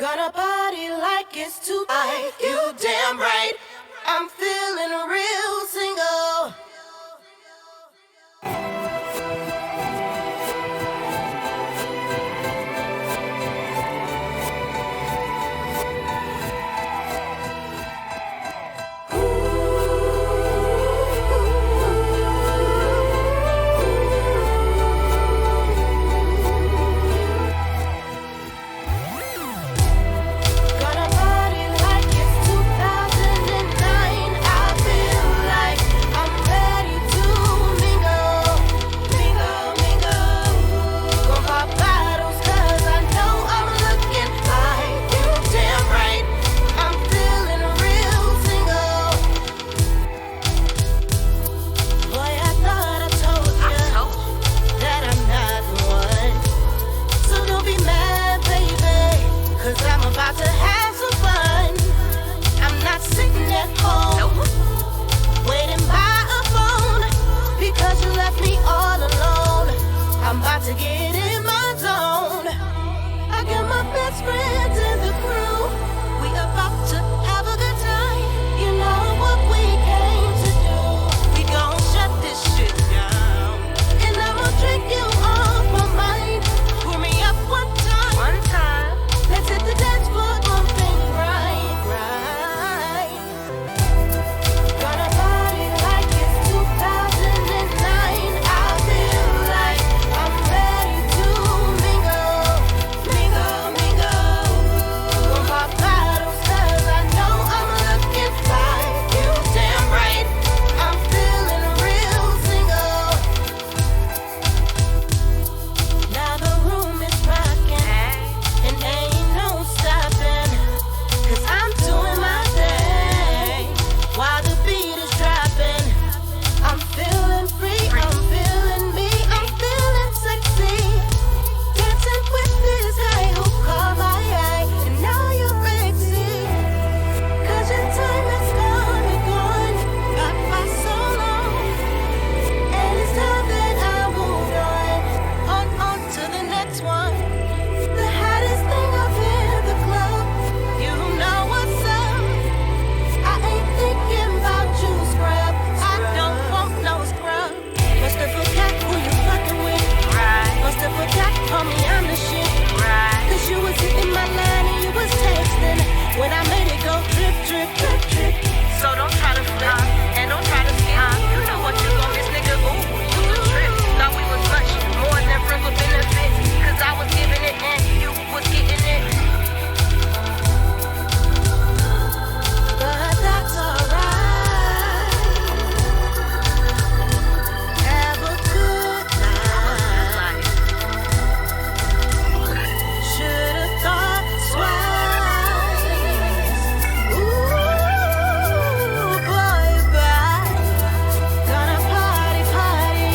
Gonna party like it's tonight. You damn right. I'm feeling real single. To get in my zone, I got my best friends in the crew. We about to have a good time. You know what we came to do. We gon' shut this shit down, and I'ma drink you off my mind. Pour me up one time. Let's hit the dance floor, one thing right. Gonna party like it's 2009. I feel like I'm ready to mingle. Gonna pop bottles 'cause I know I'm looking fine. You damn right, I'm feeling real single. Now the room is rocking, and ain't no stopping, 'cause I'm doing my thing while the beat is dropping. I'm feeling free, I'm feeling me, I'm feeling sexy. Dancing with this guy who caught my eye, and now you're crazy. 'Cause your time is gone, you're gone, got by so long. And it's time that I moved on to the next one. The hottest thing up in the club, you know what's up. I ain't thinking about you, scrub. I don't want no scrub. Must have forgot who you fucking with. Must have forgot, homie, I'm the shit. 'Cause you was hitting my line and you was texting when I made it go drip, drip, drip, drip. So don't try to flip and don't try to skip. You know what you gon' miss, nigga. Ooh, you a trip. Thought we was much more than friends with benefits. 'Cause I was giving it and you was getting it. But that's alright. Have a good night. Should've thought twice. Ooh, boy, bye. Gonna party, party.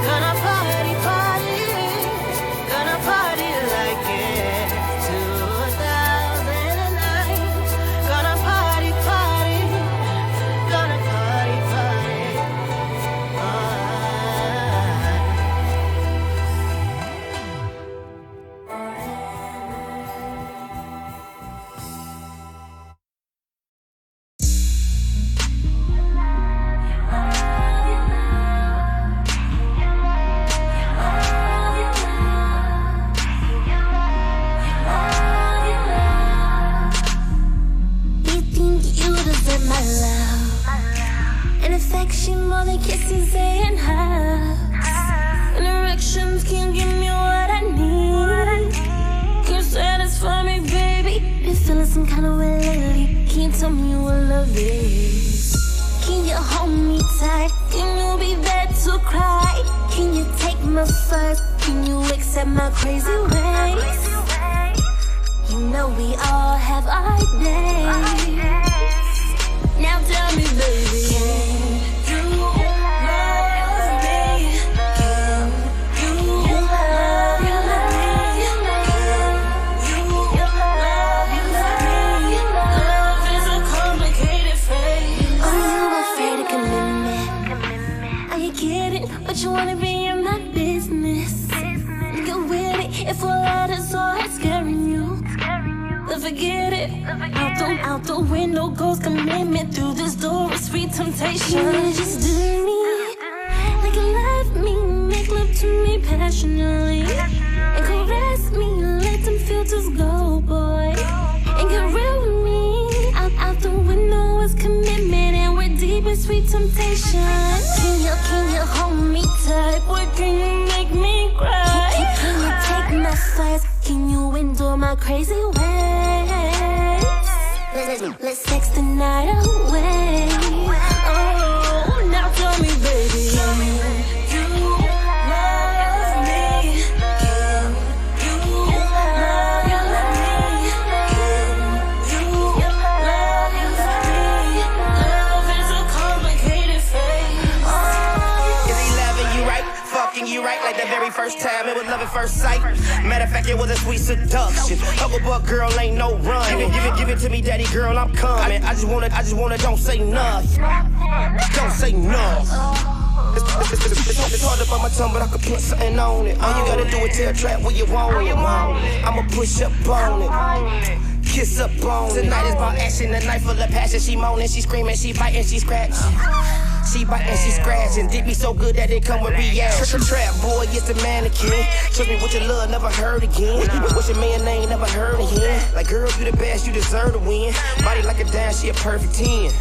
Gonna party, party. Gonna party like it's 2009. Gonna party, party. Gonna party, party. You think you deserve my love and affection more than kisses and hugs. And erections can give me what I need. Can you satisfy me, baby? Been feeling some kind of way lately. Can you tell me what love is? Can you hold me tight? Can you be there to cry? Can you take my first? Can you accept my crazy ways? You know we all have our days. Now tell me, baby, can you love me? Can you love me? Can you love me? Love is a complicated phrase. Are you afraid of commitment? Are you kidding? But you wanna be in my business. Get with it if all that is all it's scaring you. Out the window goes commitment. Through this door is sweet temptation. You just do me like you love me. Make love to me passionately and caress me. Let them filters go, boy, and get real with me. Out the window is commitment, and we're deep in sweet temptation. Can you hold me tight? What can you make me cry? Can you take my fights? Can you endure my crazy ways? Let's sex the night away. Oh, now tell me, baby, you love me. Can you love me? Can you love me? Love is a complicated thing. Is he loving you right? Fucking you right like the very first time. It was love at first sight. Matter of fact, it was a sweet seduction. Hucklebuck girl ain't no run. Give it to me, daddy girl, I'm coming. I just wanna, don't say nothing. Don't say nothing. It's hard up on my tongue, but I could put something on it. All you gotta do is tear a trap where you want it. I'ma push up on it. Kiss up on it. Tonight is about action, a night full of passion. She moaning, she screaming, she biting, she scratching. She biting, she scratching. Did me so good that it come with reaction. Trap boy, it's the mannequin. Trust me with your love, never heard again. What's your man name, never heard of him. Like girl, you the best, you deserve to win. Body like a dime, she a perfect 10.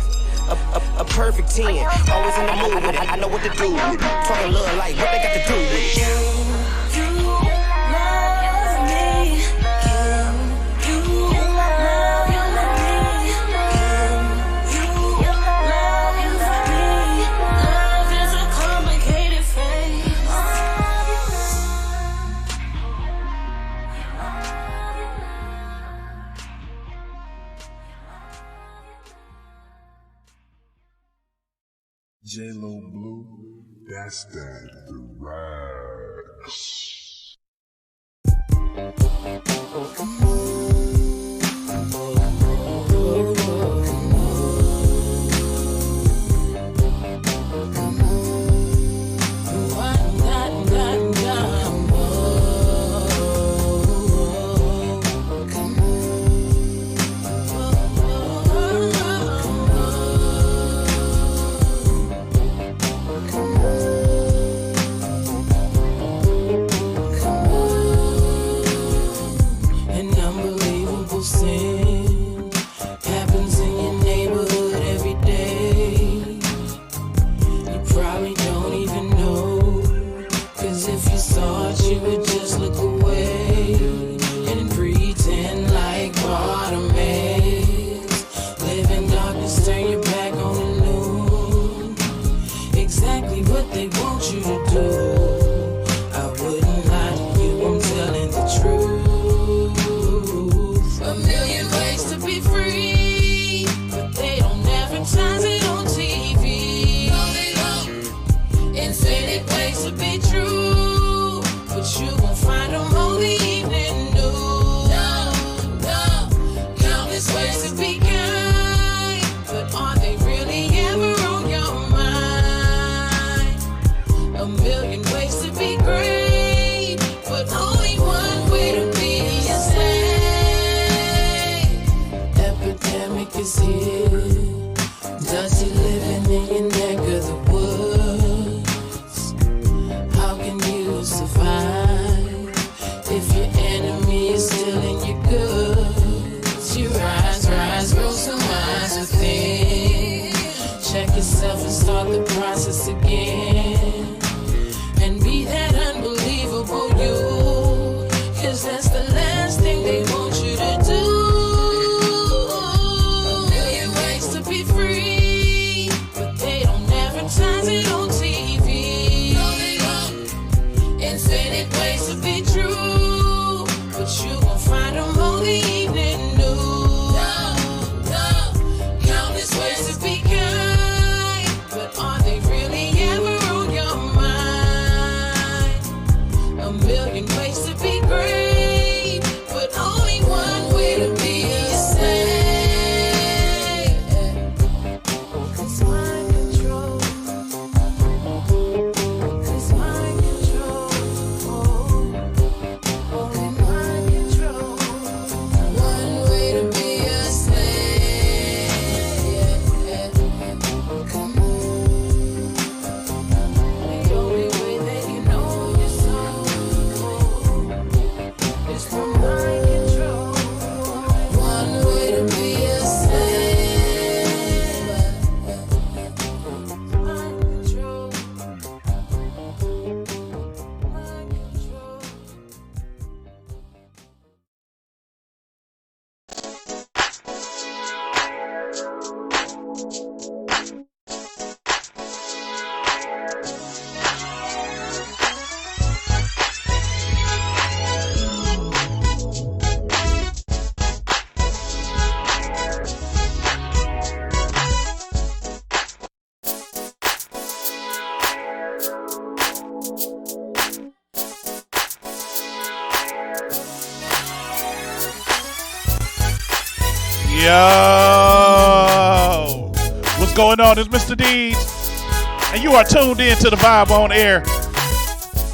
A perfect 10. Always in the mood with it. I know what to do. Talking love like what they got to do with it. You love me. You love me. Love is a complicated thing. J-Lo Blue, that's that, the rags. Countless ways to be kind, but are they really ever Yo, what's going on? It's Mr. Deeds, and you are tuned in to the Vibe on Air.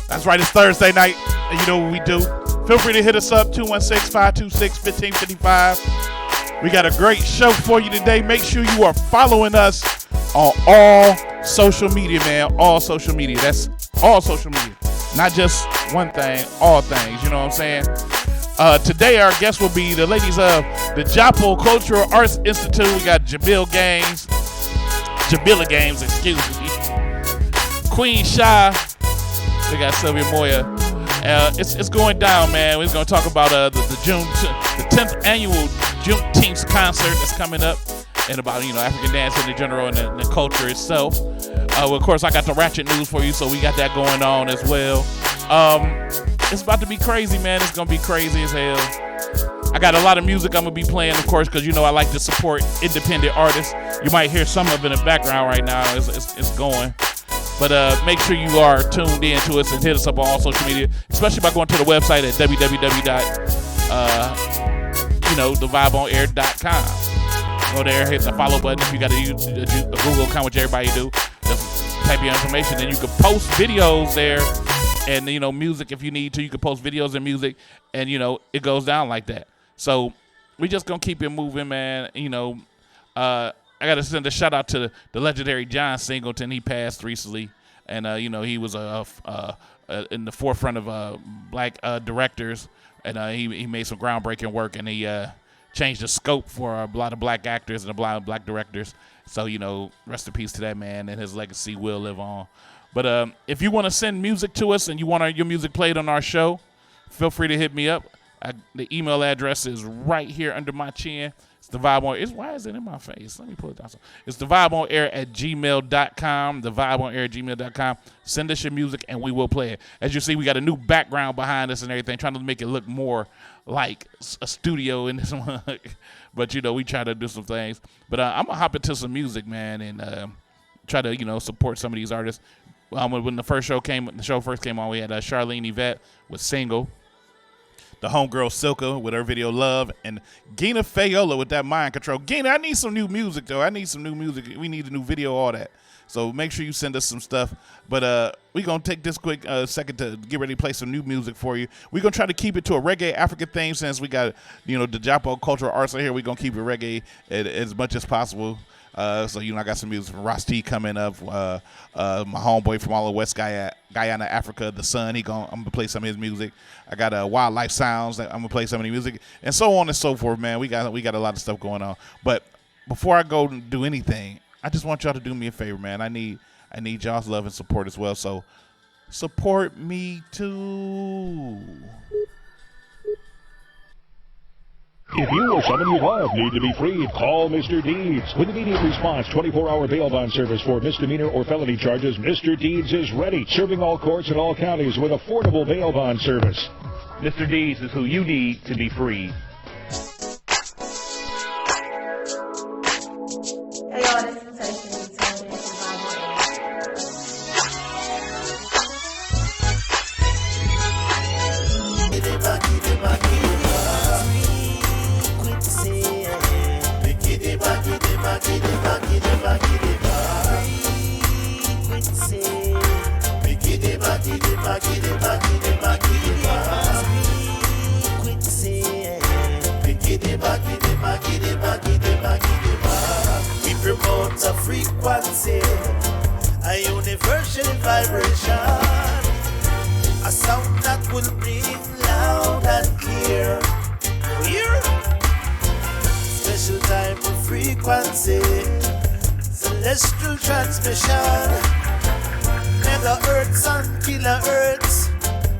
That's right, it's Thursday night, and you know what we do. Feel free to hit us up, 216-526-1555. We got a great show for you today. Make sure you are following us on all social media, man. All social media. That's all social media. Not just one thing, all things. You know what I'm saying? Today, our guest will be the ladies of the JAPO Cultural Arts Institute. We got JAMILA Games, excuse me. QUEENSHA. We got Sylvia MOYO. It's going down, man. We're going to talk about the 10th annual Juneteenth concert that's coming up, and about African dance in general and the culture itself. Of course, I got the ratchet news for you, so we got that going on as well. It's about to be crazy, man. It's going to be crazy as hell. I got a lot of music I'm going to be playing, of course, because I like to support independent artists. You might hear some of it in the background right now. It's going. But make sure you are tuned in to us and hit us up on all social media, especially by going to the website at www.thevibeonair.com. Go there, hit the follow button. If you got a Google account, which everybody do, just type your information. Then you can post videos there and, music if you need to. You can post videos and music, and, it goes down like that. So we just going to keep it moving, man. I got to send a shout out to the legendary John Singleton. He passed recently, and he was in the forefront of black directors, and he made some groundbreaking work, and he changed the scope for a lot of black actors and a lot of black directors. So rest in peace to that man, and his legacy will live on. But if you want to send music to us and you want your music played on our show, feel free to hit me up. The email address is right here under my chin. It's the Vibe on Air. Why is it in my face? Let me pull it down. It's the Vibe on Air at gmail.com. The Vibe on Air at gmail.com. Send us your music and we will play it. As you see, we got a new background behind us and everything, trying to make it look more like a studio in this one. But we try to do some things. But I'm gonna hop into some music, man, and try to support some of these artists. When the show first came on, we had Charlene Yvette with Single. The homegirl Silka with her video Love, and Gina Fayola with that Mind Control. Gina, I need some new music, though. We need a new video, all that. So make sure you send us some stuff. But we're going to take this quick second to get ready to play some new music for you. We're going to try to keep it to a reggae African theme, since we got, the JAPO Cultural Arts here. We're going to keep it reggae as much as possible. So, I got some music from Ross T coming up. My homeboy from all of West Guyana, Africa, The Sun. I'm going to play some of his music. I got Wildlife Sounds. I'm going to play some of the music. And so on and so forth, man. We got a lot of stuff going on. But before I go and do anything, I just want y'all to do me a favor, man. I need y'all's love and support as well. So support me too. If you or someone you love need to be freed, call Mr. Deeds. With immediate response, 24-hour bail bond service for misdemeanor or felony charges, Mr. Deeds is ready, serving all courts in all counties with affordable bail bond service. Mr. Deeds is who you need to be freed. Hey y'all, this is Tasha. Tuned in to Vibe on We promote a frequency, a universal vibration, a sound that will ring loud and clear. Hear? Special type of frequency, celestial transmission, megahertz and kilohertz,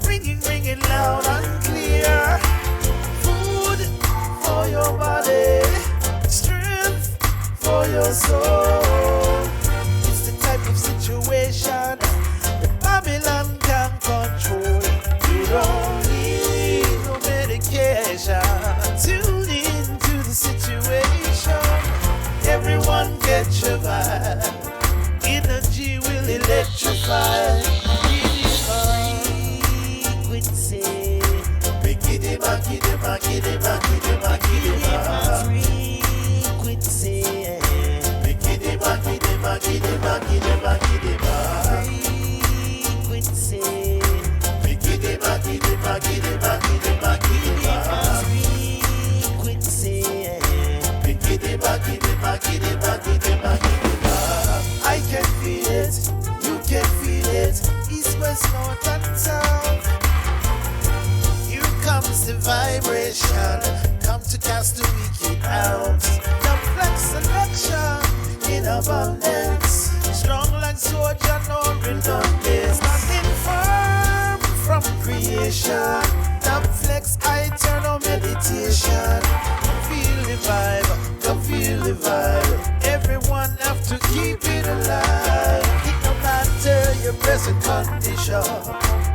ringing loud and clear. Food for your body, strength for your soul. It's the type of situation that Babylon can control. You don't need no medication. Tune into the situation. Everyone get your vibe. Energy will electrify. Frequency. abundance. Strong like soldier, no redundance. Standing firm from creation. Top flex, I turn on meditation. Feel the vibe, come feel the vibe. Everyone have to keep it alive. It no matter your present condition.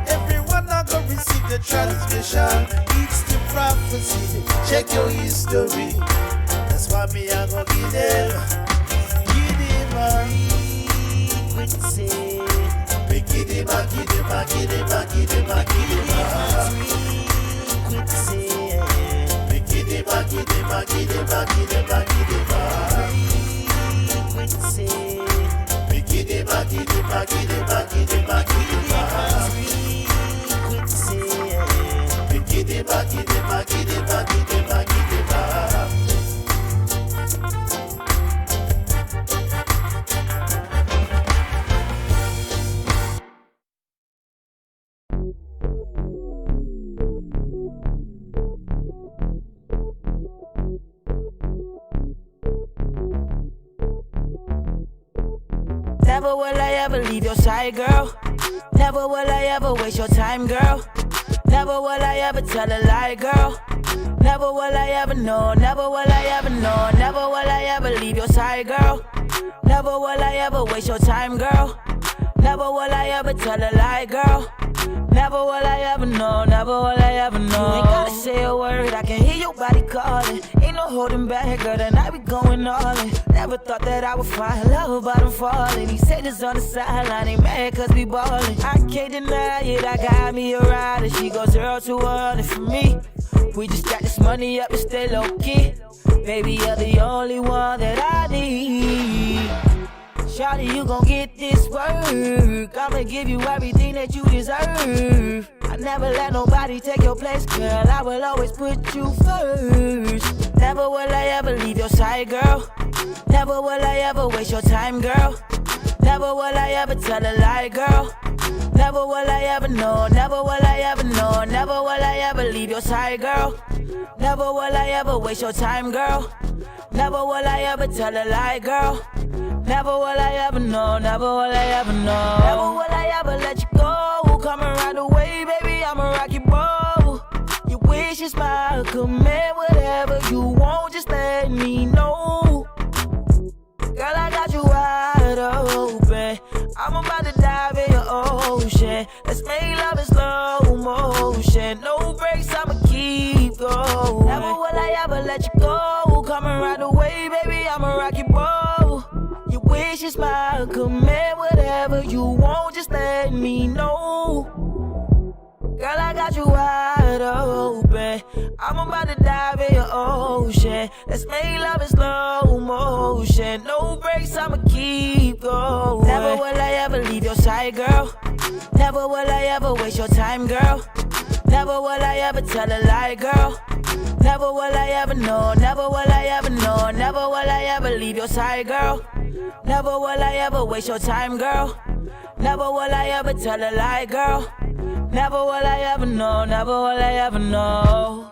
Everyone not gonna receive the transmission. It's the prophecy. Check your history. That's why me I gonna give them a frequency. Give them a Never will I ever leave your side, girl. Never will I ever waste your time, girl. Never will I ever tell a lie, girl. Never will I ever know, never will I ever know. Never will I ever leave your side, girl. Never will I ever waste your time, girl. Never will I ever tell a lie, girl. Never will I ever know, never will I ever know. You ain't gotta say a word, I can hear your body calling. Ain't no holding back, girl, tonight we going all in. Never thought that I would find love about him falling. He said this on the sideline, ain't mad cause we ballin'. I can't deny it, I got me a rider. She goes 0 to 100 for me. We just got this money up and stay low key. Baby, you're the only one that I need. Shawty, you gon' get this work. I'ma give you everything that you deserve. I never let nobody take your place, girl. I will always put you first. Never will I ever leave your side, girl. Never will I ever waste your time, girl. Never will I ever tell a lie, girl. Never will I ever know, never will I ever know. Never will I ever leave your side, girl. Never will I ever waste your time, girl. Never will I ever tell a lie, girl. Never will I ever know, never will I ever know. Never will I ever let you go. Come around the way, baby, I'ma rock your boat. Your wish is my command, whatever you want, just let me know. Girl, I got you wide open. I'm about to dive in your ocean. Let's make love in slow motion. No breaks, I'ma keep going. Never will I ever let you go. Come around the way, baby, I'ma rock your boat. Your wish is my command, whatever you want, just let me know. Girl, I got you wide open. I'm about to dive in your ocean. Let's make love in slow motion. No breaks, I'ma keep going. Never will I ever leave your side, girl. Never will I ever waste your time, girl. Never will I ever tell a lie, girl. Never will I ever know, never will I ever know. Never will I ever leave your side, girl. Never will I ever waste your time, girl. Never will I ever tell a lie, girl. Never will I ever know, never will I ever know.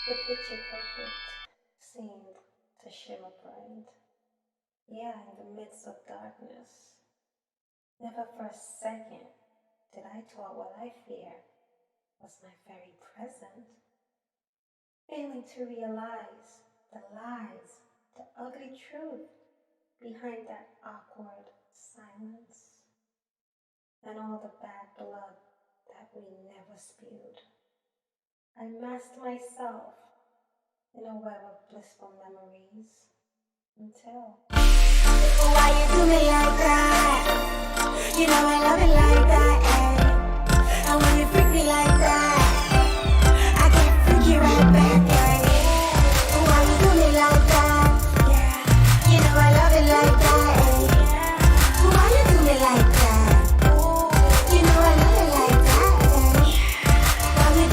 The picture perfect seemed to shimmer bright. Yeah, in the midst of darkness. Never for a second did I thought what I fear was my very present. Failing to realize the lies, the ugly truth behind that awkward silence. And all the bad blood that we never spewed. I masked myself in a web of blissful memories until. Why you do me like that? You know I love it like that, eh? And when you freak me like that, I can't freak you right back, eh? Why you do me like that? Yeah. You know I love it like that, eh? Why you do me like that? You know I love it like that, eh? Why you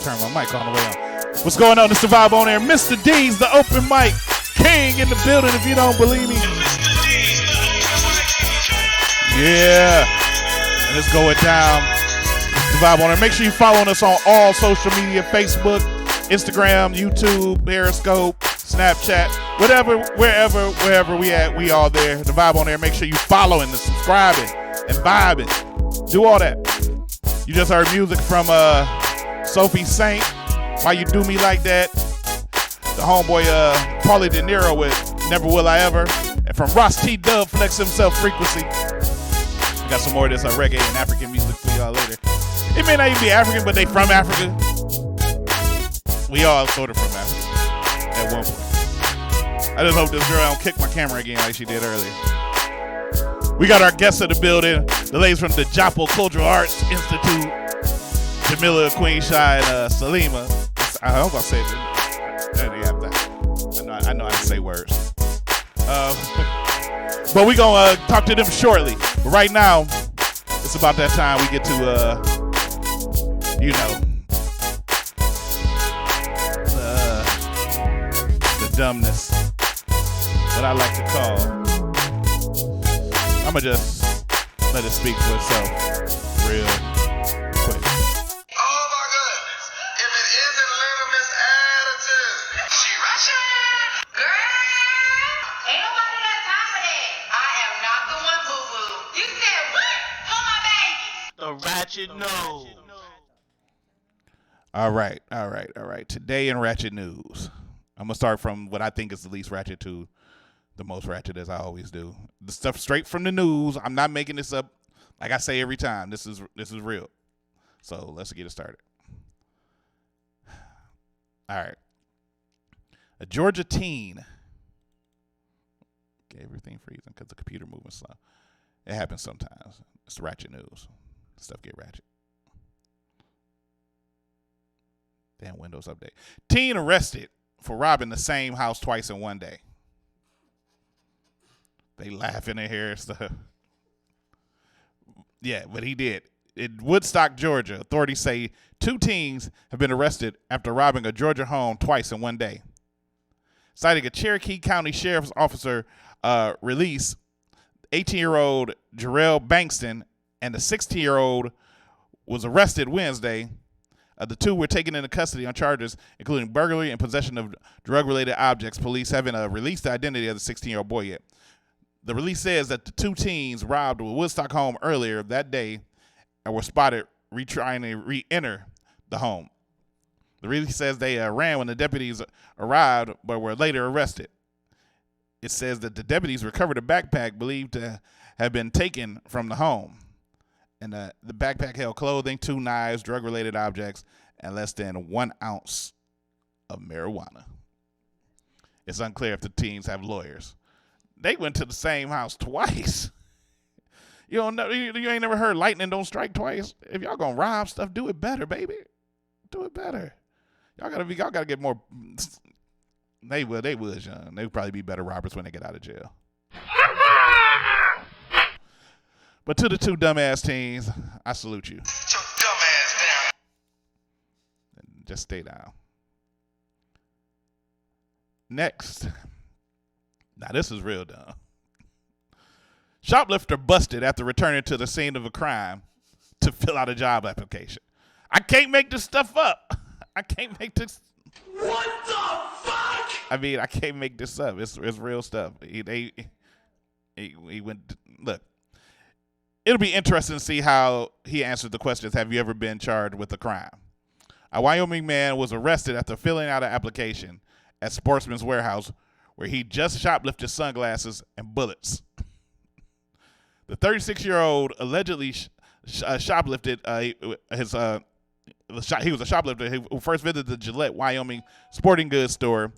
turn my mic on the way on. What's going on? It's the Vibe on Air. Mr. D's, the open mic king in the building, if you don't believe me. Yeah. And it's going down. It's the Vibe on Air. Make sure you follow us on all social media, Facebook, Instagram, YouTube, Periscope, Snapchat, whatever, wherever we at, we all there. The Vibe on Air. Make sure you following and subscribing and vibing. Do all that. You just heard music from Sophie Saint. Why You Do Me Like That? The homeboy Paulie De Niro with Never Will I Ever. And from Ross T. Dub, Flex Himself, Frequency. We got some more of this reggae and African music for y'all later. It may not even be African, but they from Africa. We all sort of from Africa at one point. I just hope this girl don't kick my camera again like she did earlier. We got our guests in the building, the ladies from the JAPO Cultural Arts Institute, JAMILA, QUEENSHA, and SALIMA. I hope I said it. I know how to say words. But we're going to talk to them shortly. But right now, it's about that time we get to, the dumbness, what I like to call. I'm going to just let it speak for itself real quick. Oh my goodness. If it isn't Little Miss Attitude. She rushing. Girl. Ain't nobody got time for that. I am not the one, boo-boo. You said what? For my baby. The ratchet nose. All right. Today in Ratchet News, I'm going to start from what I think is the least ratchet to the most ratchet, as I always do. The stuff straight from the news. I'm not making this up. Like I say every time, this is real. So let's get it started. All right. A Georgia teen. Okay, everything freezing because the computer moving slow. It happens sometimes. It's the ratchet news. Stuff get ratchet. Damn Windows update. Teen arrested for robbing the same house twice in one day. They laughing in here and stuff. Yeah, but he did. In Woodstock, Georgia, authorities say 2 teens have been arrested after robbing a Georgia home twice in one day. Citing a Cherokee County Sheriff's Officer release, 18-year-old Jarrell Bankston and the 16-year-old was arrested Wednesday. The 2 were taken into custody on charges including burglary and possession of drug-related objects. Police haven't released the identity of the 16-year-old boy yet. The release says that the 2 teens robbed a Woodstock home earlier that day and were spotted trying to re-enter the home. The release says they ran when the deputies arrived but were later arrested. It says that the deputies recovered a backpack believed to have been taken from the home. And the backpack held clothing, 2 knives, drug-related objects, and less than 1 ounce of marijuana. It's unclear if the teens have lawyers. They went to the same house twice. You don't know. You ain't never heard lightning don't strike twice. If y'all gonna rob stuff, do it better, baby. Do it better. Y'all gotta get more. They would, John. They would probably be better robbers when they get out of jail. But to the 2 dumbass teens, I salute you. Sit your dumb ass down. Just stay down. Next. Now this is real dumb. Shoplifter busted after returning to the scene of a crime to fill out a job application. I can't make this stuff up. I can't make this. What the fuck? I mean, I can't make this up. It's real stuff. He went. Look. It'll be interesting to see how he answered the questions. Have you ever been charged with a crime? A Wyoming man was arrested after filling out an application at Sportsman's Warehouse where he just shoplifted sunglasses and bullets. The 36-year-old allegedly shoplifted he was a shoplifter who first visited the Gillette, Wyoming sporting goods store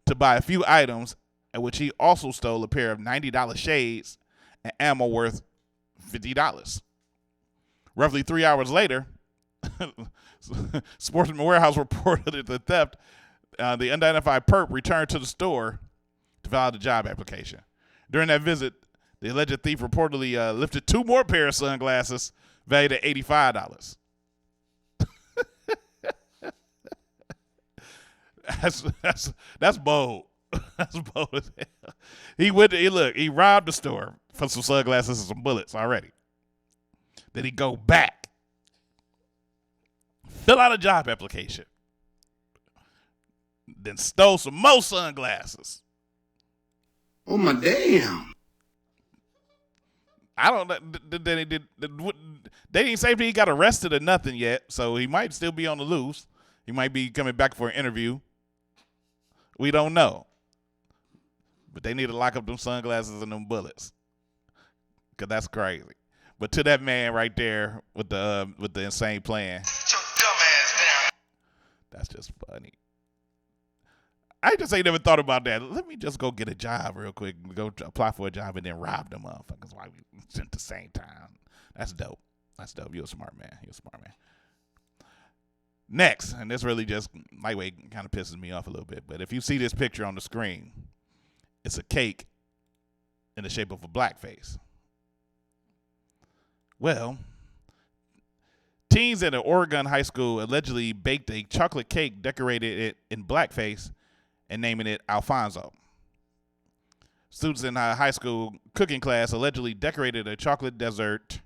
to buy a few items, at which he also stole a pair of $90 shades and ammo worth $50. Roughly 3 hours later, Sportsman Warehouse reported the theft. The unidentified perp returned to the store to fill out a job application. During that visit, the alleged thief reportedly lifted 2 more pairs of sunglasses valued at $85. That's bold. That's bold as hell. He robbed the store for some sunglasses and some bullets already. Then he go back, fill out a job application, then stole some more sunglasses. Oh my damn. I don't know. They didn't say if he got arrested or nothing yet, so he might still be on the loose. He might be coming back for an interview. We don't know. But they need to lock up them sunglasses and them bullets, because that's crazy. But to that man right there with the insane plan, that's just funny. I just ain't never thought about that. Let me just go get a job real quick, go apply for a job, and then rob them motherfuckers while we at the same time. That's dope. That's dope. You're a smart man. Next, and this really just lightweight kind of pisses me off a little bit, but if you see this picture on the screen, it's a cake in the shape of a blackface. Well, teens at an Oregon high school allegedly baked a chocolate cake, decorated it in blackface, and naming it Alfonso. Students in a high school cooking class allegedly decorated a chocolate dessert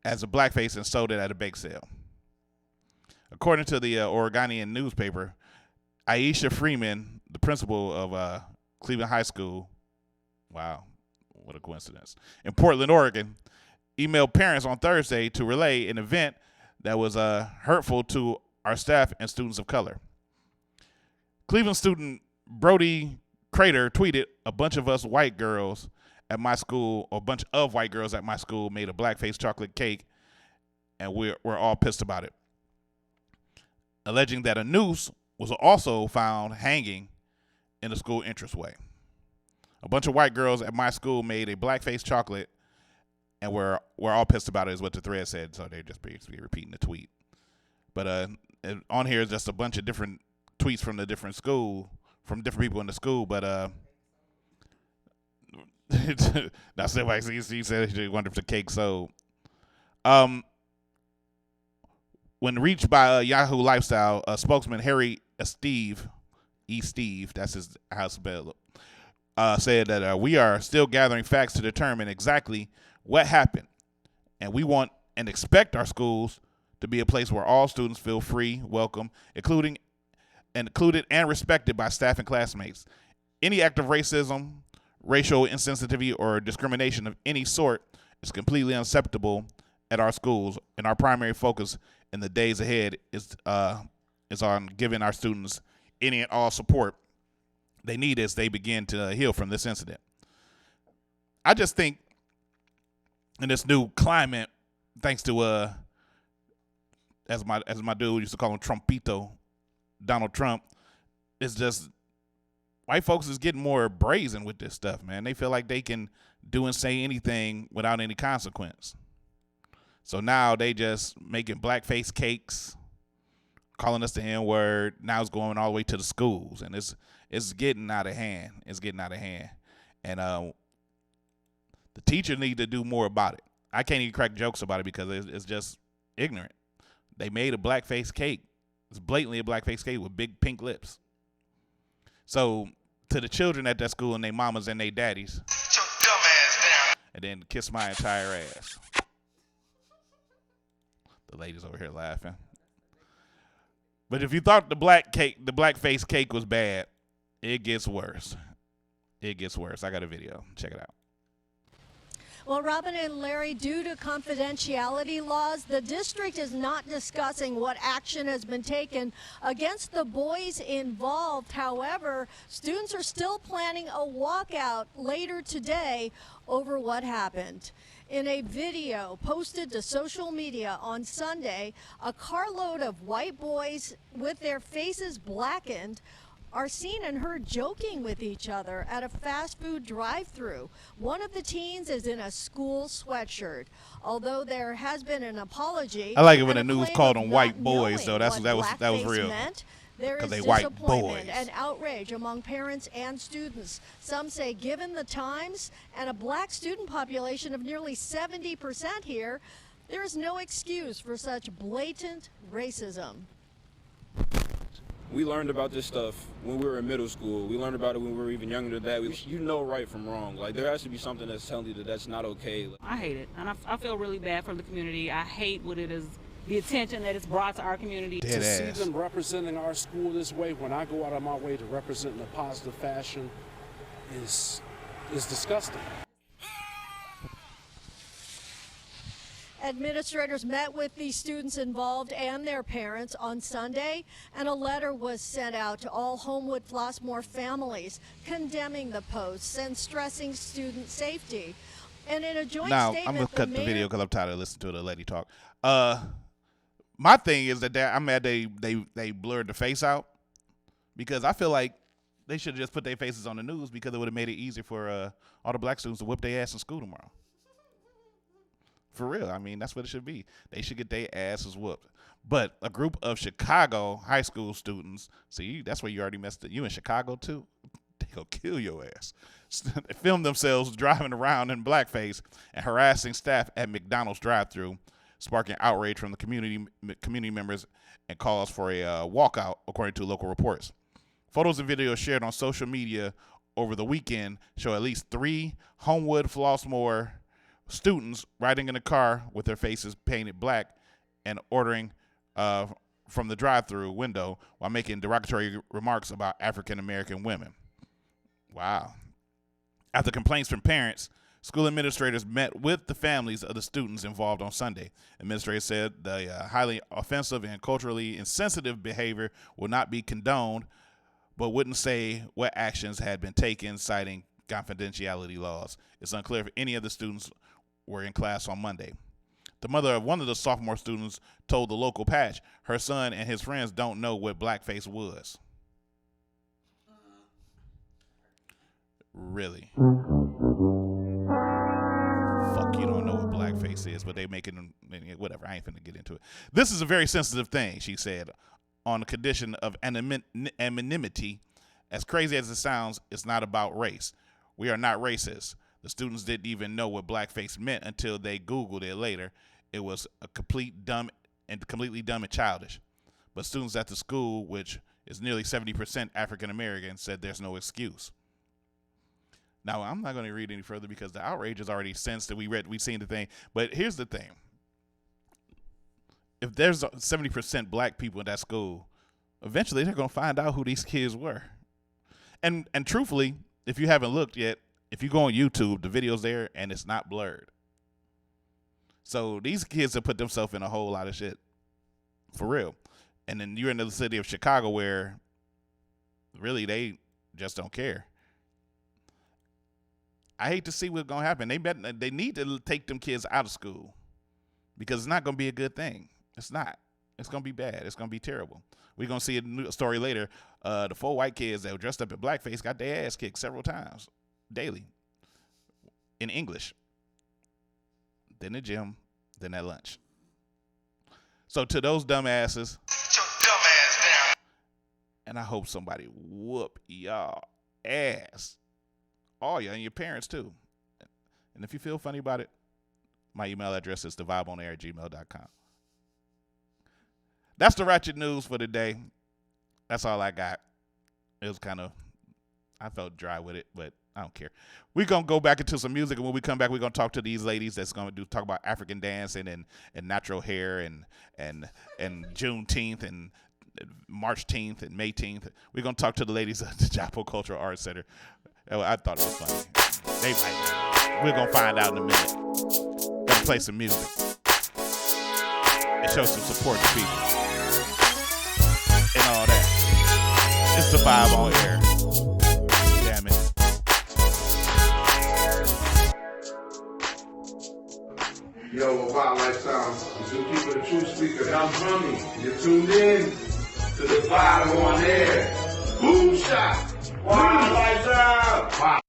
as a blackface and sold it at a bake sale. According to the Oregonian newspaper, Aisha Freeman, the principal of Cleveland High School, wow, what a coincidence, in Portland, Oregon, emailed parents on Thursday to relay an event that was hurtful to our staff and students of color. Cleveland student Brody Crater tweeted, a bunch of white girls at my school made a blackface chocolate cake, and we're all pissed about it. Alleging that a noose was also found hanging in the school entranceway. A bunch of white girls at my school made a blackface chocolate, and we're all pissed about it, is what the thread said, so they're just basically repeating the tweet. But on here is just a bunch of different tweets from different people in the school, but that's it. Like he said, he wondered if the cake sold. When reached by Yahoo Lifestyle, spokesman Harry Steve, that's his house spell, said that we are still gathering facts to determine exactly what happened, and we want and expect our schools to be a place where all students feel free, welcome, included and respected by staff and classmates. Any act of racism, racial insensitivity, or discrimination of any sort is completely unacceptable at our schools, and our primary focus in the days ahead is on giving our students any and all support they need as they begin to heal from this incident. I just think in this new climate, thanks to as my dude used to call him Trumpito, Donald Trump, it's just white folks is getting more brazen with this stuff, man. They feel like they can do and say anything without any consequence. So now they just making blackface cakes, calling us the N-word. Now it's going all the way to the schools, and it's getting out of hand. And the teacher need to do more about it. I can't even crack jokes about it because it's just ignorant. They made a blackface cake. It's blatantly a blackface cake with big pink lips. So to the children at that school and their mamas and their daddies, Sit your dumb ass down. and then kiss my entire ass. The ladies over here laughing. But if you thought the blackface cake was bad, it gets worse. It gets worse. I got a video. Check it out. Well, Robin and Larry, due to confidentiality laws, the district is not discussing what action has been taken against the boys involved. However, students are still planning a walkout later today over what happened. In a video posted to social media on Sunday, a carload of white boys with their faces blackened are seen and heard joking with each other at a fast food drive-thru. One of the teens is in a school sweatshirt. Although there has been an apology, I like it when the news called them white boys, though. That was real. There is they white disappointment boys. and outrage among parents and students. Some say given the times and a black student population of nearly 70% here, there is no excuse for such blatant racism. We learned about this stuff when we were in middle school. We learned about it when we were even younger than that. You know right from wrong. Like, there has to be something that's telling you that that's not okay. I hate it, and I feel really bad for the community. I hate what it is, the attention that it's brought to our community. To see them representing our school this way, when I go out of my way to represent in a positive fashion, is disgusting. Administrators met with the students involved and their parents on Sunday, and a letter was sent out to all Homewood Flossmoor families condemning the posts and stressing student safety. And in a joint statement, I'm going to cut the video because I'm tired of listening to the lady talk. My thing is that I'm mad they blurred the face out, because I feel like they should have just put their faces on the news, because it would have made it easier for all the black students to whip their ass in school tomorrow. For real. I mean, that's what it should be. They should get their asses whooped. But a group of Chicago high school students, see, that's where you already messed up. You in Chicago too? They gonna kill your ass. They filmed themselves driving around in blackface and harassing staff at McDonald's drive-thru, sparking outrage from the community members and calls for a walkout, according to local reports. Photos and videos shared on social media over the weekend show at least 3 Homewood Flossmoor students riding in a car with their faces painted black and ordering from the drive-thru window while making derogatory remarks about African-American women. Wow. After complaints from parents, school administrators met with the families of the students involved on Sunday. Administrators said the highly offensive and culturally insensitive behavior will not be condoned, but wouldn't say what actions had been taken, citing confidentiality laws. It's unclear if any of the students were in class on Monday. The mother of one of the sophomore students told the local Patch her son and his friends don't know what blackface was. Really? Fuck, you don't know what blackface is, but they making them, whatever, I ain't finna get into it. This is a very sensitive thing, she said, on the condition of anonymity. As crazy as it sounds, it's not about race. We are not racist. The students didn't even know what blackface meant until they Googled it later. It was a completely dumb and childish. But students at the school, which is nearly 70% African American, said there's no excuse. Now, I'm not going to read any further because the outrage is already sensed that we've seen the thing. But here's the thing. If there's 70% black people in that school, eventually they're going to find out who these kids were. And truthfully, if you haven't looked yet, if you go on YouTube, the video's there and it's not blurred. So these kids have put themselves in a whole lot of shit. For real. And then you're in the city of Chicago where really they just don't care. I hate to see what's going to happen. They need to take them kids out of school because it's not going to be a good thing. It's not. It's going to be bad. It's going to be terrible. We're going to see a story later. The 4 white kids that were dressed up in blackface got their ass kicked several times daily in English. Then the gym, then at lunch. So to those dumbasses, Get your dumb ass down. and I hope somebody whoop y'all ass. All y'all and your parents too. And if you feel funny about it, my email address is thevibeonair@gmail.com. That's the ratchet news for today. That's all I got. It was I felt dry with it, but I don't care. We're going to go back into some music, and when we come back, we're going to talk to these ladies that's going to talk about African dancing and natural hair and Juneteenth and March 10th and May 10th. We're going to talk to the ladies of the JAPO Cultural Arts Center. I thought it was funny. They might. We're going to find out in a minute. Going to play some music and show some support to people and all that. It's the Vibe on Air. Damn it. Yo, Wild Lifestyle. I'm two people, the true speaker. I'm Drummy. You're tuned in to the Vibe on Air. Boom shot. Wild Lifestyle. Wow.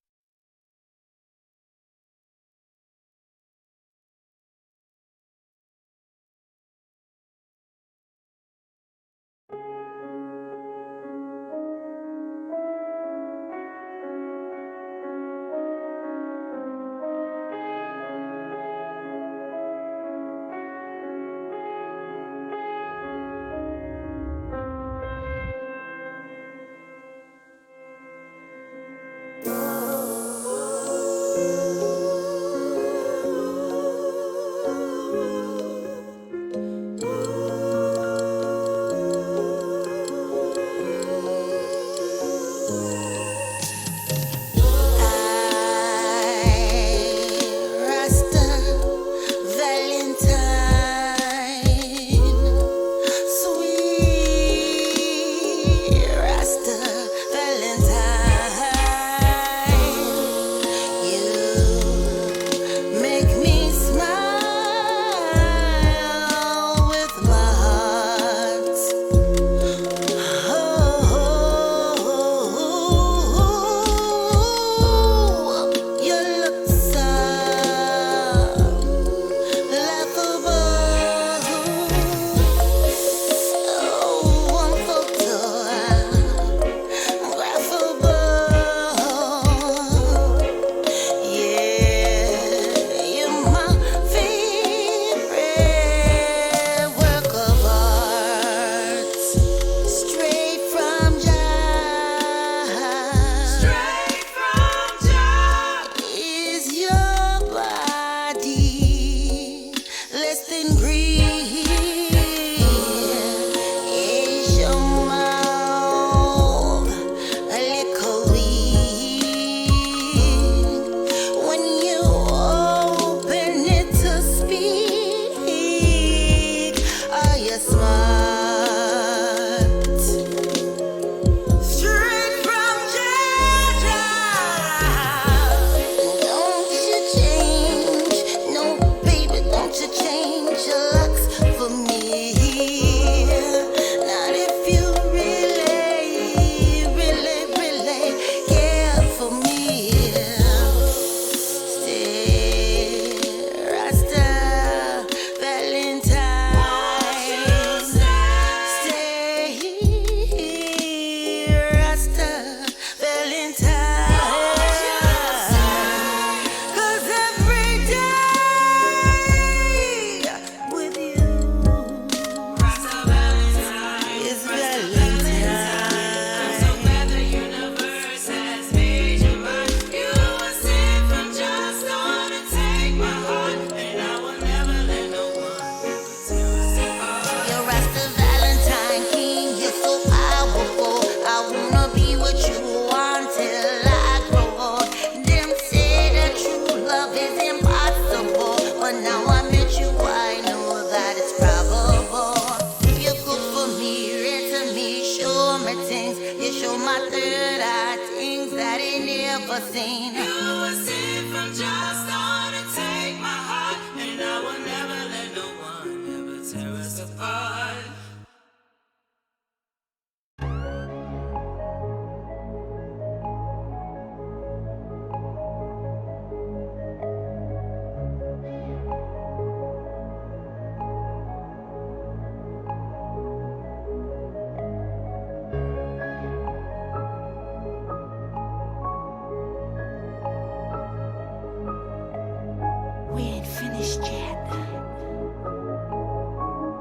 finished yet.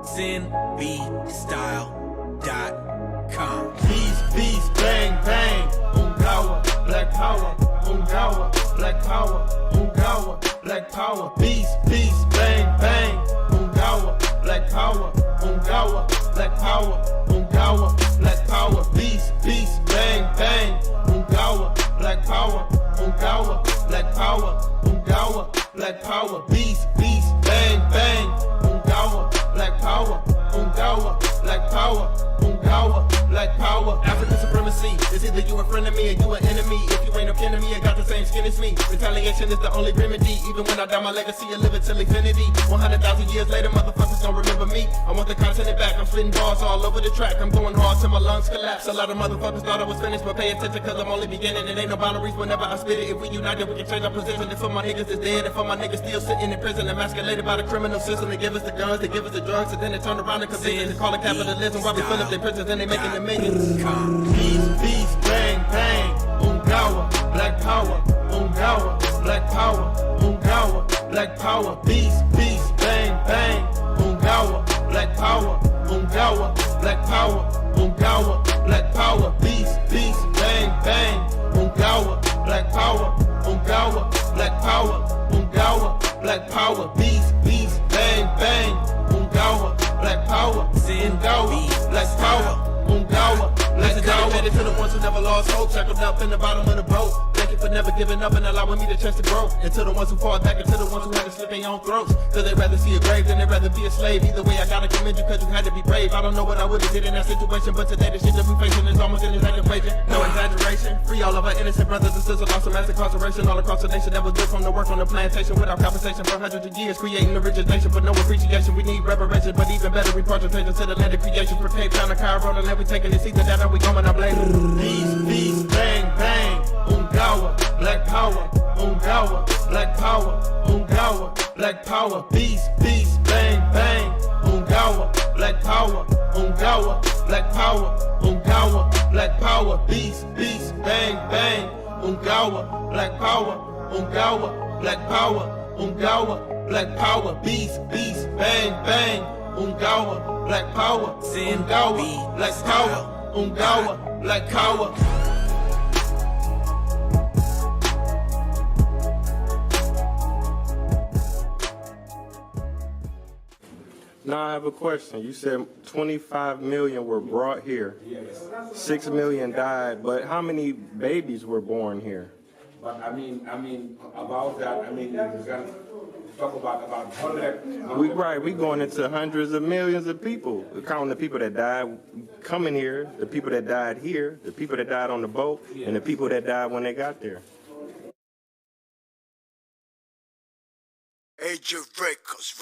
ZenBstyle.com. Beast, bang, bang. Ungawa, black power. Ungawa, black power. Ungawa, black power. Beast, bang, bang. Ungawa, black power. Ungawa, black power. Ungawa, black power. Beast, bang, bang. Ungawa, black power. Ungawa, black power. Ungawa, black power. Beast, bang, bang. Ungawa, black power. Ungawa, black power. Ungawa, black power. African supremacy. It's either you a friend of me or you an enemy. If you ain't no kin to me, I got the same skin as me. Retaliation is the only remedy. Even when I die, my legacy will live it till infinity. 100,000 years later, motherfuckers don't remember me. I want the continent back. I'm spitting bars all over the track. I'm going hard till my lungs collapse. A lot of motherfuckers thought I was finished, but pay attention cause I'm only beginning. It ain't no boundaries whenever I spit it. If we united, we can change our position. And for my niggas that's dead, and for my niggas still sitting in prison, emasculated by the criminal system. They give us the guns, they give us the drugs, and then they turn around and convince us. Call it capitalism while we fill up their prisons and they making the millions. Beast, bang, bang. Ungawa, black power. Ungawa, black power. Ungawa, black power. Beast, bang, bang. Ungawa, black power. Ungawa, black power. Ungawa, black power. Beast, bang, bang. Ungawa, black power. Ungawa, black power. Ungawa, black power. Beast, bang, bang. Ungawa, black power. Ungawa, black power. Ungawa, black power. Dedicated to the ones who never lost hope, shackled up in the bottom of the boat. Thank you for never giving up and allowing me the chance to grow. And to the ones who fall back, and to the ones who had to slip in your own throats. Cause they'd rather see a grave than they'd rather be a slave. Either way, I gotta commend you cause you had to be brave. I don't know what I would've did in that situation, but today the shit that we facing is almost in the same equation. No exaggeration, free all of our innocent brothers and sisters lost to mass incarceration all across the nation that was built from the work on the plantation without compensation for hundreds of years, creating the richest nation, but no appreciation. We need reparation, but even better representation to the land of creation. For Cape Town and Cairo, and then we taking this either that or we going, I'm blaming. Beast, bang, bang. Ungawa, black power. Ungawa, black power. Ungawa, black power. Beast, bang, bang. Ungawa, black power. Ungawa, black power. Ungawa, black power. Beast, bang, bang. Ungawa, black power. Ungawa, black power. Ungawa, black power. Beast, bang, bang. Ungawa, black power. Ungawa, black power. Ungawa, black power. Now I have a question. You said 25 million were brought here. Yes. 6 million died, but how many babies were born here? But I mean, about that, you can talk about 100. We going into hundreds of millions of people. We're counting the people that died coming here, the people that died here, the people that died on the boat, and the people that died when they got there. Age of Records.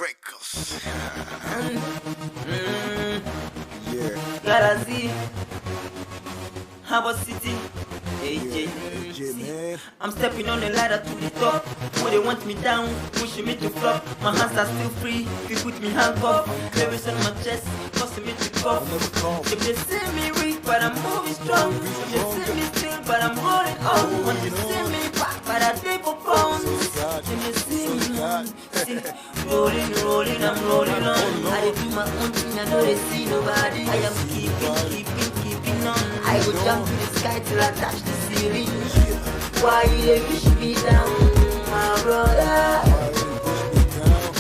Yeah. Galaxy, Harbor City, AJ, man. I'm stepping on the ladder to the top. When they want me down, pushing me to flop. My hands are still free, if you put me handcuff. Lyrics on my chest, causing me to cough. If they see me weak, but I'm moving strong. If they see me still, but I'm holding on. When they see me back, but I take for pounds. If they see me rolling, I'm rolling on. I do my own thing, I know they see nobody. I am keeping on. I go jump to the sky till I touch the ceiling. Why they wish me down, my brother?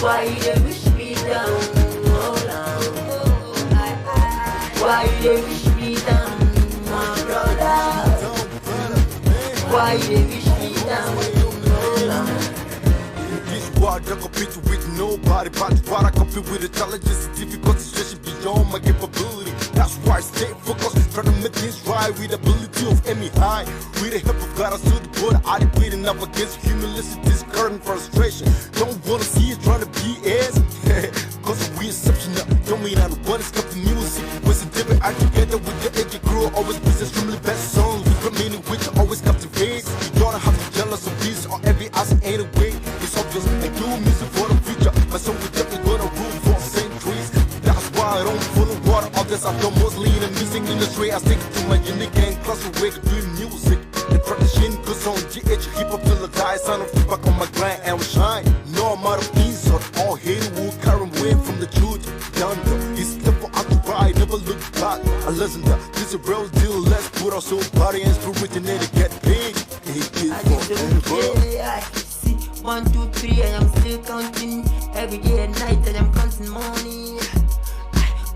Why they wish me down, oh Lord? Why they wish me down, my brother? Why they wish me down, oh Lord? I don't compete with nobody, but what I compete with intelligence is difficult, stretching beyond my capability. That's why I stay focused, trying to make things right with the ability of aiming high. With the help of God, I stood the border, I debating up against humility, discouraging frustration. Don't wanna see it trying to be as, cause we exceptional. Don't mean I don't want to stop the music. We're different, I together with the edgy crew, always present extremely best songs. We come in which always captivate. You don't have to tell us of this or every ass anyway. It's obvious I do music for the future. My song is definitely gonna rule for centuries. That's why I don't follow water. Others are the most lean in music industry. I stick to my unique and classic way of doing music. The tradition goes on GH hip hop till I die. Son of feedback on my grind and we shine. No amount of peace. back. I listen to this a real deal. Let's put our soul, body, and spirit in it to get big. I did the I see 1, 2, 3, I am still counting. Every day and night I am counting money.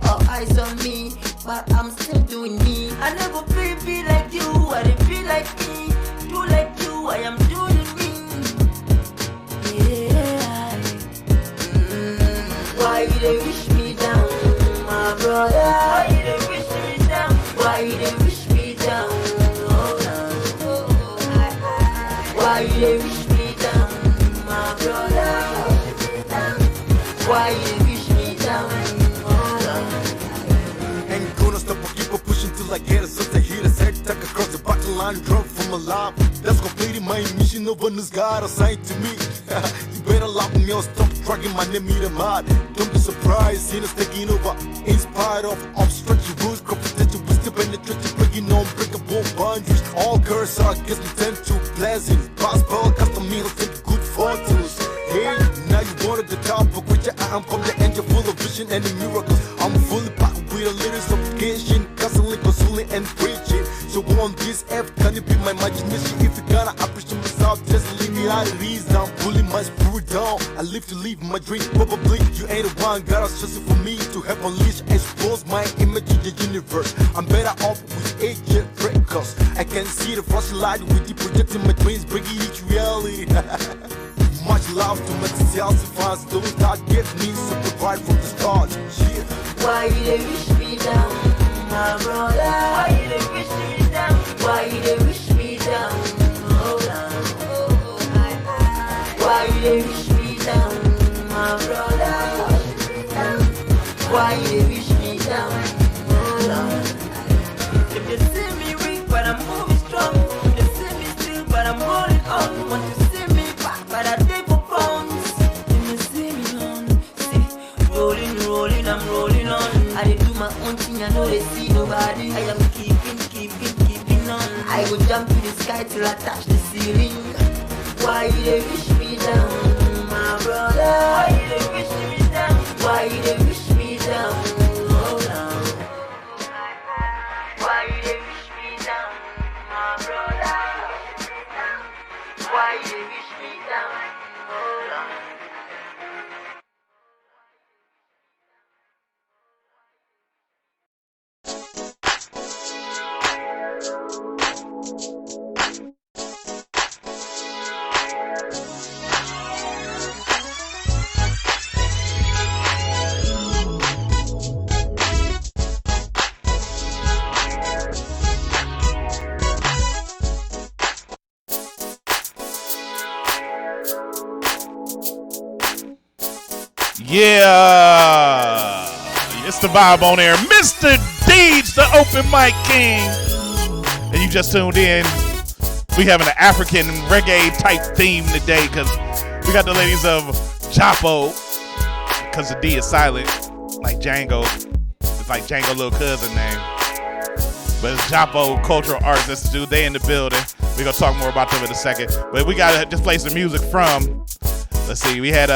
All eyes on me, but I'm still doing me. I never feel like you, I didn't feel like me. Do like you, I am doing me. Yeah. Why you they wish me down, my brother? Why you they wish me down? Why you they wish me down? Why you they wish me down, my brother? Why you they wish me down? Ain't gonna stop or keep on pushing till I get a sense to hit a set. Tuck across the battle line, drunk from a lab. That's completing my mission. No one has got assigned to me. You better love me or stop dragging my name in the mud. Don't be surprised, seeing us taking over. In spite of obstruction rules, confidential wisdom penetrating, breaking unbreakable boundaries. All curses are against me, tend to blessings. Basketball, custom meals, take good fortunes. Hey, now you wanted the top of creature. I am from the angel full of vision and the miracles. I'm fully packed with a little supplication, constantly consoling and preaching. So on this F, can it be my imagination? If you gotta appreciate myself, just leave me out of these. I'm pulling my spirit down. I live to live my dream. Probably you ain't the one got us just for me to help unleash, expose my image to the universe. I'm better off with agent breakers. I can see the flashlight with you projecting my dreams, breaking each reality. Much love to my Chelsea fans, those that give me super pride from the start. Yeah. Why you they wish me down, my brother? Why you they wish me down? Why you they wish me down? Why you they wish me down, my brother? Why you they wish me down? If you see me weak, but I'm moving strong. If you see me still, but I'm holding on. Want to see me back, but I take for pounds. If you see me on, see, rolling, I'm rolling on. I do my own thing, I know they see nobody. I am keeping on. I go jump to the sky till I touch the ceiling. Why you they wish me down, my brother? Why you they wish me down? Why you they wish me down? Why you they wish me down, my brother? Why you they wish me down? Yeah, it's the vibe on air. Mr. Deeds, the open mic king. And you just tuned in. We having an African reggae type theme today because we got the ladies of JAPO, because the D is silent, like Django. It's like Django little cousin name. But it's JAPO Cultural Arts Institute. They in the building. We're going to talk more about them in a second. But we got to just play some music from... Let's see, we had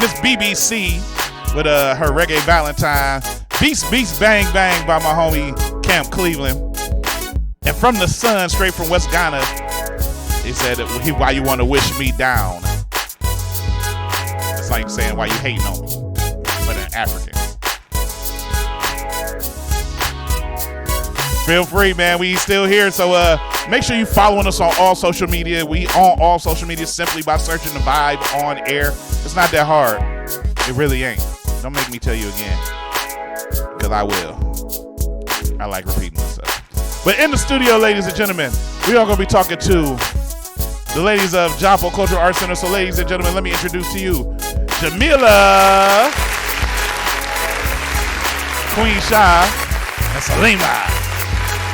Miss BBC with her Reggae Valentine, Beast Bang Bang by my homie Camp Cleveland. And from the Sun, straight from West Ghana, he said, why you want to wish me down? It's like saying why you hating on me, but in African. Feel free, man. We still here, so make sure you following us on all social media. We on all social media simply by searching the vibe on air. It's not that hard. It really ain't. Don't make me tell you again, because I will. I like repeating myself. But in the studio, ladies and gentlemen, we are going to be talking to the ladies of JAPO Cultural Arts Center. So, ladies and gentlemen, let me introduce to you JAMILA, QUEENSHA, and SALIMA.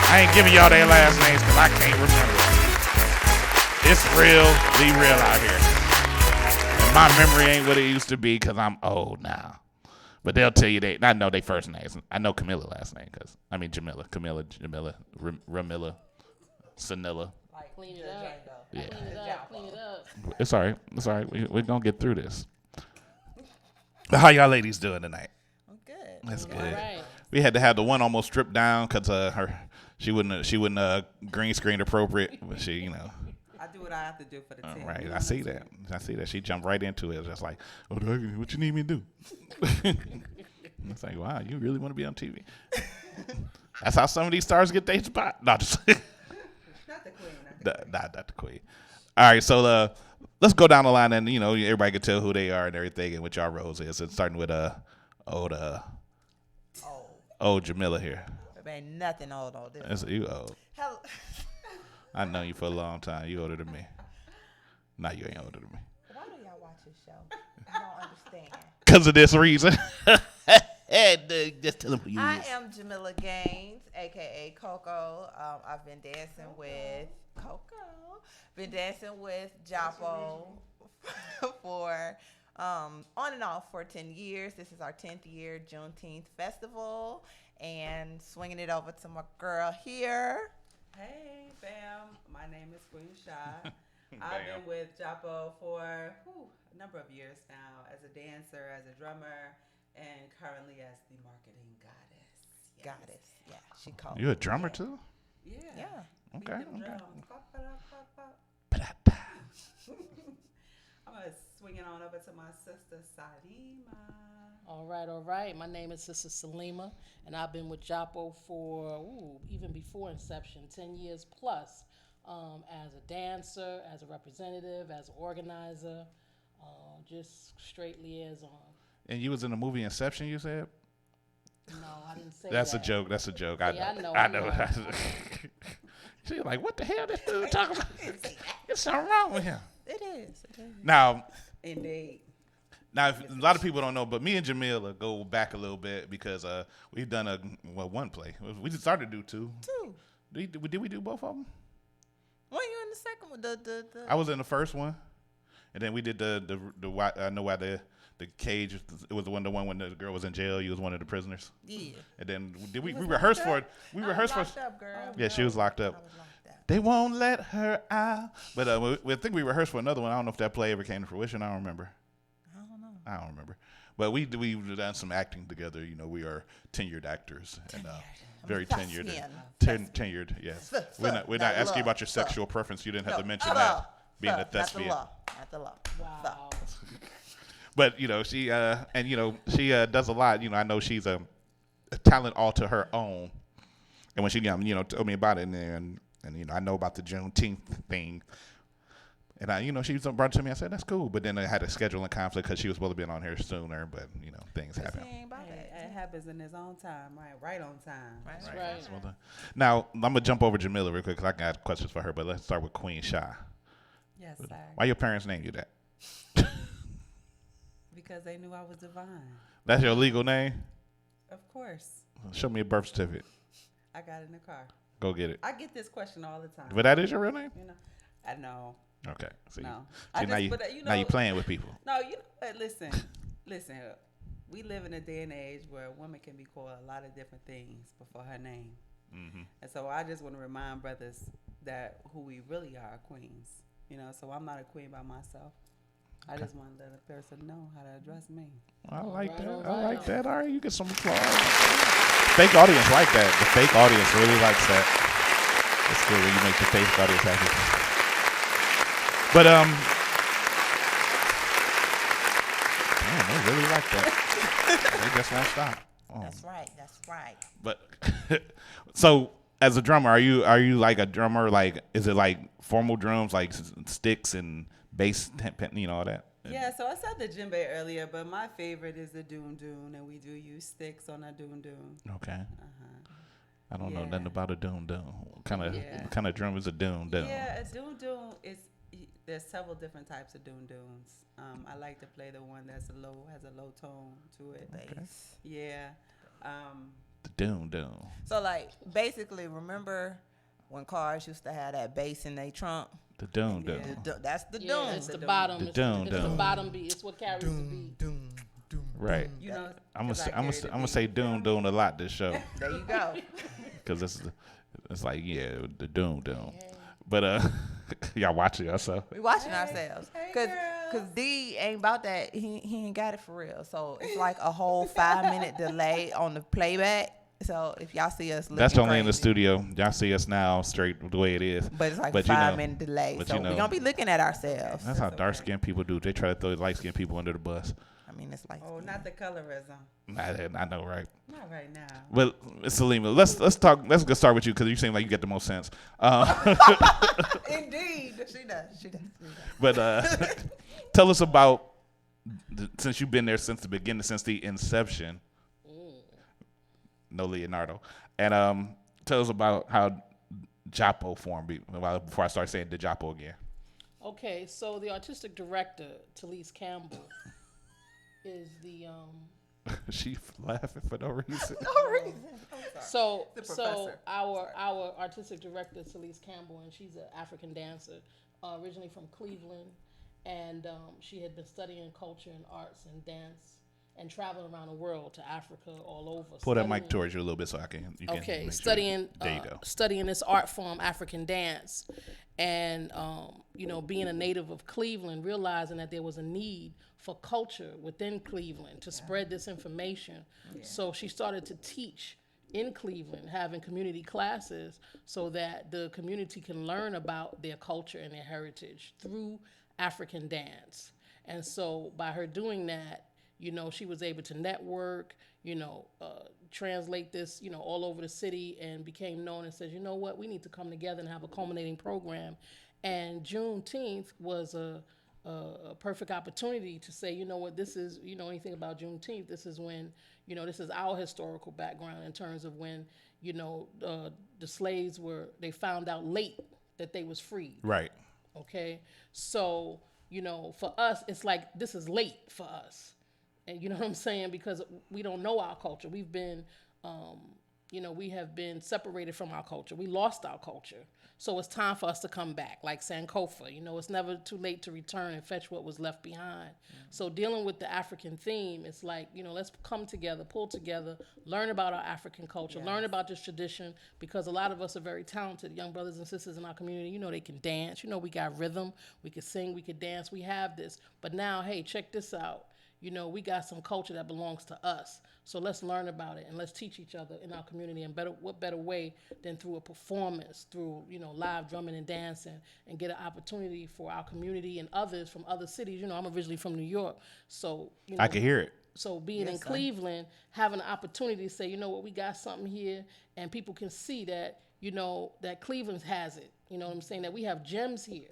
I ain't giving y'all their last names because I can't remember. It's real, be real out here. And my memory ain't what it used to be because I'm old now. But they'll tell you I know their first names. I know Camilla last name Jamila, Jamila, Ramilla, Sanilla. Like clean it up. Yeah. Clean it up. It's all right. It's all right. We're going to get through this. How y'all ladies doing tonight? I'm good. That's good. All right. We had to have the one almost stripped down because she wouldn't green screen appropriate, but she, you know. I do what I have to do for the team. Right, I see that. She jumped right into it. Just like, what you need me to do? It's like, wow, you really want to be on TV? That's how some of these stars get their spot. No, just not the queen. Not the queen. All right, so let's go down the line, and everybody can tell who they are and everything, and what y'all roles is. And starting with old Jamila here. There ain't nothing old on this. You old. Hello. I know you for a long time. You older than me. Nah, you ain't older than me. Why do y'all watch this show? I don't understand. Because of this reason. Just tell them who you I is. am Jamila Gaines, a.k.a. Coco. I've been dancing with Coco. Been dancing with JAPO for on and off for 10 years. This is our 10th year Juneteenth festival. And swinging it over to my girl here. Hey, fam. My name is QUEENSHA. I've been with JAPO for a number of years now as a dancer, as a drummer, and currently as the marketing goddess. Yes. Goddess. Yeah, she called. You a drummer too? Yeah. Yeah. Okay. I'm going to swing it on over to my sister, SALIMA. All right. My name is Sister SALIMA, and I've been with JAPO for, even before inception, 10 years plus, as a dancer, as a representative, as an organizer, just straight liaison. And you was in the movie Inception, you said? No, I didn't say That's that. a joke. That's a joke. Yeah, I know. She's like, what the hell this dude talking about? There's something wrong with him. It is. Now, indeed. Now, a lot of people don't know, but me and Jamila go back a little bit because we've done one play. We just started to do two. Did we do both of them? When you in the second one? The I was in the first one, and then we did the I know why the cage. It was the one when the girl was in jail. You was one of the prisoners. Yeah. And then we rehearsed for it. We rehearsed for. Up, girl. Yeah, she was locked up. They won't let her out. But I think we rehearsed for another one. I don't know if that play ever came to fruition. I don't remember. I don't remember. But we've done some acting together. We are tenured actors and very tenured. Tenured, yes. We're not asking about your sexual preference. You didn't have to mention that. Being a thespian. Not the law. Wow. But she she does a lot. I know she's a talent all to her own. And when she told me about it, and I know about the Juneteenth thing. And she brought it to me. I said, that's cool. But then I had a scheduling conflict because she was supposed to be on here sooner. But, things happen. It happens in its own time, right on time. Right. Now, I'm going to jump over Jamila real quick because I got questions for her. But let's start with QUEENSHA. Yes, sir. Why your parents named you that? Because they knew I was divine. That's your legal name? Of course. Show me a birth certificate. I got it in the car. Go get it. I get this question all the time. But that is your real name? I know. Okay. No. Now you playing with people. No, listen. We live in a day and age where a woman can be called a lot of different things before her name. Mm-hmm. And so I just want to remind brothers that who we really are queens. So I'm not a queen by myself. I just want to let a person know how to address me. I like that. I like that. All right, you get some applause. Fake audience like that. The fake audience really likes that. It's good when you make the fake audience happy. But man, they really like that. They just won't stop. Oh. That's right. But so, as a drummer, are you like a drummer? Like, is it like formal drums, like sticks and bass, all that? Yeah. So I said the djembe earlier, but my favorite is the doon doon, and we do use sticks on a doon doon. Okay. I don't know nothing about a doon doon. What kind of drum is a doon doon? Yeah, a doon doon is. There's several different types of doon doons. I like to play the one has a low tone to it. Okay. Yeah. The doon doon. So basically, remember when cars used to have that bass in their trunk? The doon doon. That's the doon. It's the bottom. The doon doon. It's the bottom beat. It's what carries the beat. Right. I'm gonna say doon doon a lot this show. There you go. Because it's like the doon doon. But y'all watching yourself. We watching ourselves. Cause D ain't about that. He ain't got it for real. So it's like a whole 5-minute delay on the playback. So if y'all see us looking That's only in the crazy, studio. Y'all see us now straight the way it is. but it's like but 5-minute delay. But So we're gonna be looking at ourselves. That's how dark skinned people do. They try to throw light skinned people under the bus. I mean, it's like not the colorism. I know, right? Not right now. But Salima, let's talk. Let's go start with you because you seem like you get the most sense. Indeed, she does. But tell us about since you've been there since the beginning, since the inception. No Leonardo, and tell us about how JAPO formed. Before I start saying the JAPO again. Okay, so the artistic director, Talise Campbell, is the She laughing for no reason. No reason. So The professor. our artistic director, Talise Campbell, and she's an African dancer, originally from Cleveland, and she had been studying culture and arts and dance and traveling around the world to Africa, all over. Pull that mic towards you a little bit so I can. You Okay, can studying. There you go. Studying this art form, African dance, and being a native of Cleveland, realizing that there was a need for culture within Cleveland to spread this information. So she started to teach in Cleveland, having community classes so that the community can learn about their culture and their heritage through African dance. And so by her doing that, she was able to network, translate this, all over the city, and became known and says, you know what, we need to come together and have a culminating program. And Juneteenth was a perfect opportunity to say, you know what, this is, anything about Juneteenth, this is when, this is our historical background in terms of when, the slaves they found out late that they was freed. Right. Okay. So, for us, it's like, this is late for us. And you know what I'm saying? Because we don't know our culture. We've been, we have been separated from our culture. We lost our culture. So it's time for us to come back, like Sankofa. It's never too late to return and fetch what was left behind. So dealing with the African theme, it's like, let's come together, pull together, learn about our African culture, learn about this tradition, because a lot of us are very talented, young brothers and sisters in our community. They can dance. We got rhythm. We can sing. We can dance. We have this. But now, hey, check this out. We got some culture that belongs to us. So let's learn about it and let's teach each other in our community. And what better way than through a performance, through, live drumming and dancing, and get an opportunity for our community and others from other cities. I'm originally from New York. So, I can hear it. So being in Cleveland, having an opportunity to say, you know what, we got something here, and people can see that, that Cleveland has it. You know what I'm saying? That we have gems here.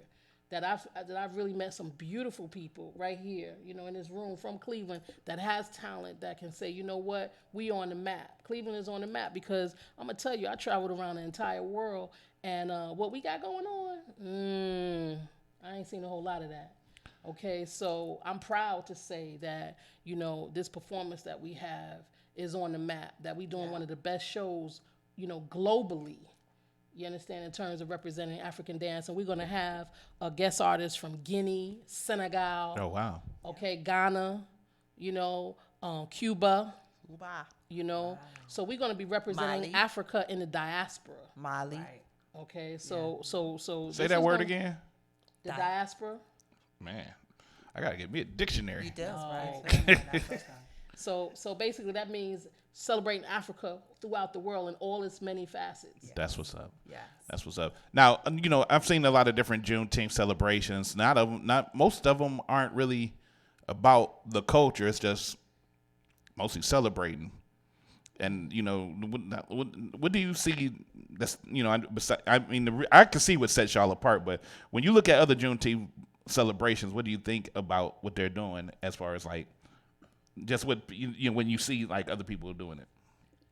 That I've really met some beautiful people right here, in this room from Cleveland that has talent that can say, you know what, we on the map. Cleveland is on the map because I'm gonna tell you, I traveled around the entire world, and what we got going on, I ain't seen a whole lot of that. Okay, so I'm proud to say that, this performance that we have is on the map, that we doing one of the best shows, globally. You understand, in terms of representing African dance. And we're going to have a guest artist from Guinea, Senegal. Oh, wow. Okay, Ghana, Cuba. Wow. So we're going to be representing Mali. Africa in the diaspora. Mali. Right. Okay, so Say that word again. The diaspora. Man, I got to get me a dictionary. He does, right? So basically that means celebrating Africa throughout the world in all its many facets. Yes. That's what's up. Yes. That's what's up. Now, I've seen a lot of different Juneteenth celebrations. Most of them aren't really about the culture. It's just mostly celebrating. And, what do you see that's, I can see what sets y'all apart, but when you look at other Juneteenth celebrations, what do you think about what they're doing as far as like, just what when you see like other people doing it?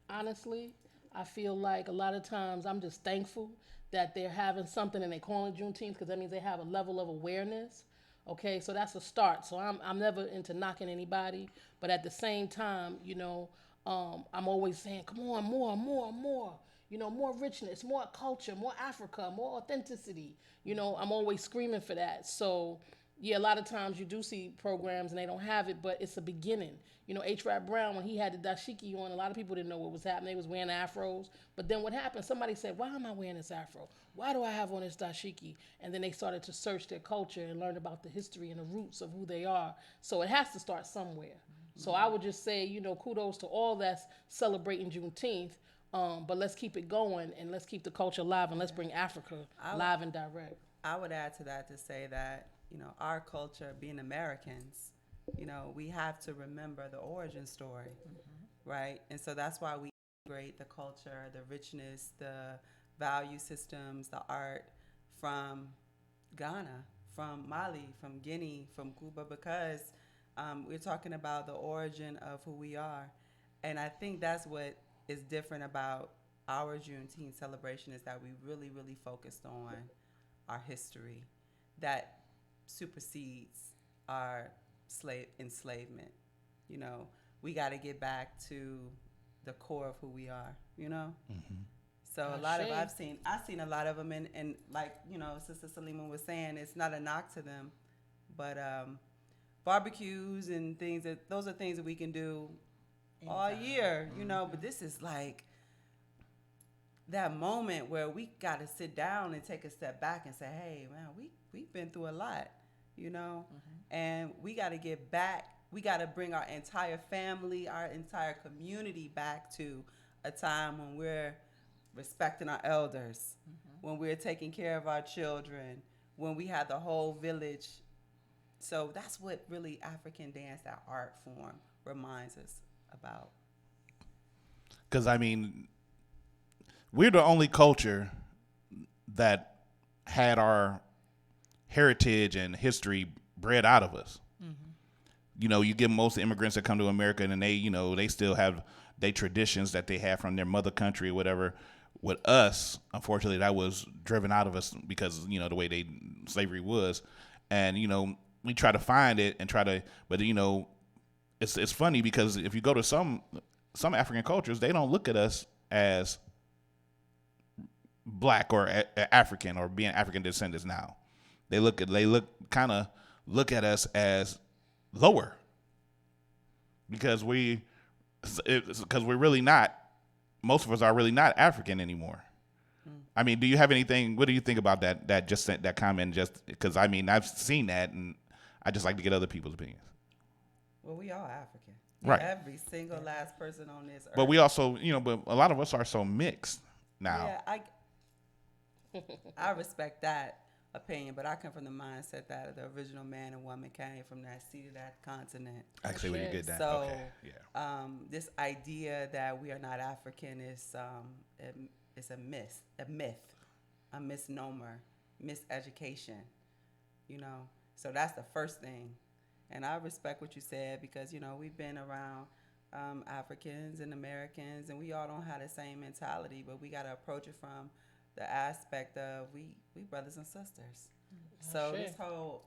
Honestly, I feel like a lot of times I'm just thankful that they're having something and they call it Juneteenth, because that means they have a level of awareness. Okay, so that's a start. So I'm never into knocking anybody, but at the same time, I'm always saying, come on, more, more richness, more culture, more Africa, more authenticity. I'm always screaming for that. So yeah, a lot of times you do see programs and they don't have it, but it's a beginning. H-Rap Brown, when he had the dashiki on, a lot of people didn't know what was happening. They was wearing afros. But then what happened? Somebody said, why am I wearing this afro? Why do I have on this dashiki? And then they started to search their culture and learn about the history and the roots of who they are. So it has to start somewhere. So I would just say, kudos to all that's celebrating Juneteenth. But let's keep it going and let's keep the culture alive and let's bring Africa live and direct. I would add to that to say that, our culture, being Americans, we have to remember the origin story, right? And so that's why we integrate the culture, the richness, the value systems, the art from Ghana, from Mali, from Guinea, from Cuba, because we're talking about the origin of who we are. And I think that's what is different about our Juneteenth celebration is that we really, really focused on our history that supersedes our enslavement. We got to get back to the core of who we are, So I've seen a lot of them, and like, Sister Salima was saying, it's not a knock to them, but barbecues and things, those are things that we can do all year, but this is like that moment where we got to sit down and take a step back and say, hey, man, we've been through a lot, and we got to get back. We got to bring our entire family, our entire community back to a time when we're respecting our elders, when we're taking care of our children, when we had the whole village. So that's what really African dance, that art form, reminds us about. Because, we're the only culture that had our heritage and history bred out of us. You get most immigrants that come to America and they still have their traditions that they have from their mother country or whatever. With us, unfortunately, that was driven out of us because, the way slavery was. And, we try to find it and but it's funny because if you go to some African cultures, they don't look at us as black or African or being African descendants now. They look at us as lower because we're really not. Most of us are really not African anymore. Do you have anything? What do you think about that? That comment, just because I've seen that, and I just like to get other people's opinions. Well, we all African, right? Every single last person on this earth. But we also, but a lot of us are so mixed now. Yeah, I respect that opinion, but I come from the mindset that the original man and woman came from that seed of that continent. Actually, when you get that, so okay, yeah. This idea that we are not African is a myth, a misnomer, miseducation. So that's the first thing, and I respect what you said because we've been around Africans and Americans, and we all don't have the same mentality, but we got to approach it from the aspect of we brothers and sisters. So this whole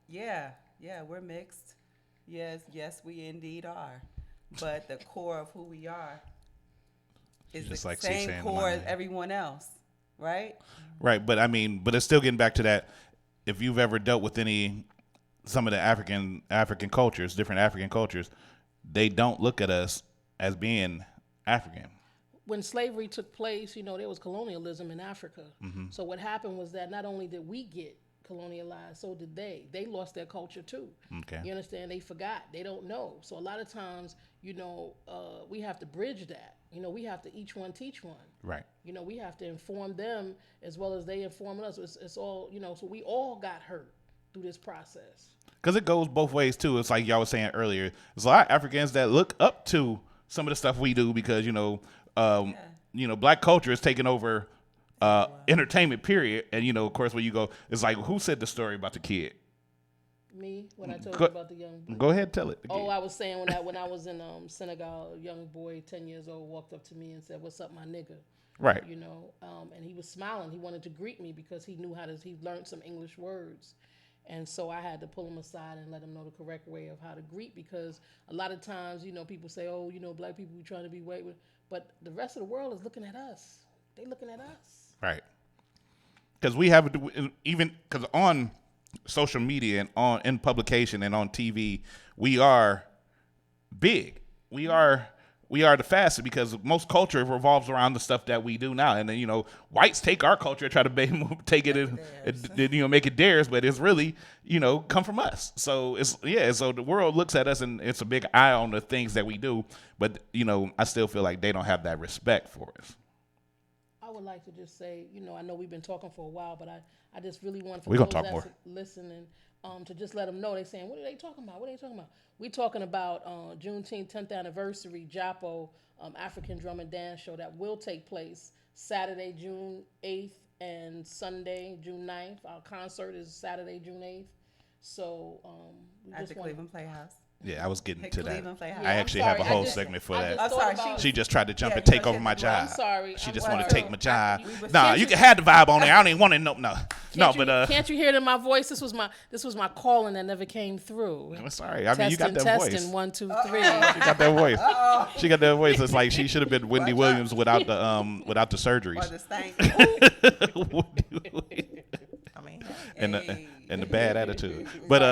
we're mixed. Yes, we indeed are. But the core of who we are is just the like same core as everyone else, right? Right, but it's still getting back to that. If you've ever dealt with some of the African cultures, different African cultures, they don't look at us as being African. When slavery took place, there was colonialism in Africa. So what happened was that not only did we get colonialized, so did they. They lost their culture too. Okay. You understand? They forgot. They don't know. So a lot of times, we have to bridge that. We have to each one teach one. Right. We have to inform them as well as they inform us. It's all, so we all got hurt through this process. Because it goes both ways too. It's like y'all was saying earlier. There's a lot of Africans that look up to some of the stuff we do because, black culture is taking over entertainment, period. And, of course, when you go, it's like, who said the story about the kid? Me, when I told you about the young boy. Go ahead, tell it. Oh, I was saying when I was in Senegal, a young boy, 10 years old, walked up to me and said, "What's up, my nigga?" Right. And he was smiling. He wanted to greet me because he knew he learned some English words. And so I had to pull him aside and let him know the correct way of how to greet, because a lot of times, people say, oh, black people are trying to be white, but the rest of the world is looking at us. They looking at us. Right. Because we have, even because on social media and in publication and on TV, we are big. We are we are the fastest because most culture revolves around the stuff that we do now. And then, you know, whites take our culture, try to take it and you know, make it theirs, but it's really, you know, come from us. So so the world looks at us and it's a big eye on the things that we do. But, you know, I still feel like they don't have that respect for us. I would like to just say, you know, I know we've been talking for a while, but I just really want for We're those gonna talk that's more. listening to just let them know. They're saying, what are they talking about? What are they talking about? We're talking about Juneteenth 10th anniversary JAPO African Drum and Dance Show that will take place Saturday, June 8th and Sunday, June 9th. Our concert is Saturday, June 8th. So we at just the Cleveland Playhouse. Yeah, I was getting to that. Yeah, I actually have a whole segment for that. I'm sorry, she just tried to jump and take over my job. I'm sorry. She just wanted to take my job. Nah, you can have the vibe on there. I don't even want to know. Can't you hear it in my voice? This was my calling that never came through. I'm sorry. I mean, you got that voice. Testing 1, 2, 3. She got that voice. She got that voice. It's like she should have been Wendy Williams without the surgeries. Or the stank. I mean, and the bad attitude. But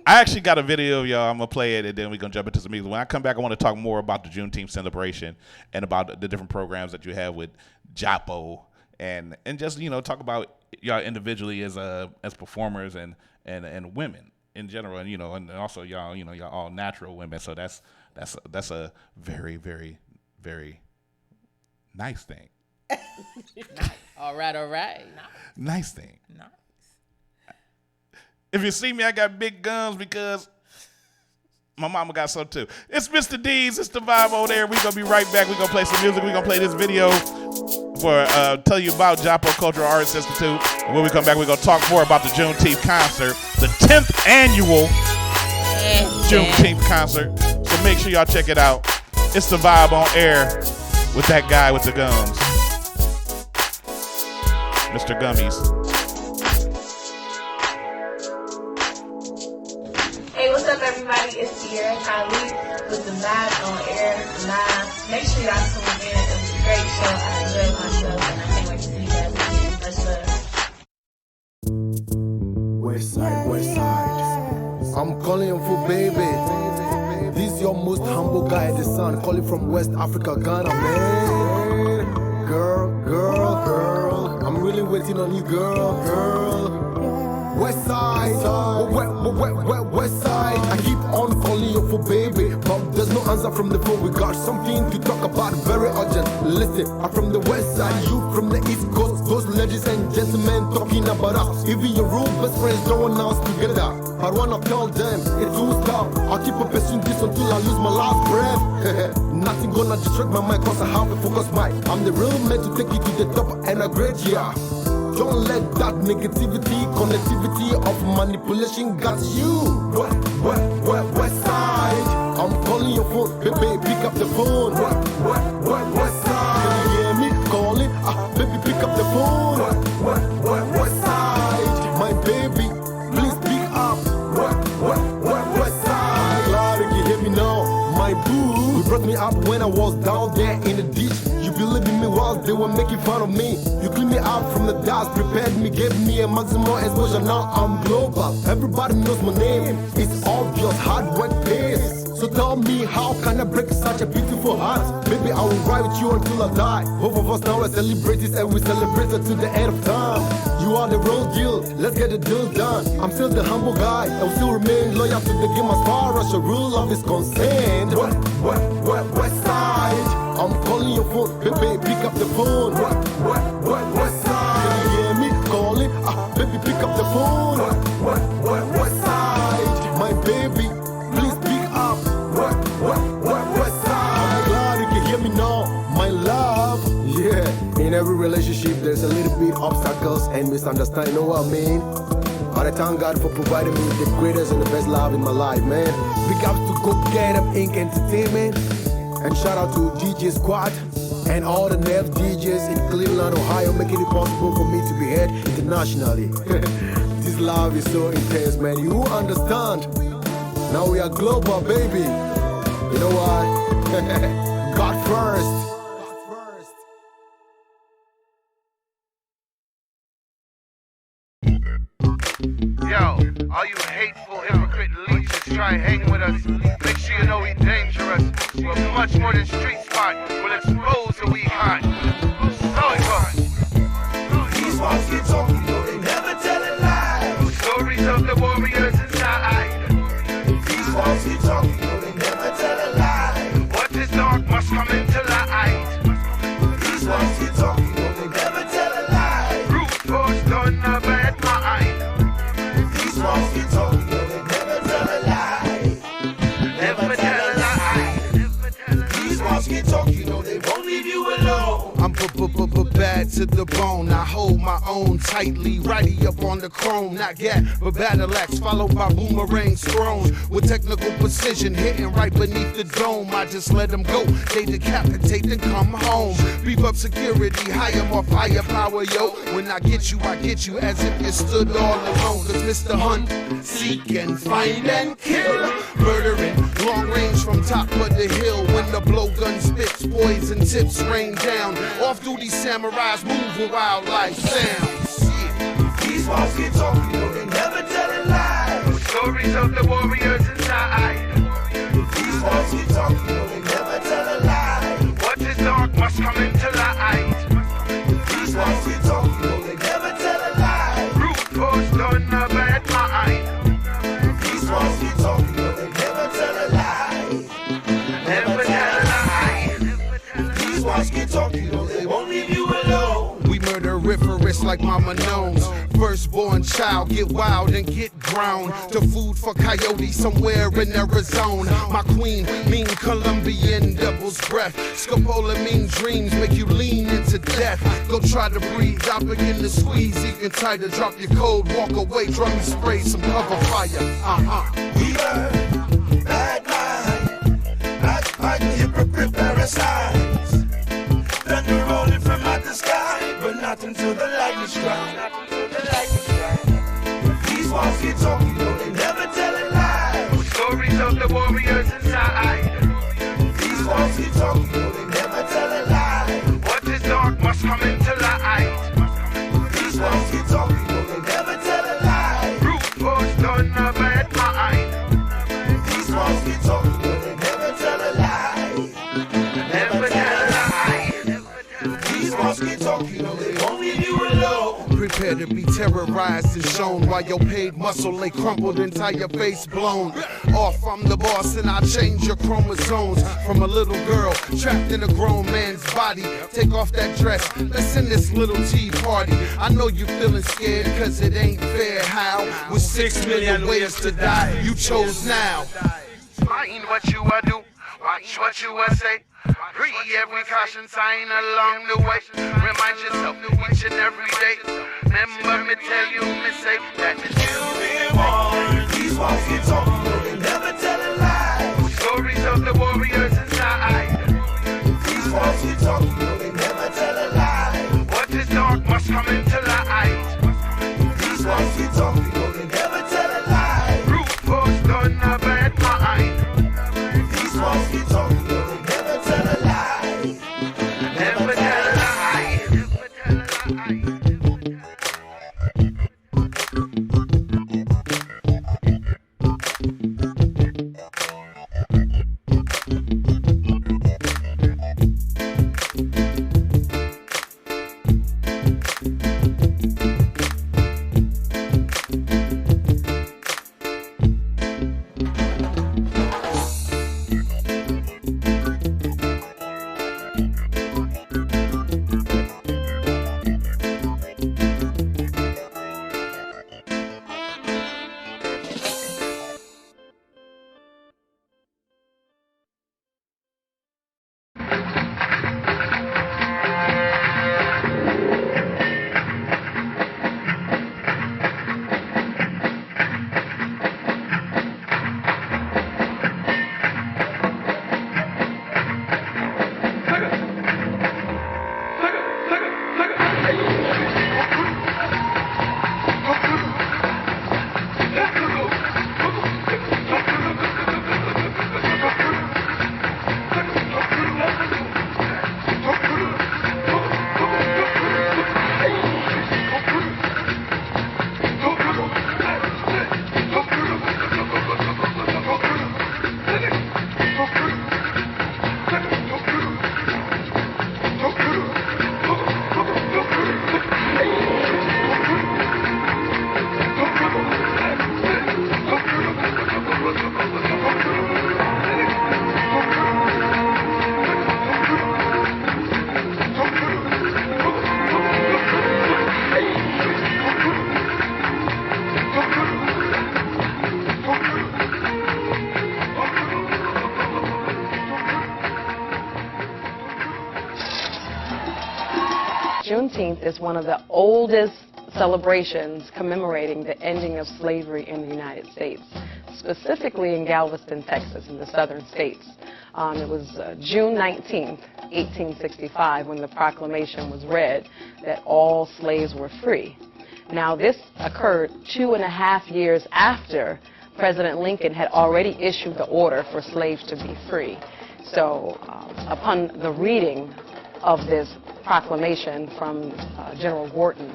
I actually got a video of y'all. I'm gonna play it and then we're gonna jump into some music. When I come back, I want to talk more about the Juneteenth celebration and about the different programs that you have with JAPO and just, you know, talk about y'all individually as performers and women in general, and, you know, and also y'all, you know, y'all all natural women. So that's a very, very, very nice thing. All right. Nice thing. Nice. If you see me, I got big guns because my mama got some too. It's Mr. D's. It's the vibe over there. We're going to be right back. We're going to play some music. We're going to play this video for tell you about JAPO Cultural Arts Institute. And when we come back, we're going to talk more about the Juneteenth concert, the 10th annual Juneteenth concert. So make sure y'all check it out. It's the vibe on air with that guy with the gums, Mr. Gummies. Hey, what's up, everybody? It's Sierra Kylie with the Vibe on Air Live. Make sure y'all tune in. It was a great show. I enjoyed myself, and I can't wait to see you guys again. Much love. West side. I'm calling you for baby. This your most humble guy, the son, calling from West Africa, Ghana, man. Girl. I'm really waiting on you, girl. West side, west side. I keep on calling you for baby, but there's no answer from the phone. We got something to talk about, very urgent. Listen, I'm from the west side, you from the east coast. Those ladies and gentlemen talking about us. Even your real best friends don't want us together. I wanna tell them it won't stop. I'll keep on pursuing this until I lose my last breath. Nothing gonna distract my mind, cause I have a focus mind. I'm the real man to take you to the top and a great year. Don't let that negativity, connectivity of manipulation got you. West side. I'm calling your phone, baby, pick up the phone. West side. Can you hear me calling? Baby, pick up the phone. West side. My baby, please pick up. West side. I'm glad you can hear me now, my boo. You brought me up when I was down there in the ditch. You believe in me while they were making fun of me. You cleaned me up from the dust, prepared me, gave me a maximum exposure. Now I'm global. Everybody knows my name. It's obvious, hard work pays. So tell me, how can I break such a beautiful heart? Baby, I will ride with you until I die. Both of us now are celebrities and we celebrate it to the end of time. You are the real deal, let's get the deal done. I'm still the humble guy, I will still remain loyal to the game as far as the rule of is concerned. West side. I'm calling your phone, baby, pick up the phone. West side. Can you hear me calling? Baby, pick up the phone. West side. My baby, please pick up. West side. I'm glad you can hear me now, my love. Yeah, in every relationship there's a little bit obstacles and misunderstanding, you know what I mean? But I thank God for providing me the greatest and the best love in my life, man. Big ups to Go Get 'em Inc. Entertainment. And shout out to DJ Squad and all the Nev DJs in Cleveland, Ohio, making it possible for me to be heard internationally. This love is so intense, man. You understand? Now we are global, baby. You know what? God first. Yo, all you hateful, hypocrite leeches try hang with us. Make sure you know we dangerous. We're much much more than street smart will expose the weak heart. So it goes. These walls get talking, though they never tell a lie. Stories of the warriors inside. These walls get talking, though they never tell a lie. What is dark must come into light. These walls get talking, though they never tell a lie. Brute force done a bad mind. These walls get talking, though they never tell a lie. Never tell a lie. These walls get talking, though they won't leave you alone. I'm bad to the bone. I hold my own tightly, righty up on the chrome. Not gat, but battle axe, followed by boomerangs thrown with technical precision, hitting right beneath the dome. I just let them go, they decapitate and come home. Beef up security, hire more firepower, yo. When I get you as if you stood all alone. Cause Mr. Hunt, seek and find and kill, murdering long range from top of the hill. When the blowgun spits, poison tips rain down. Off-duty samurais move with wildlife sounds. These walls get talking, though they never tell a lie. Stories of the warriors inside. These walls get talking, though they never tell a lie. What is dark must come into light. These walls get talking, though they never tell a lie. Brute force done a bad mind. These walls get talking, though they never tell a lie. Never tell a lie. These walls get talking, though they won't leave you alone. We murderiferous like Mama Knows. Firstborn child, get wild and get ground to food for coyotes somewhere in Arizona. My queen, mean Colombian devil's breath. Scopolamine dreams make you lean into death. Go try to breathe, I begin to squeeze. Even tighter, drop your code, walk away, drum and spray some cover fire. We burn, bad mind, black hypocrite parasites. Thunder rolling from out the sky, but not until the lightning strikes. These walls get talking, though they never tell a lie. Stories of the warriors inside. These walls get talking, though they never tell a lie. What is dark must come into light. These walls get talking, though they never tell a lie. Brute force done a bad mind. These walls get talking, though they never tell a lie. Never tell a lie. These walls get talking, though they won't leave you alone. Prepare to be terrorized and shown while your paid muscle lay crumpled, entire face blown off. I'm the boss and I change your chromosomes from a little girl trapped in a grown man's body. Take off that dress, let's end this little tea party. I know you feeling scared cause it ain't fair. How? With 6 million ways to die, you chose now. Mind what you do, watch what you say. Read every caution sign along the way. Remind yourself each and every day. Remember me tell you, me say that you'll be warned. These walls get talking, though they never tell a lie. Stories of the warriors inside. These walls get talking, though they never tell a lie. What is dark must come into light. These walls get talking, though they never tell a lie. Brute force done a bad mind. These walls get talking, though they never tell a lie. Never tell a lie. Juneteenth is one of the oldest celebrations commemorating the ending of slavery in the United States, specifically in Galveston, Texas, in the southern states. It was June 19th, 1865, when the proclamation was read that all slaves were free. Now, this occurred 2.5 years after President Lincoln had already issued the order for slaves to be free. So, upon the reading of this proclamation from General Wharton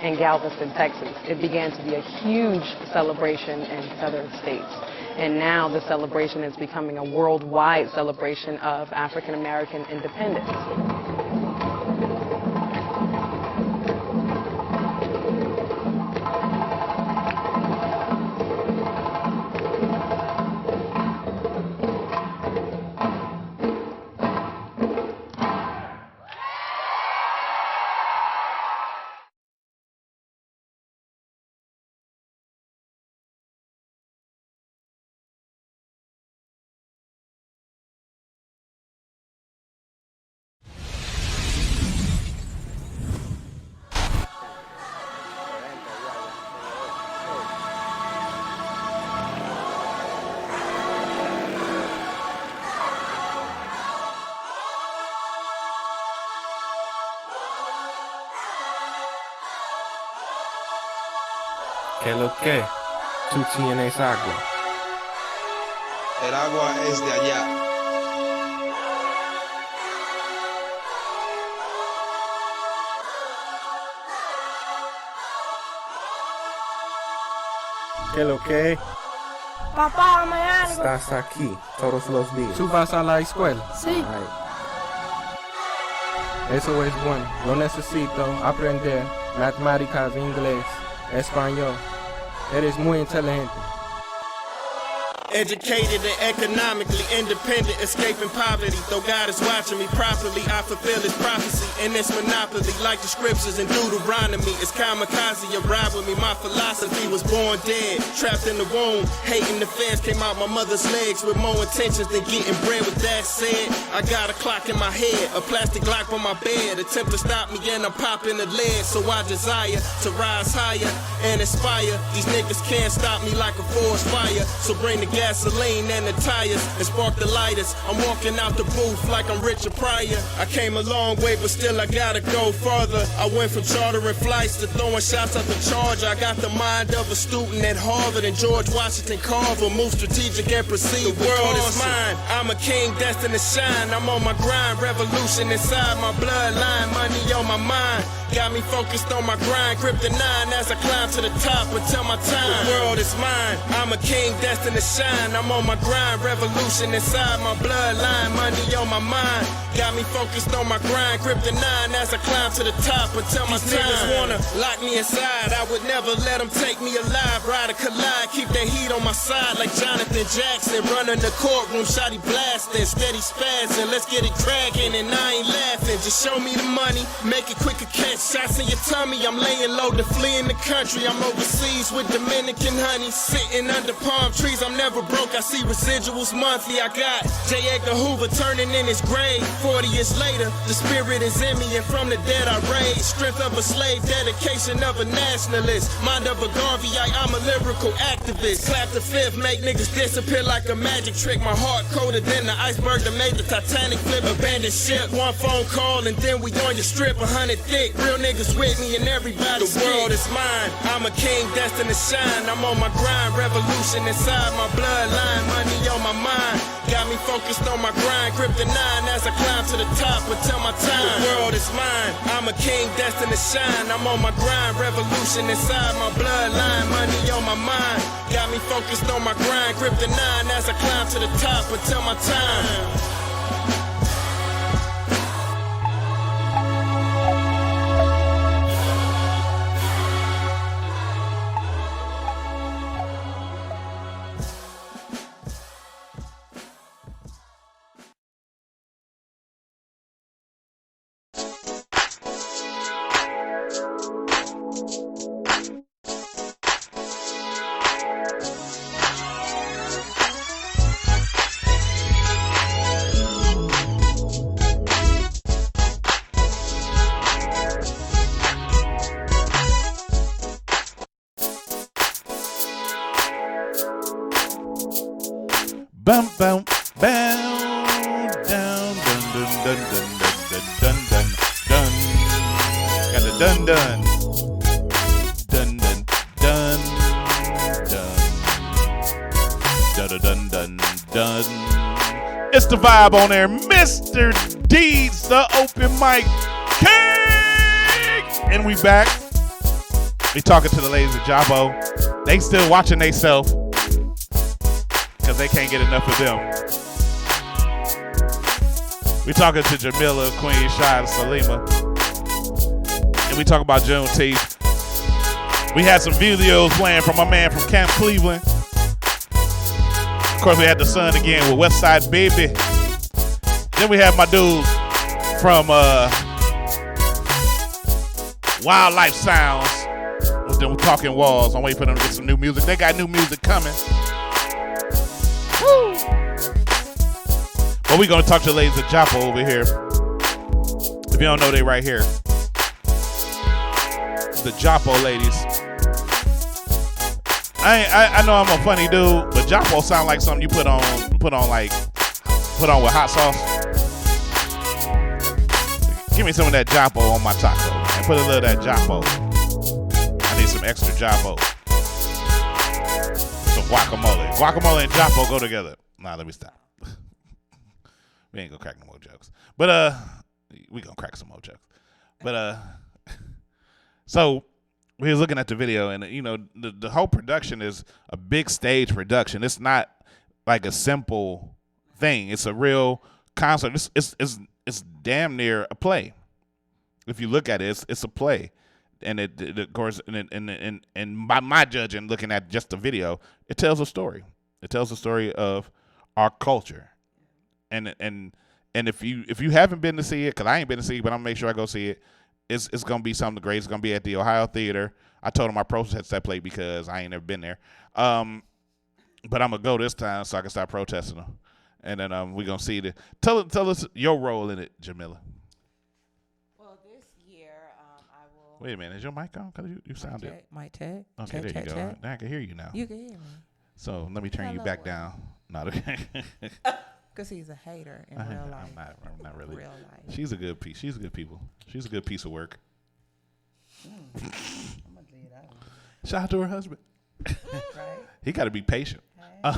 in Galveston, Texas, it began to be a huge celebration in southern states. And now the celebration is becoming a worldwide celebration of African American independence. ¿Qué lo que? Tú tienes agua. El agua es de allá. ¿Qué lo que? Papá, dame algo. Estás aquí todos los días. ¿Tú vas a la escuela? Sí. Eso es bueno. Yo necesito aprender matemáticas, inglés, español. Eres muy inteligente. Educated and economically independent, escaping poverty. Though God is watching me properly, I fulfill His prophecy in this monopoly. Like the scriptures in Deuteronomy, it's kamikaze, you ride with me. My philosophy was born dead, trapped in the womb. Hating the fans came out my mother's legs with more intentions than getting bread. With that said, I got a clock in my head, a plastic lock on my bed. Attempt to stop me and I'm popping the lead. So I desire to rise higher and inspire. These niggas can't stop me like a forest fire. So bring the gasoline and the tires and spark the lighters. I'm walking out the booth like I'm Richard Pryor. I came a long way, but still I gotta go further. I went from chartering flights to throwing shots at the charge. I got the mind of a student at Harvard, and George Washington Carver. Move strategic and proceed. The world is mine. I'm a king destined to shine. I'm on my grind. Revolution inside my bloodline. Money on my mind. Got me focused on my grind. Grip the 9 as I climb to the top until my time. The world is mine. I'm a king destined to shine. I'm on my grind. Revolution inside my bloodline. Money on my mind. Got me focused on my grind. Grip the 9 as I climb to the top until my time. These niggas wanna lock me inside. I would never let them take me alive. Ride a collide. Keep that heat on my side like Jonathan Jackson. Running the courtroom. Shotty blasting. Steady spazzing. Let's get it cracking. And I ain't laughing. Just show me the money. Make it quicker catch. Shots in your tummy, I'm laying low to flee in the country. I'm overseas with Dominican honey, sitting under palm trees. I'm never broke, I see residuals monthly. I got J. Edgar Hoover turning in his grave. 40 years later, the spirit is in me, and from the dead I raise. Strength of a slave, dedication of a nationalist. Mind of a Garveyite, I'm a lyrical activist. Clap the fifth, make niggas disappear like a magic trick. My heart colder than the iceberg that made the Titanic flip. Abandoned ship, one phone call and then we on your strip. 100 thick, real niggas with me and everybody. The world is mine. I'm a king destined to shine. I'm on my grind. Revolution inside my bloodline. Money on my mind. Got me focused on my grind. Grip the 9 as I climb to the top until my time. The world is mine. I'm a king destined to shine. I'm on my grind. Revolution inside my bloodline. Money on my mind. Got me focused on my grind. Grip the 9 as I climb to the top until my time. Bum bum bam down dun dun dun dun dun dun dun dun. Got the dun dun dun dun dun dun dun dun dun. It's the vibe on there, Mr. Deeds, the open mic king, and we back. We talking to the ladies of JAPO. They still watching theyself because they can't get enough of them. We talking to JAMILA, QUEENSHA, and SALIMA. And we talk about Juneteenth. We had some videos playing from my man from Camp Cleveland. Of course, we had the sun again with Westside Baby. Then we had my dudes from Wildlife Sounds. Then we're talking walls. I'm waiting for them to get some new music. They got new music coming. Woo! But we're going to talk to the ladies of JAPO over here. If you don't know, they right here. The JAPO ladies. I know I'm a funny dude, but JAPO sound like something you put on with hot sauce. Give me some of that JAPO on my taco and put a little of that JAPO. I need some extra JAPO. Some guacamole. Guacamole and JAPO go together. Nah, let me stop. We ain't gonna crack no more jokes. But we gonna crack some more jokes. But so we was looking at the video, and you know, the whole production is a big stage production. It's not like a simple thing. It's a real concert. It's damn near a play. If you look at it, it's a play. And it of course, and by my judging, looking at just the video, it tells a story. It tells a story of our culture. And if you haven't been to see it, because I ain't been to see it, but I'm gonna make sure I go see it. It's gonna be something great. It's gonna be at the Ohio Theater. I told them I protest that play because I ain't never been there. But I'm gonna go this time so I can start protesting them. And then we gonna see it. Tell us your role in it, JAMILA. Wait a minute, is your mic on? Cause you sounded. Mic check. Okay, there you go. Now I can hear you now. You can hear me. So let me turn you back down. Not because he's a hater in real life. I'm not really. Real life. She's a good piece. She's a good people. She's a good piece of work. I'm gonna leave that one. Shout out to her husband. Right. He got to be patient. All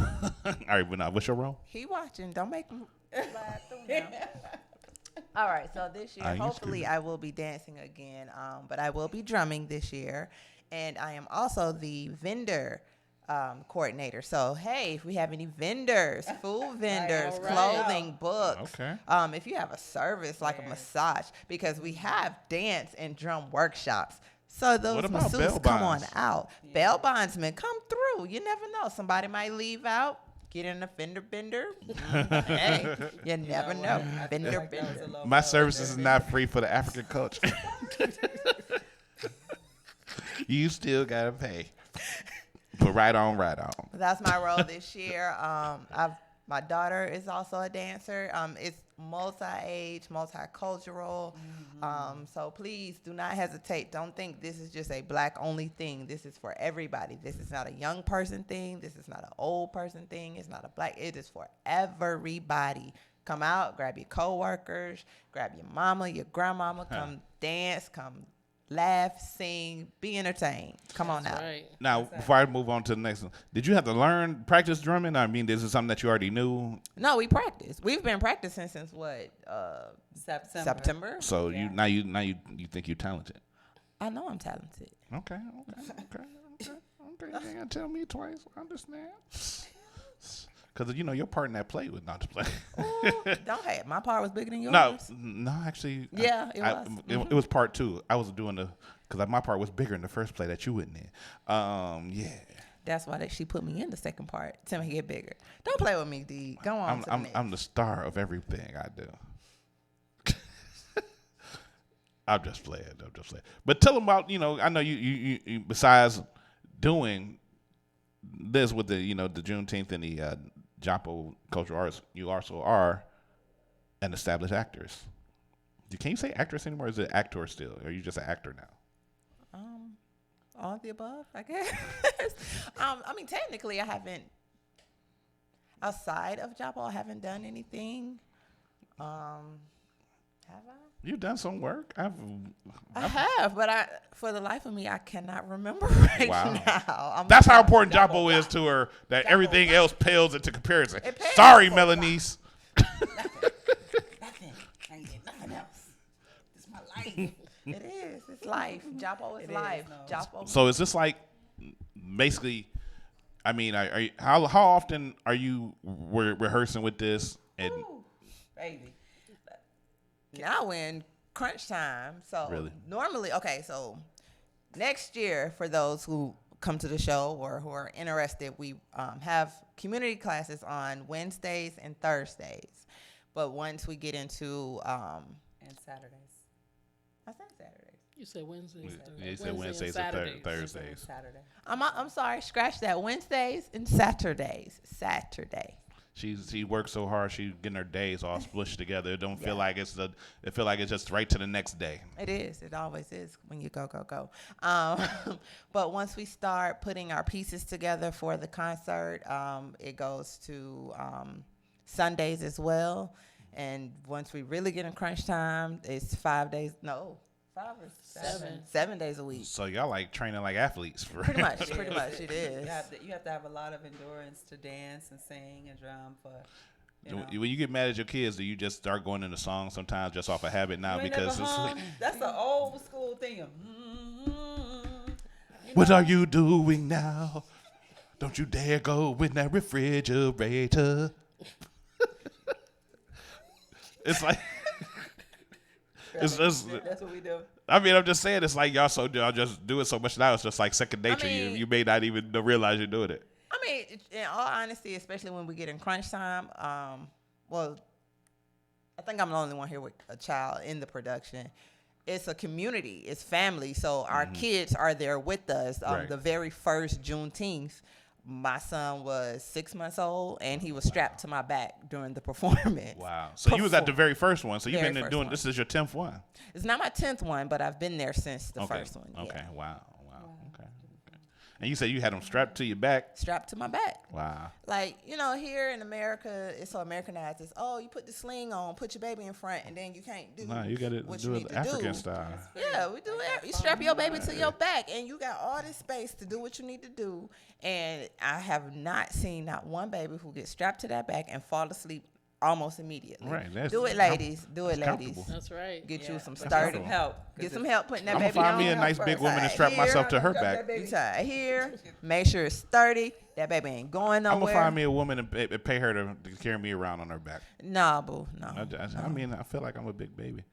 right, but now what's your role? He watching. Don't make him slide through now. All right, so this year, hopefully I will be dancing again, but I will be drumming this year, and I am also the vendor coordinator. So, hey, if we have any vendors, food vendors, clothing, books, if you have a service like a massage, because we have dance and drum workshops. So those masseuses come on out. Yeah. Bell bondsmen, come through. You never know. Somebody might leave out. Get in a fender bender. Hey, you never know. Fender bender. My services is not free for the African culture. You still gotta pay. But right on. That's my role this year. My daughter is also a dancer. It's multi-age, multicultural. So please do not hesitate. Don't think this is just a black-only thing. This is for everybody. This is not a young person thing. This is not an old person thing. It's not a black. It is for everybody. Come out, grab your coworkers, grab your mama, your grandmama. Come dance, come laugh, sing, be entertained. Come on out. Right. Now, before I move on to the next one, did you have to practice drumming? I mean, is it something that you already knew? No, we practiced. We've been practicing since what? September. So you think you're talented? I know I'm talented. Okay. You ain't gotta tell me twice. I understand. Because your part in that play was not to play. Don't hate. My part was bigger than yours. No, actually. Yeah, it was. It was part two. I was doing because my part was bigger in the first play that you wasn't in. Yeah. That's why she put me in the second part to make it bigger. Don't play with me, D. Go on. I'm the star of everything I do. I'm just playing. But tell them about I know you besides doing this with the the Juneteenth and the JAPO Cultural Arts, you also are an established actress. Can you say actress anymore? Or is it actor still? Or are you just an actor now? All of the above, I guess. I mean, technically, I Outside of JAPO, I haven't done anything. Have I? You've done some work. I have, but for the life of me, I cannot remember right now. That's how important JAPO is to her, that everything else pales into comparison. Sorry, Melanice. Nothing. I ain't get nothing else. It's my life. It is. It's life. JAPO is life. JAPO. So is this like basically? I mean, how often are you rehearsing with this? And baby, now we're in crunch time. So really? Normally, so next year, for those who come to the show or who are interested, we have community classes on Wednesdays and Thursdays. But once we get into and Saturdays. I said Saturdays. You said Wednesdays. Yeah, you said Wednesdays and Thursdays. Saturday. I'm sorry. Scratch that. Wednesdays and Saturdays. Saturday. She works so hard. She's getting her days all splished together. It don't feel like it feel like it's just right to the next day. It is. It always is when you go. But once we start putting our pieces together for the concert, it goes to Sundays as well. And once we really get in crunch time, it's 5 days. No. 5 or 7 days a week. So y'all like training like athletes for pretty much it is. You have to have a lot of endurance to dance and sing and drum for. When you get mad at your kids, do you just start going into songs sometimes just off a habit now because that's an old school thing. What are you doing now? Don't you dare go in that refrigerator. It's like. It's just, that's what we do. I mean, I'm just saying, it's like y'all just do it so much now. It's just like second nature. You may not even realize you're doing it. I mean, in all honesty, especially when we get in crunch time, well, I think I'm the only one here with a child in the production. It's a community. It's family. So our kids are there with us. Right. The very first Juneteenth, my son was 6 months old, and he was strapped to my back during the performance. Wow. So you was at the very first one. So you've been doing, one. this is your 10th one. It's not my 10th one, but I've been there since the first one. Okay. Yeah. Wow. Okay. And you said you had them strapped to your back? Strapped to my back. Wow. Like, here in America, it's so Americanized. It's, you put the sling on, put your baby in front, and then you can't do you got to do it African style. Yeah, we do it. You strap your baby to your back, and you got all this space to do what you need to do. And I have not seen not one baby who gets strapped to that back and fall asleep almost immediately. Right. Do it, ladies. Do it, ladies. That's right. Get you some sturdy help. Get some help putting that I'm baby gonna on. find me a nice big woman and strap myself to her back. You tie it here. Make sure it's sturdy. That baby ain't going nowhere. I'm gonna find me a woman and pay her to carry me around on her back. Nah, boo. No. I mean, I feel like I'm a big baby.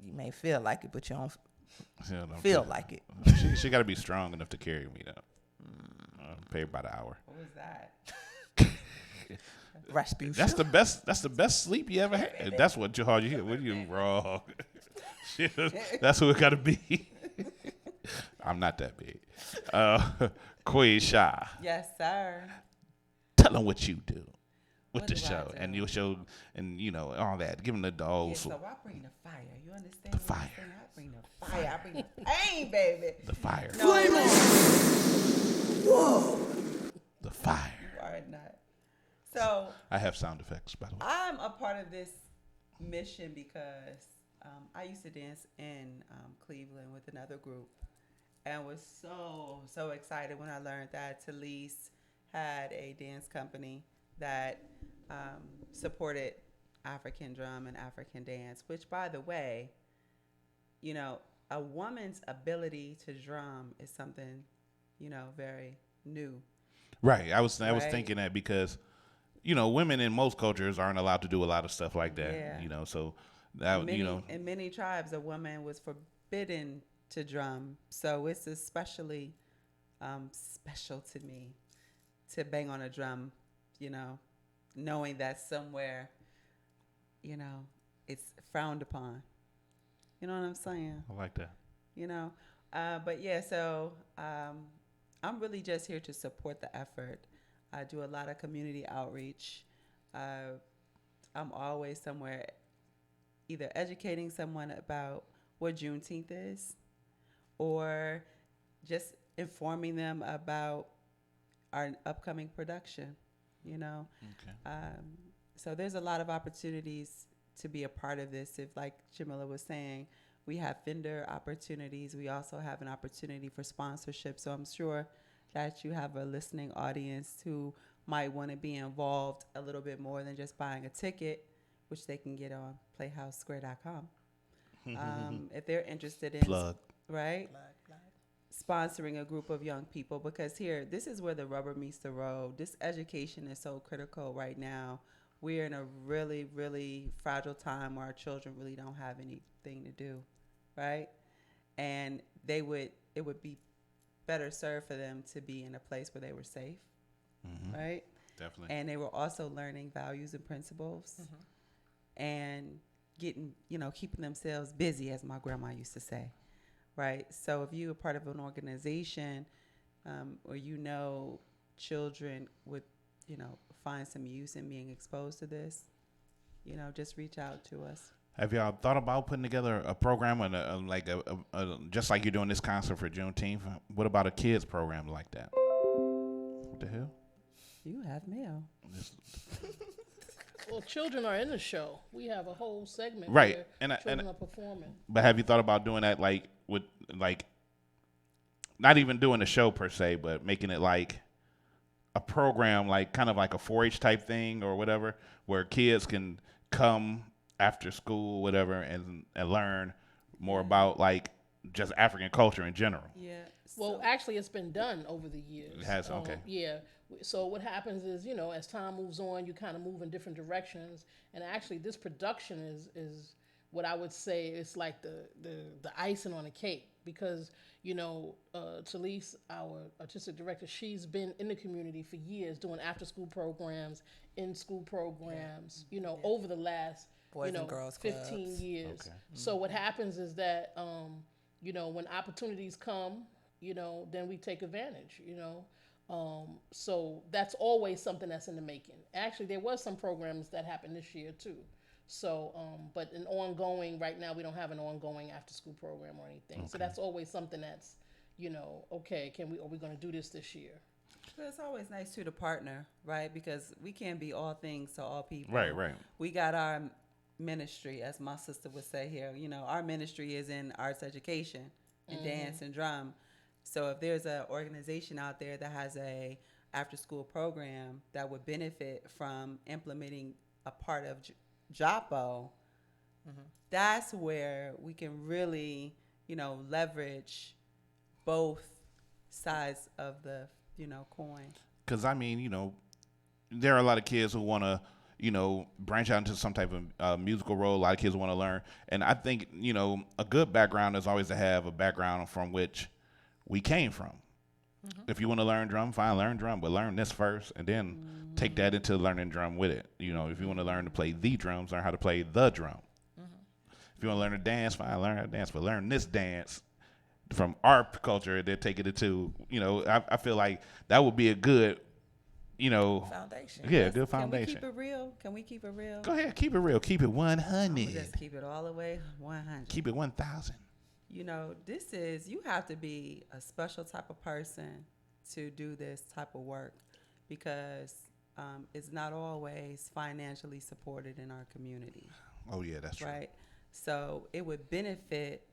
You may feel like it, but you don't feel like it. She got to be strong enough to carry me, though. Pay her by the hour. What was that? Rasputin. That's the best sleep you ever had. That's what you hear. What you wrong? That's who it got to be. I'm not that big. QUEENSHA. Yes, sir. Tell them what you do with the show and your show and all that. Give them the dogs. Yeah, so I bring the fire. You understand? The fire. I bring the fire. I bring the pain, baby. The fire. No. Whoa. The fire. You are not. So I have sound effects, by the way. I'm a part of this mission because I used to dance in Cleveland with another group, and was so excited when I learned that Talise had a dance company that supported African drum and African dance. Which, by the way, a woman's ability to drum is something very new. Right. I was thinking that because women in most cultures aren't allowed to do a lot of stuff like that. Yeah. So that in many tribes, a woman was forbidden to drum. So it's especially special to me to bang on a drum. Knowing that somewhere, it's frowned upon. You know what I'm saying? I like that. But yeah, so I'm really just here to support the effort. I do a lot of community outreach. I'm always somewhere either educating someone about what Juneteenth is or just informing them about our upcoming production. you know. Okay. So there's a lot of opportunities to be a part of this. If, like Jamila was saying, we have vendor opportunities. We also have an opportunity for sponsorship. So I'm sure that you have a listening audience who might want to be involved a little bit more than just buying a ticket, which they can get on playhousesquare.com. If they're interested in right sponsoring a group of young people, because here, this is where the rubber meets the road. This education is so critical right now. We're in a really, really fragile time where our children really don't have anything to do, right? And it would be better served for them to be in a place where they were safe, right? Definitely. And they were also learning values and principles and getting, keeping themselves busy, as my grandma used to say, right? So if you're a part of an organization or children would, find some use in being exposed to this, just reach out to us. Have y'all thought about putting together a program and just like you're doing this concert for Juneteenth? What about a kids program like that? What the hell? You have mail. Well, children are in the show. We have a whole segment right, where children are performing. But have you thought about doing that, with not even doing a show per se, but making it like a program, kind of like a 4-H type thing or whatever, where kids can come after school, whatever, and learn more about just African culture in general. Yeah. Well, actually, it's been done over the years. It has, okay. Yeah. So what happens is, as time moves on, you kind of move in different directions. And actually, this production is what I would say is like the icing on the cake, because Talise, our artistic director, she's been in the community for years doing after-school programs, in-school programs, over the last Boys and Girls 15 clubs. years. Okay. So what happens is that when opportunities come, then we take advantage. So that's always something that's in the making. Actually, there was some programs that happened this year too. So, but an ongoing, right now we don't have an ongoing after school program or anything. Okay. So that's always something that's, okay, are we going to do this year? Well, it's always nice too to partner, right? Because we can't be all things to all people. Right. We got our ministry, as my sister would say here. Our ministry is in arts education and dance and drum. So if there's an organization out there that has a after-school program that would benefit from implementing a part of JAPO, that's where we can really, leverage both sides of the, coin. Because, there are a lot of kids who want to, branch out into some type of musical role. A lot of kids want to learn. And I think, a good background is always to have a background from which we came from. If you want to learn drum, fine, learn drum, but learn this first and then take that into learning drum with it. If you want to learn to play the drums, learn how to play the drum. If you want to learn to dance, fine, learn how to dance, but learn this dance from our culture and then take it into, I feel like that would be a good, foundation. Yeah, good foundation. Can we keep it real? Go ahead, keep it real. Keep it 100. Just keep it all the way 100. Keep it 1,000. You have to be a special type of person to do this type of work, because it's not always financially supported in our community. Oh, yeah, that's true. Right? So it would benefit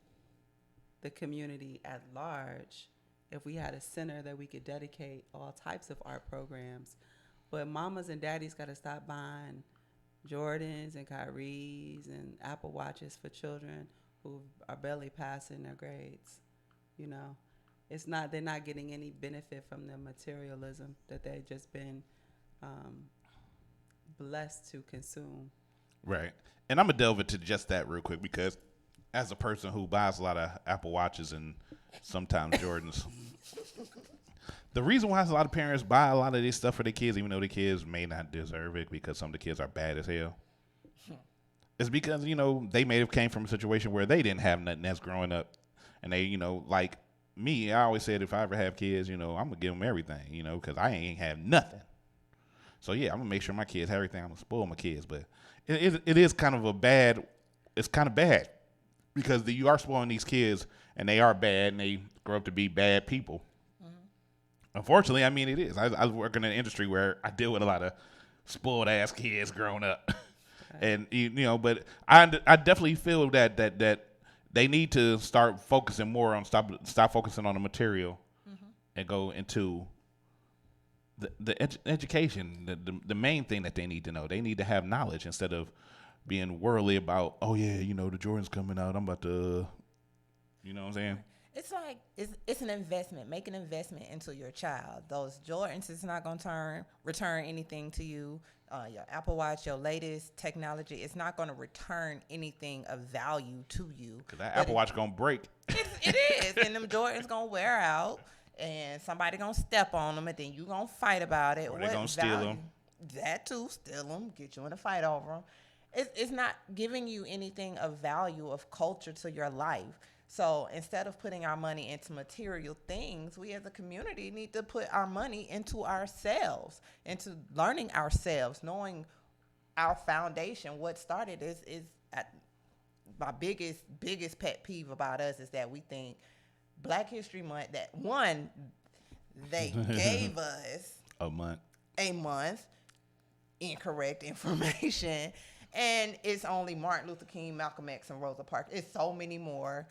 the community at large if we had a center that we could dedicate all types of art programs. But mamas and daddies got to stop buying Jordans and Kyries and Apple Watches for children who are barely passing their grades. They're not getting any benefit from the materialism that they've just been blessed to consume. Right. And I'm going to delve into just that real quick, because as a person who buys a lot of Apple Watches and sometimes Jordans, the reason why a lot of parents buy a lot of this stuff for their kids, even though the kids may not deserve it because some of the kids are bad as hell, is because, they may have came from a situation where they didn't have nothing as growing up. And they, like me, I always said if I ever have kids, I'm going to give them everything, because I ain't have nothing. So, yeah, I'm going to make sure my kids have everything. I'm going to spoil my kids. But it is kind of it's kind of bad, because you are spoiling these kids and they are bad and they grow up to be bad people. Unfortunately, I mean, it is. I work in an industry where I deal with a lot of spoiled ass kids growing up, and you know. But I definitely feel that they need to start focusing more on stop focusing on the material, and go into the education. The main thing that they need to know. They need to have knowledge instead of being worldly about, oh yeah, you know, the Jordan's coming out. I'm about to, you know what I'm saying? It's like it's an investment. Make an investment into your child. Those Jordans is not gonna return anything to you. Your Apple Watch, your latest technology, it's not gonna return anything of value to you. Cause that Apple Watch gonna break. It is, and them Jordans gonna wear out, and somebody gonna step on them, and then you gonna fight about it. Or they gonna steal them. That too, steal them, get you in a fight over them. It's not giving you anything of value, of culture to your life. So instead of putting our money into material things, we as a community need to put our money into ourselves, into learning ourselves, knowing our foundation. What started is my biggest pet peeve about us is that we think Black History Month, that one, they gave us a month, incorrect information. And it's only Martin Luther King, Malcolm X, and Rosa Parks. It's so many more,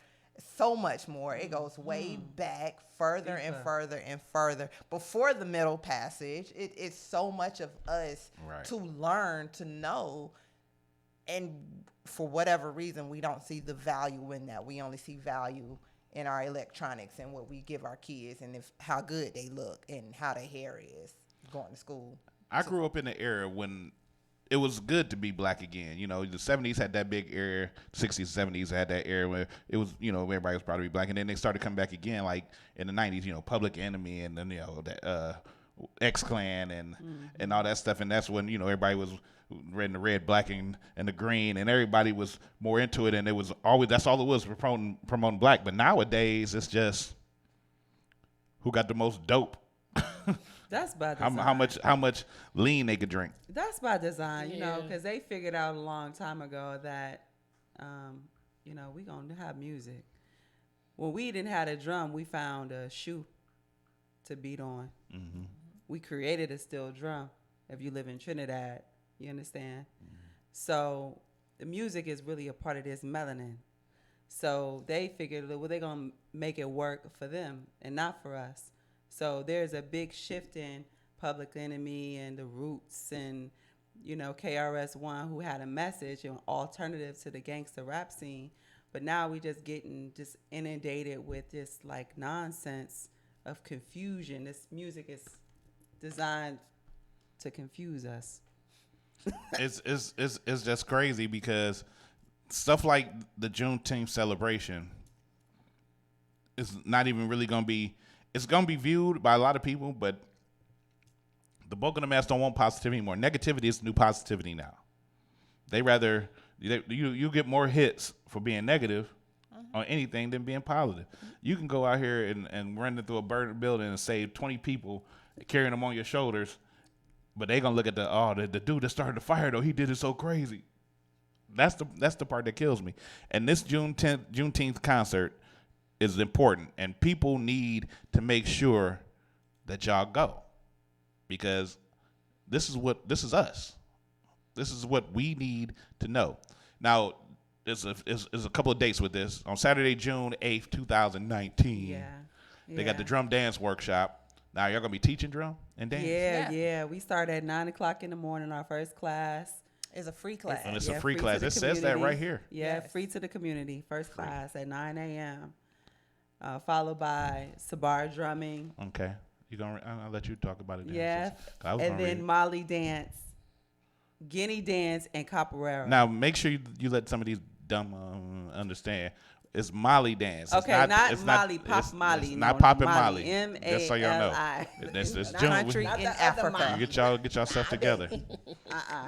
so much more. It goes way back, further and further and further. Before the Middle Passage, it's so much of us to learn, to know. And for whatever reason, we don't see the value in that. We only see value in our electronics and what we give our kids and how good they look and how their hair is going to school. I grew up in the era when it was good to be Black again. You know, the 70s had that big era, 60s, 70s had that era where it was, you know, everybody was proud to be Black. And then they started coming back again, like in the 90s, you know, Public Enemy and then, you know, that X-Clan and all that stuff. And that's when, you know, everybody was red, black, and the green, and everybody was more into it. And it was always, that's all it was, promoting Black. But nowadays, it's just who got the most dope. That's by design. How much lean they could drink. That's by design, you know, because they figured out a long time ago that, you know, we gonna have music. When we didn't have a drum, we found a shoe to beat on. Mm-hmm. We created a steel drum. If you live in Trinidad, you understand. Mm-hmm. So the music is really a part of this melanin. So they figured, well, they're gonna make it work for them and not for us. So there's a big shift in Public Enemy and the Roots and, you know, KRS-One, who had a message and alternative to the gangster rap scene. But now we just getting just inundated with this like nonsense of confusion. This music is designed to confuse us. It's just crazy because stuff like the Juneteenth celebration is not even really going to be. It's going to be viewed by a lot of people, but the bulk of the mass don't want positivity anymore. Negativity is the new positivity now. They rather, you get more hits for being negative on anything than being positive. You can go out here and run through a burning building and save 20 people, carrying them on your shoulders, but they going to look at the dude that started the fire, though, he did it so crazy. That's the part that kills me. And this Juneteenth concert is important, and people need to make sure that y'all go, because this is us. This is what we need to know. Now, there's a couple of dates with this. On Saturday, June 8th, 2019, they got the drum dance workshop. Now, y'all gonna be teaching drum and dance? Yeah. We start at 9:00 in the morning. Our first class is a free class. And it's a free class. It says that right here. Yeah, free to the community. First class at 9 a.m. Followed by Sabar drumming. Okay. I'll let you talk about it. Yeah. And then Mali dance, Guinea dance, and Capoeira. Now, make sure you let some of these dumb understand. It's Mali dance. Okay, not Mali, Pop Mali. It's not popping Mali. M-A-L-I. Just so y'all know. It's country in Africa. You get yourself together.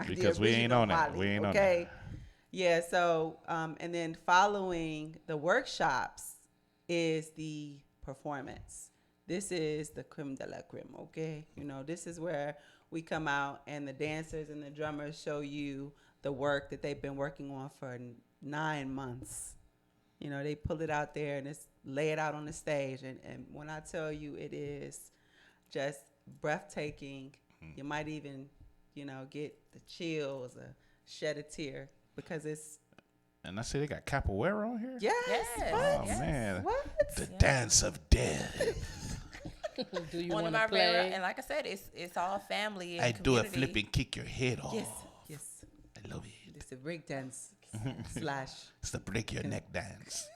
Because we ain't on that. We ain't on that. Okay. Yeah, so, and then following the workshops is the performance. This is the creme de la creme, okay? You know, this is where we come out and the dancers and the drummers show you the work that they've been working on for 9 months. You know, they pull it out there and lay it out on the stage. And when I tell you, it is just breathtaking. You might even, get the chills or shed a tear because it's. And I see they got capoeira on here. Yes. Oh man. What? The dance of death. Do you One of want to my play? and like I said, it's all family. And I do a community. flip and kick your head off. Yes. I love it. It's a break dance slash. It's the break your neck dance.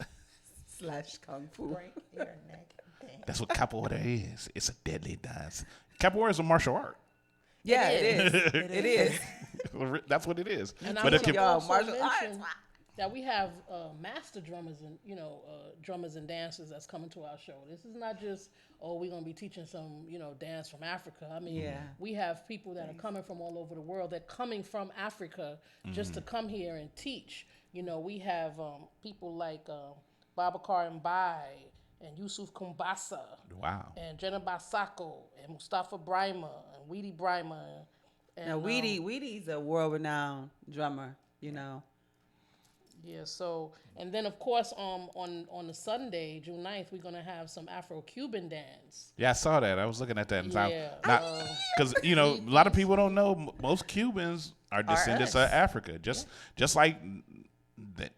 Slash kung fu. Break your neck dance. That's what capoeira is. It's a deadly dance. Capoeira is a martial art. Yeah, it is. It is. That's what it is. And but I if want you to also mention that we have master drummers and drummers and dancers that's coming to our show. This is not just we're gonna be teaching some dance from Africa. I mean, we have people that are coming from all over the world. They're coming from Africa just to come here and teach. We have people like Babacar Mbaye and Yusuf Kumbasa. Wow. And Jenna Basako and Mustafa Brima and Weedy Brima. Now, Weedy's a world-renowned drummer, Yeah, so, and then, of course, on the Sunday, June 9th, we're going to have some Afro-Cuban dance. Yeah, I saw that. I was looking at that. Yeah. Because, a lot of people don't know most Cubans are descendants of Africa. Just like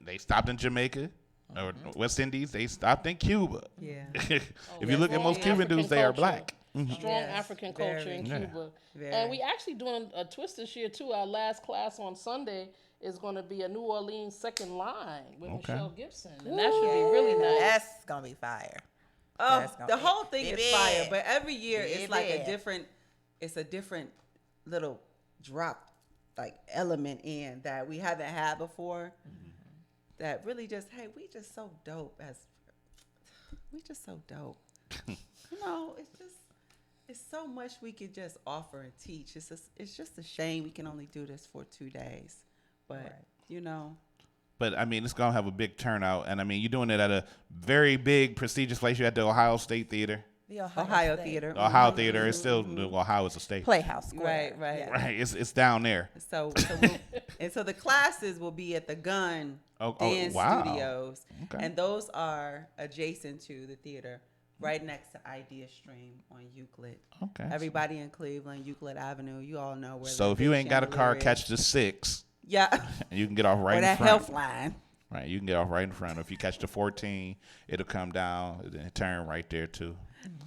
they stopped in Jamaica. Or West Indies, they stopped in Cuba. Yeah. If you look at most Cuban dudes, they are black. Strong African culture in Cuba. And we actually doing a twist this year, too. Our last class on Sunday is going to be a New Orleans second line with Michelle Gibson. And that should be really nice. That's going to be fire. The whole thing is fire, but every year it's like a different little drop, like element in that we haven't had before. That really just, hey, we just so dope. It's so much we could just offer and teach. It's just a shame we can only do this for 2 days, but But I mean, it's gonna have a big turnout, and I mean, you're doing it at a very big, prestigious place. You're at the Ohio State Theater. The Ohio Theater. The Ohio Theater is still Ohio is a state. Playhouse Square. Right. It's down there. So the classes will be at the Gun Dance Studios, and those are adjacent to the theater, right next to Idea Stream on Euclid. Okay. Everybody in Cleveland, Euclid Avenue, you all know where. So if you ain't got a car, catch the 6. Yeah. And you can get off right in front. Or that health line. Right, you can get off right in front. If you catch the 14, it'll come down and turn right there too.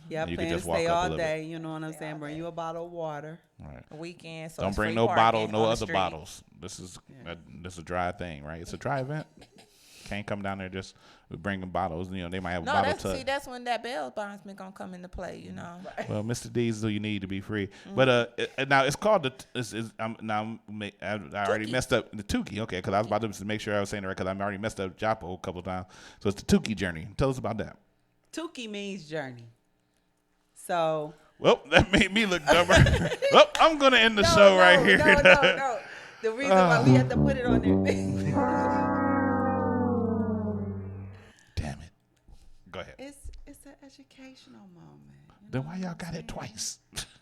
Yeah, plan to stay all day. You know what I'm saying? Bring you a bottle of water. Right. A weekend. So don't bring no bottle, no other bottles. This is a dry thing, right? It's a dry event. Can't come down there just bringing bottles. They might have a bottle tub. See, that's when that bail bondsman gonna come into play. Right. Well, Mr. D's, do you need to be free? But now it's called I already messed up the Tukey. Okay, because I was about to make sure I was saying it right because I already messed up JAPO a couple of times. So it's the Tukey journey. Tell us about that. Tukey means journey. So. Well, that made me look dumber. Well, I'm gonna end the show right here. No. The reason why we had to put it on there. Go ahead. It's an educational moment. Then why y'all got it twice?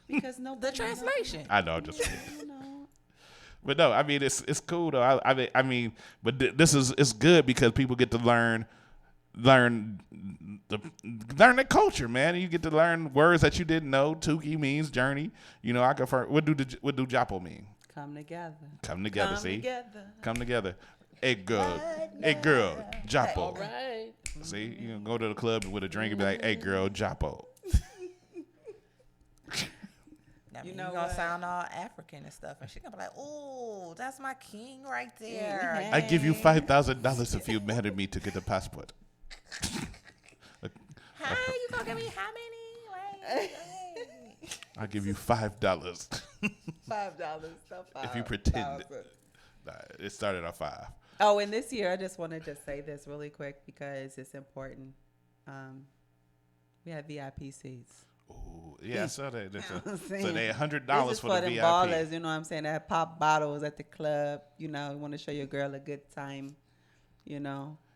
Because the translation. I know, just But no, I mean it's cool though. I mean, but this is it's good because people get to learn the culture, man. And you get to learn words that you didn't know. Tukey means journey. I confirm. What do JAPO mean? Come together. Come together. Come see. Together. Come together. Hey girl, JAPO. All right. See, you can go to the club with a drink and be like, "Hey girl, JAPO." You're gonna sound all African and stuff, and she's gonna be like, "Ooh, that's my king right there." I give you $5,000 if you marry me to get a passport. How you gonna give me how many? I'll give you $5. $5. If you pretend. It started at 5. Oh, and this year, I just want to just say this really quick because it's important. We have VIP seats. Ooh, yeah, I saw that. So they $100 this is for the VIP. Ballers, you know what I'm saying? That pop bottles at the club. You want to show your girl a good time.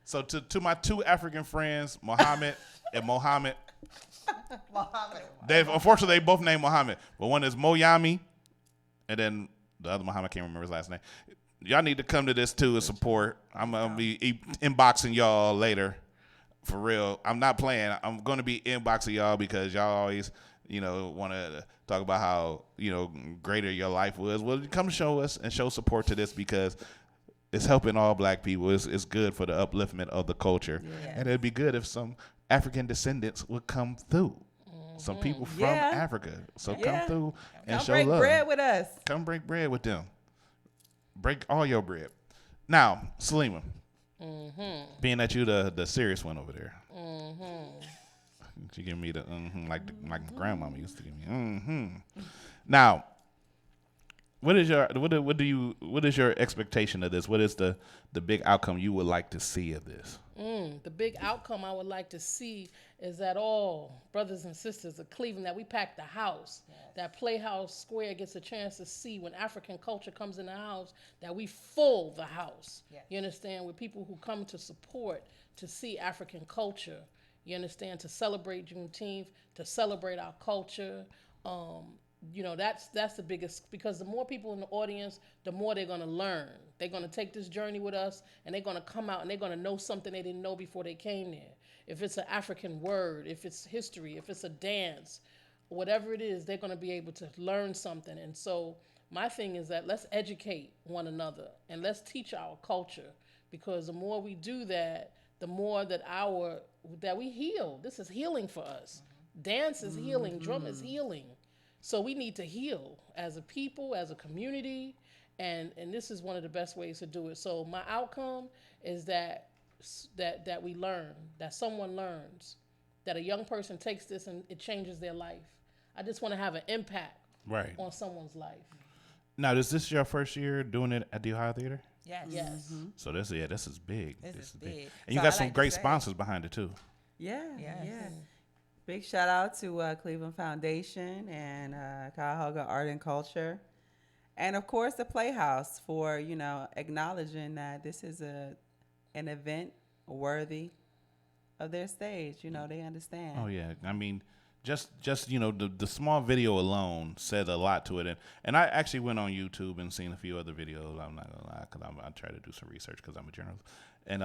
So to my 2 African friends, Mohammed and Mohammed. Unfortunately, they both named Mohammed, but one is Moyami, and then the other Mohammed, I can't remember his last name. Y'all need to come to this too and support. I'm gonna be inboxing y'all later, for real. I'm not playing. I'm gonna be inboxing y'all because y'all always want to talk about how, greater your life was. Well, come show us and show support to this because it's helping all black people. It's good for the upliftment of the culture. Yes. And it'd be good if some African descendants would come through. Some people from Africa. So come through and show love. Come break bread with us. Come break bread with them. Break all your bread. Now, Salima, being that you the serious one over there. She give me the like my grandmama used to give me. Now, what is your expectation of this? What is the big outcome you would like to see of this? The big outcome I would like to see is that all brothers and sisters of Cleveland, that we pack the house, that Playhouse Square gets a chance to see when African culture comes in the house, that we full the house. You understand? With people who come to support, to see African culture. You understand? To celebrate Juneteenth, to celebrate our culture. That's the biggest, because the more people in the audience, the more they're going to learn. They're going to take this journey with us, and they're going to come out and they're going to know something they didn't know before they came there. If it's an African word, if it's history, if it's a dance, whatever it is, they're going to be able to learn something. And so my thing is that let's educate one another and let's teach our culture, because the more we do that, the more that we heal. This is healing for us. Dance is healing. Drum is healing. So we need to heal as a people, as a community, and this is one of the best ways to do it. So my outcome is that we learn, that someone learns, that a young person takes this and it changes their life. I just want to have an impact on someone's life. Now, is this your first year doing it at the Ohio Theater? Yes. So this is big. This is big. And you got some great sponsors behind it too. Yeah. Big shout out to Cleveland Foundation and Cuyahoga Art and Culture. And of course the Playhouse for, acknowledging that this is an event worthy of their stage. They understand. Oh yeah. I mean, just the small video alone said a lot to it. And I actually went on YouTube and seen a few other videos. I'm not gonna lie, because I try to do some research because I'm a journalist. And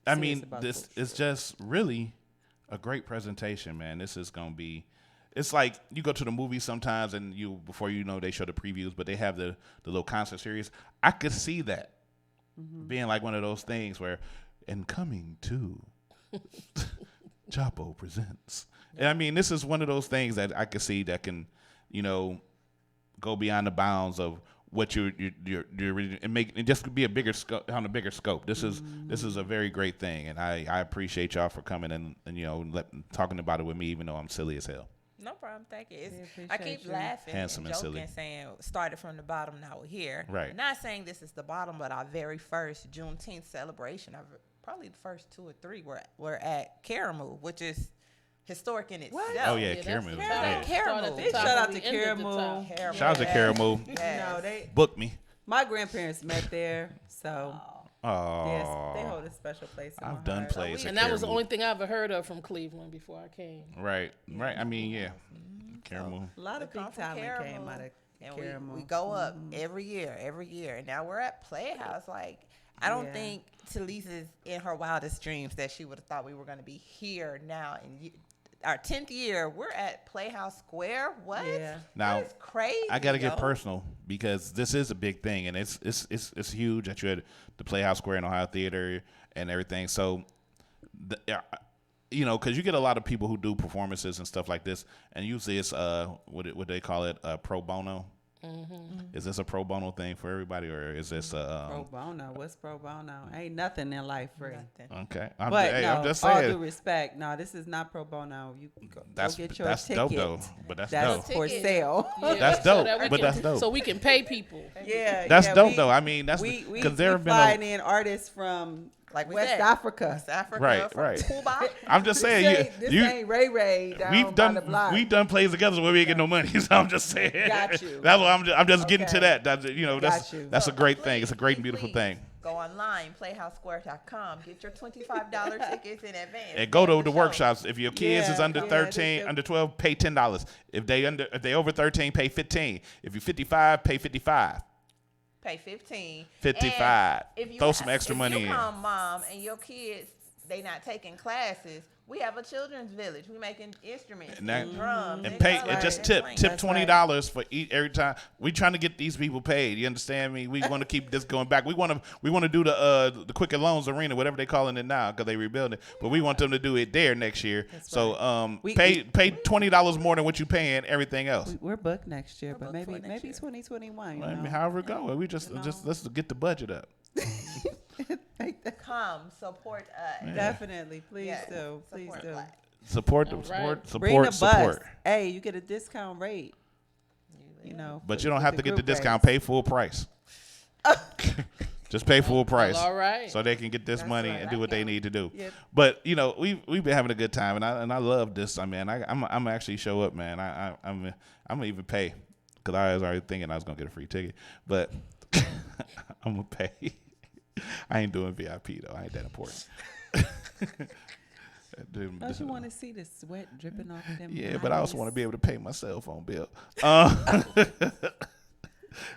I mean, this is just really a great presentation, man. This is gonna be. It's like you go to the movies sometimes, and before they show the previews, but they have the little concert series. I could see that being like one of those things where, and coming to JAPO presents. And I mean, this is one of those things that I could see that can, go beyond the bounds of what you're and make it just be a bigger scope, on a bigger scope. This is a very great thing, and I appreciate y'all for coming and talking about it with me, even though I'm silly as hell. No problem, thank you. I keep laughing and joking, silly. Saying started from the bottom, now we're here. Right. Not saying this is the bottom, but our very first Juneteenth celebration, probably the first 2 or 3 were at Caramel, which is historic in itself. Oh yeah, Caramel. Caramel. Big shout out to Caramel. Shout out to Caramel. They booked me. My grandparents met there, so. Oh. Yes, they hold a special place in my I've done heart. plays. And that was the only thing I ever heard of from Cleveland before I came. Right. I mean, yeah. Caramel. A lot of big talent came out of Caramel. We go up every year. And now we're at Playhouse. Like, I don't think Talise is in her wildest dreams that she would have thought we were going to be here now. And our 10th year, we're at Playhouse Square. What? Yeah. Now, that's crazy. I got to get personal because this is a big thing, and it's huge that you're at the Playhouse Square in Ohio Theater and everything. So, because you get a lot of people who do performances and stuff like this, and usually it's what they call it, pro bono. Mm-hmm. Is this a pro bono thing for everybody, or is this pro bono? What's pro bono? Ain't nothing in life free. Okay, I'm just saying. All due respect, no, this is not pro bono. You go get your that's ticket. Dope though. But that's dope. For sale. Yeah, that's dope. But that's dope. So we can pay people. Yeah, that's dope though. I mean, that's because there have been in artists from. Like West Africa. Right. Cuba. I'm just saying, this ain't Ray we've done plays together where we ain't get no money. So I'm just saying. Got you. That's what I'm just getting to that. That's a great thing. It's a great and beautiful thing. Go online, playhousesquare.com. Get your $25 tickets in advance. And go to the workshops. If your kids is under 13, under 12, pay $10. If they over 13, pay $15. If you're 55, pay $55. Pay $15. $55. Throw some extra money in. If you come, mom, and your kids they not taking classes. We have a children's village. We making instruments, And, and drums, and pay and just tip $20 for every time. We trying to get these people paid. You understand me? We want to keep this going back. We want to do the Quicken Loans Arena, whatever they calling it now, because they rebuilding it. But we want them to do it there next year. That's so pay $20 more than what you paying everything else. We're booked next year, but maybe 2021. You know? However it go, we just let's get the budget up. Come support us. Yeah. Definitely, please do. Please do. Support. Bring the bus. Hey, you get a discount rate. You know, but you don't have to get the discount. Pay full price. Just pay full price. All right. So they can get this money and do what they need to do. Yep. But you know, we've been having a good time, and I love this. I mean, I'm actually show up, man. I'm gonna even pay because I was already thinking I was gonna get a free ticket, but I'm gonna pay. I ain't doing VIP though. I ain't that important. Don't you want to see the sweat dripping off of them? Yeah, but I also want to be able to pay my cell phone bill. It's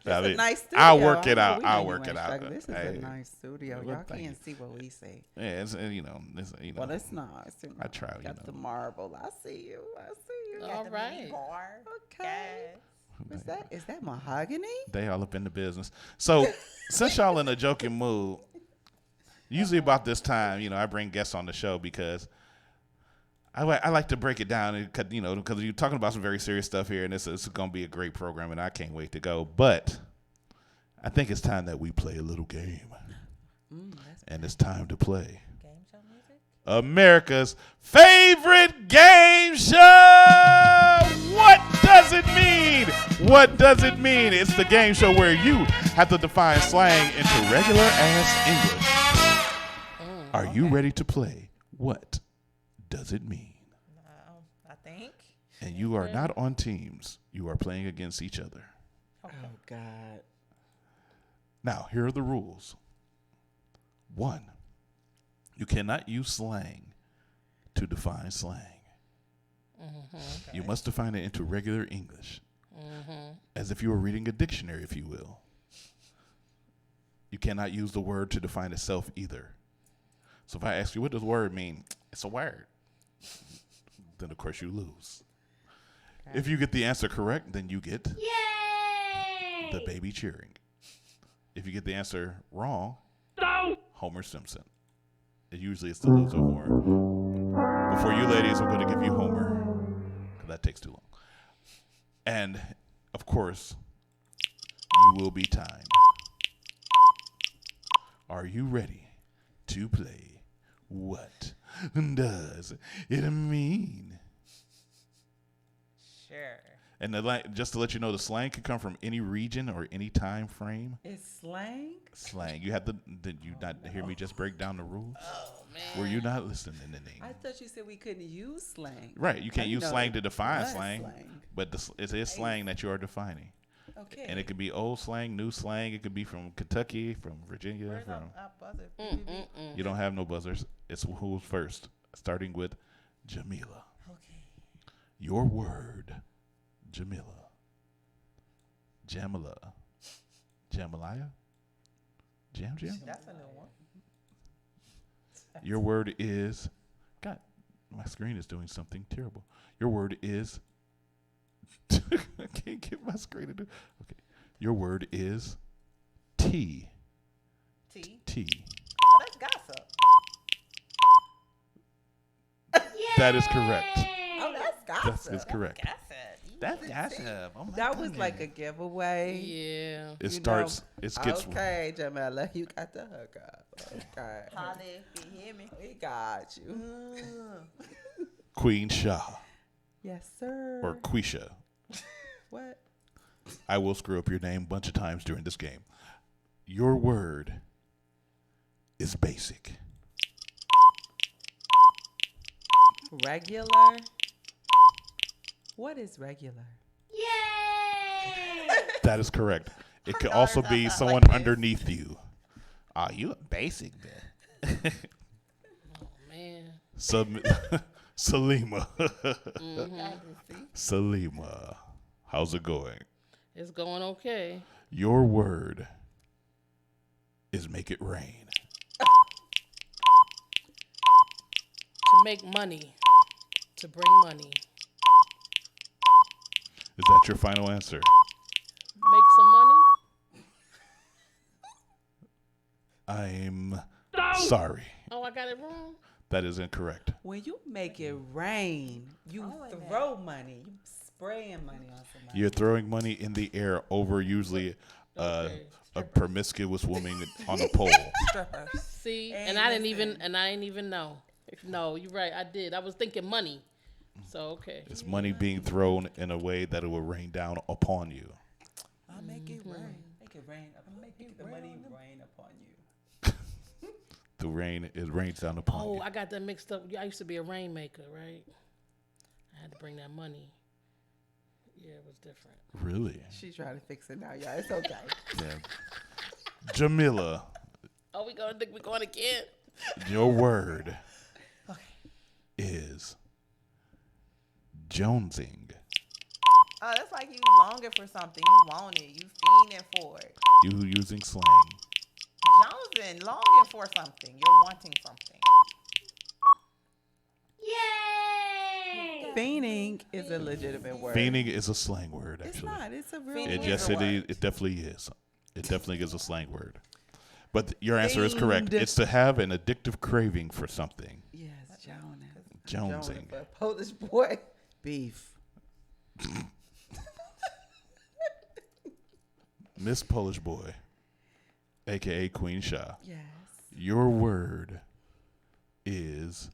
a nice studio. I'll work it out. I'll work it out. This is a nice studio. Y'all can't see what we see. Yeah, it's, you know. Well, it's not. I try. Got the marble. I see you. All right. Okay. Is that mahogany? They all up in the business. So since y'all in a joking mood, usually about this time, you know, I bring guests on the show because I like to break it down, because you're talking about some very serious stuff here, and it's going to be a great program, and I can't wait to go. But I think it's time that we play a little game, and it's time to play America's favorite game show. What does it mean? What does it mean? It's the game show where you have to define slang into regular ass English. Are you ready to play? What does it mean? I think. And you are not on teams. You are playing against each other. Oh, God. Now, here are the rules. 1, you cannot use slang to define slang. You must define it into regular English, as if you were reading a dictionary, if you will. You cannot use the word to define itself either. So if I ask you, what does word mean? It's a word. Then, of course, you lose. Okay. If you get the answer correct, then you get the baby cheering. If you get the answer wrong, Homer Simpson. Usually it's the loser Homer. But for you ladies, I'm going to give you Homer, because that takes too long. And, of course, you will be timed. Are you ready to play What Does It Mean? Sure. And just to let you know, the slang can come from any region or any time frame. It's slang? Slang. You have to. Did you not hear me just break down the rules? Oh, man. Were you not listening to me? I thought you said we couldn't use slang. Right. You can't use slang to define slang. But it is slang that you are defining. Okay. And it could be old slang, new slang. It could be from Kentucky, from Virginia. Where's our buzzer? You don't have no buzzers. It's who's first, starting with Jamila. Okay. Your word, Jamila. Jamila. Jamilaya? Jam? That's a new one. Your word is, God, my screen is doing something terrible. Your word is, I can't get my screen to do. Okay. Your word is tea. Tea? Tea. Oh, that's gossip. That is correct. Oh, that's gossip. That is correct. That's gossip. Oh my that was like a giveaway. Yeah. It starts. It gets. Okay, Jamila, you got the hook up. Okay. Holla if you hear me. We got you. QUEENSHA. Yes, sir. Or QUEENSHA. What? I will screw up your name a bunch of times during this game. Your word is basic. Regular? What is regular? Yay! That is correct. It could also be someone underneath you. Ah, you basic, man. Oh, man. Salima. Salima. How's it going? It's going okay. Your word is make it rain. make money. To bring money. Is that your final answer? Make some money. I'm sorry. Oh, I got it wrong. That is incorrect. When you make it rain, you throw money. You spraying money on somebody. You're throwing money in the air over usually a promiscuous woman on a pole. See, and I didn't even know. No, you're right. I did. I was thinking money. So okay. It's money being thrown in a way that it will rain down upon you. I'll make it rain. Make it rain. I'll make the money rain upon you. It rains down upon you. Oh, I got that mixed up. I used to be a rainmaker, right? I had to bring that money. Yeah, it was different. Really? She's trying to fix it now, y'all. It's okay. Yeah. Jamila. Oh, we gonna think we're going again. Your word is jonesing. Oh, that's like you longing for something. You want it. You fiending for it. You using slang. Jonesing, longing for something. You're wanting something. Yay! Fiending is a legitimate word. Fiending is a slang word, actually. It's not. It's a real word. Yes, it definitely is. It definitely is a slang word. But your answer is correct. It's to have an addictive craving for something. Yes, jonesing. For a Polish boy, beef. Miss Polish Boy, a.k.a. QUEENSHA. Yes. Your word is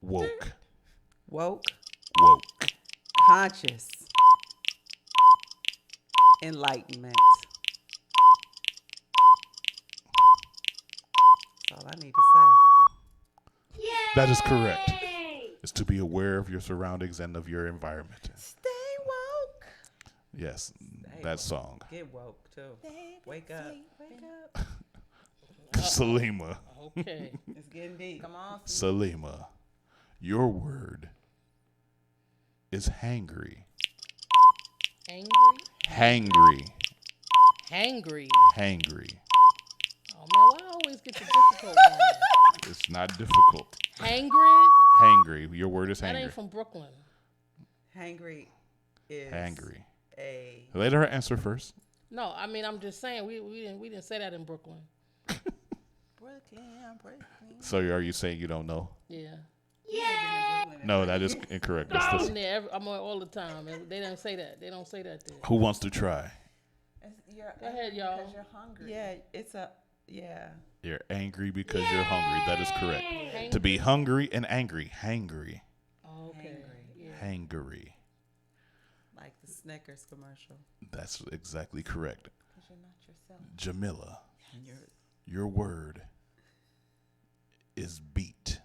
woke. Woke. Woke. Conscious. Enlightenment. That's all I need to say. That is correct. It's to be aware of your surroundings and of your environment. Stay woke. Yes, that song. Get woke too. Wake up. Wake up. Salima. Okay. It's getting deep. Come on. Salima, your word is hangry. Angry? Hangry. Hangry. Hangry. Oh man, why I always get the difficult one? It's not difficult. Hangry? Hangry. Your word is hangry. That ain't from Brooklyn. Hangry is hangry. A. Let her answer first. No, I mean I'm just saying we didn't say that in Brooklyn. Brooklyn. So are you saying you don't know? Yeah. No, that is incorrect. I'm there. I'm on all the time. And they don't say that. They don't say that there. Who wants to try? Go ahead, y'all. Because you're hungry. Yeah, it's a yeah. You're angry because you're hungry. That is correct. Hangry. To be hungry and angry. Hangry. Oh, okay. Hangry. Like the Snickers commercial. That's exactly correct. Because you're not yourself. Jamila, your word is beat.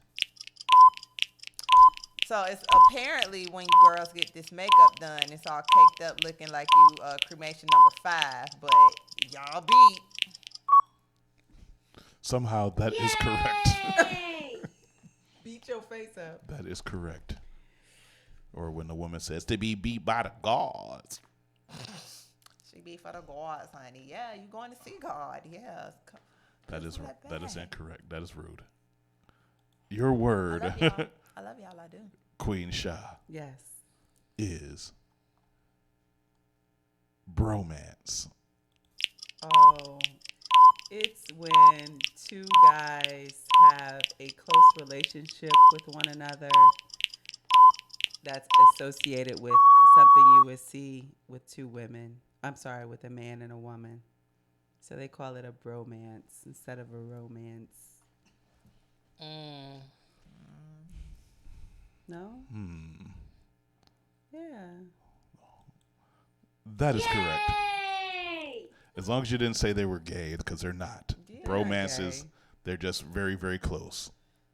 So it's apparently when girls get this makeup done, it's all caked up looking like you cremation number 5, but y'all beat. Somehow that is correct. Beat your face up. That is correct. Or when the woman says to be beat by the gods. She beat for the gods, honey. Yeah, you going to see God. Yeah. That is incorrect. That is rude. Your word. I love y'all. I do. QUEENSHA. Yes. Is bromance. Oh, it's when two guys have a close relationship with one another that's associated with something you would see with two women. I'm sorry, with a man and a woman. So they call it a bromance instead of a romance. No? Yeah. That is correct. As long as you didn't say they were gay, because they're not. Yeah, Romances, gay. they're just very, very close.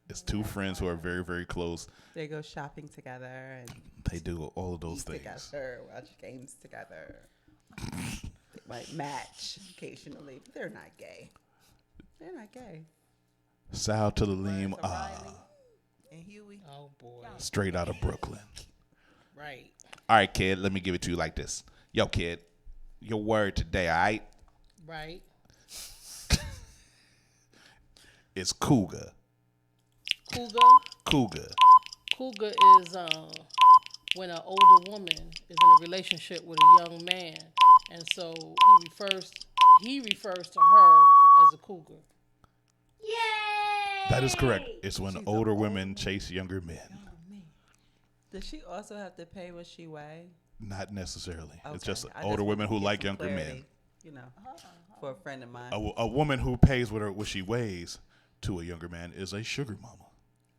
It's two friends who are very, very close. They go shopping together and they do all of those things. Together, watch games together. They might match occasionally, but they're not gay. They're not gay. Sal to the Leem, and Huey. Oh boy. Straight out of Brooklyn. Right. All right, kid, let me give it to you like this. Yo, kid, your word today, all right? Right. is cougar. Cougar? Cougar. Cougar is when an older woman is in a relationship with a young man, and so he refers to her as a cougar. That is correct. It's when older women chase younger men. Does she also have to pay what she weigh? Not necessarily. Okay. It's just I older women who get like some younger clarity, men. You know, for a friend of mine. A woman who pays what she weighs to a younger man is a sugar mama.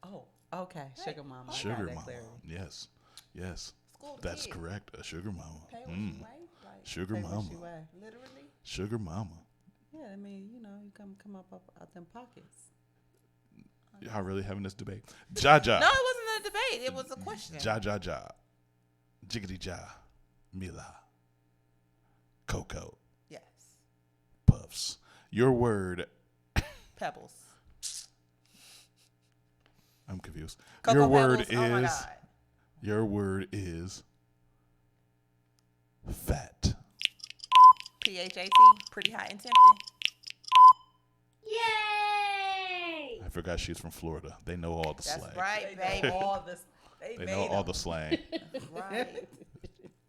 Oh, okay. Sugar mama. I Sugar got that mama. clarity. Yes. Yes. School That's kid. correct. A sugar mama. Pay what she weigh? Like, Sugar pay what mama. she weigh. Literally? Sugar mama. Yeah, I mean, you know, you come up out them pockets. Y'all really having this debate? Ja. No, it wasn't a debate. It was a question. Ja. Jiggity ja. Mila. Coco. Yes. Puffs. Your word. Pebbles. I'm confused. Cocoa Your word Pebbles. Oh my is. God. Your word is fat. PHAT. Pretty hot and tempting. Yay! I forgot she's from Florida. They know all the That's slang. right, baby. They know all the slang. That's right.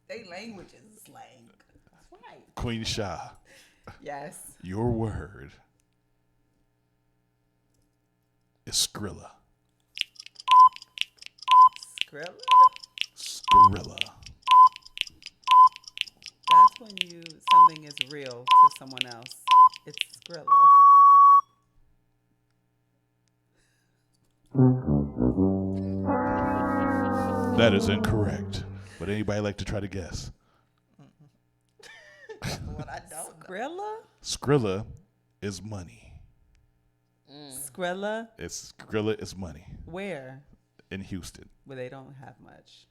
They language is slang. That's right. QUEENSHA. Yes. Your word is Skrilla. Skrilla? Skrilla. That's when something is real to someone else. It's Skrilla. That is incorrect. Would anybody like to try to guess? What I don't know. Skrilla? Skrilla is money. Skrilla? Skrilla is money. Where? In Houston. Where they don't have much.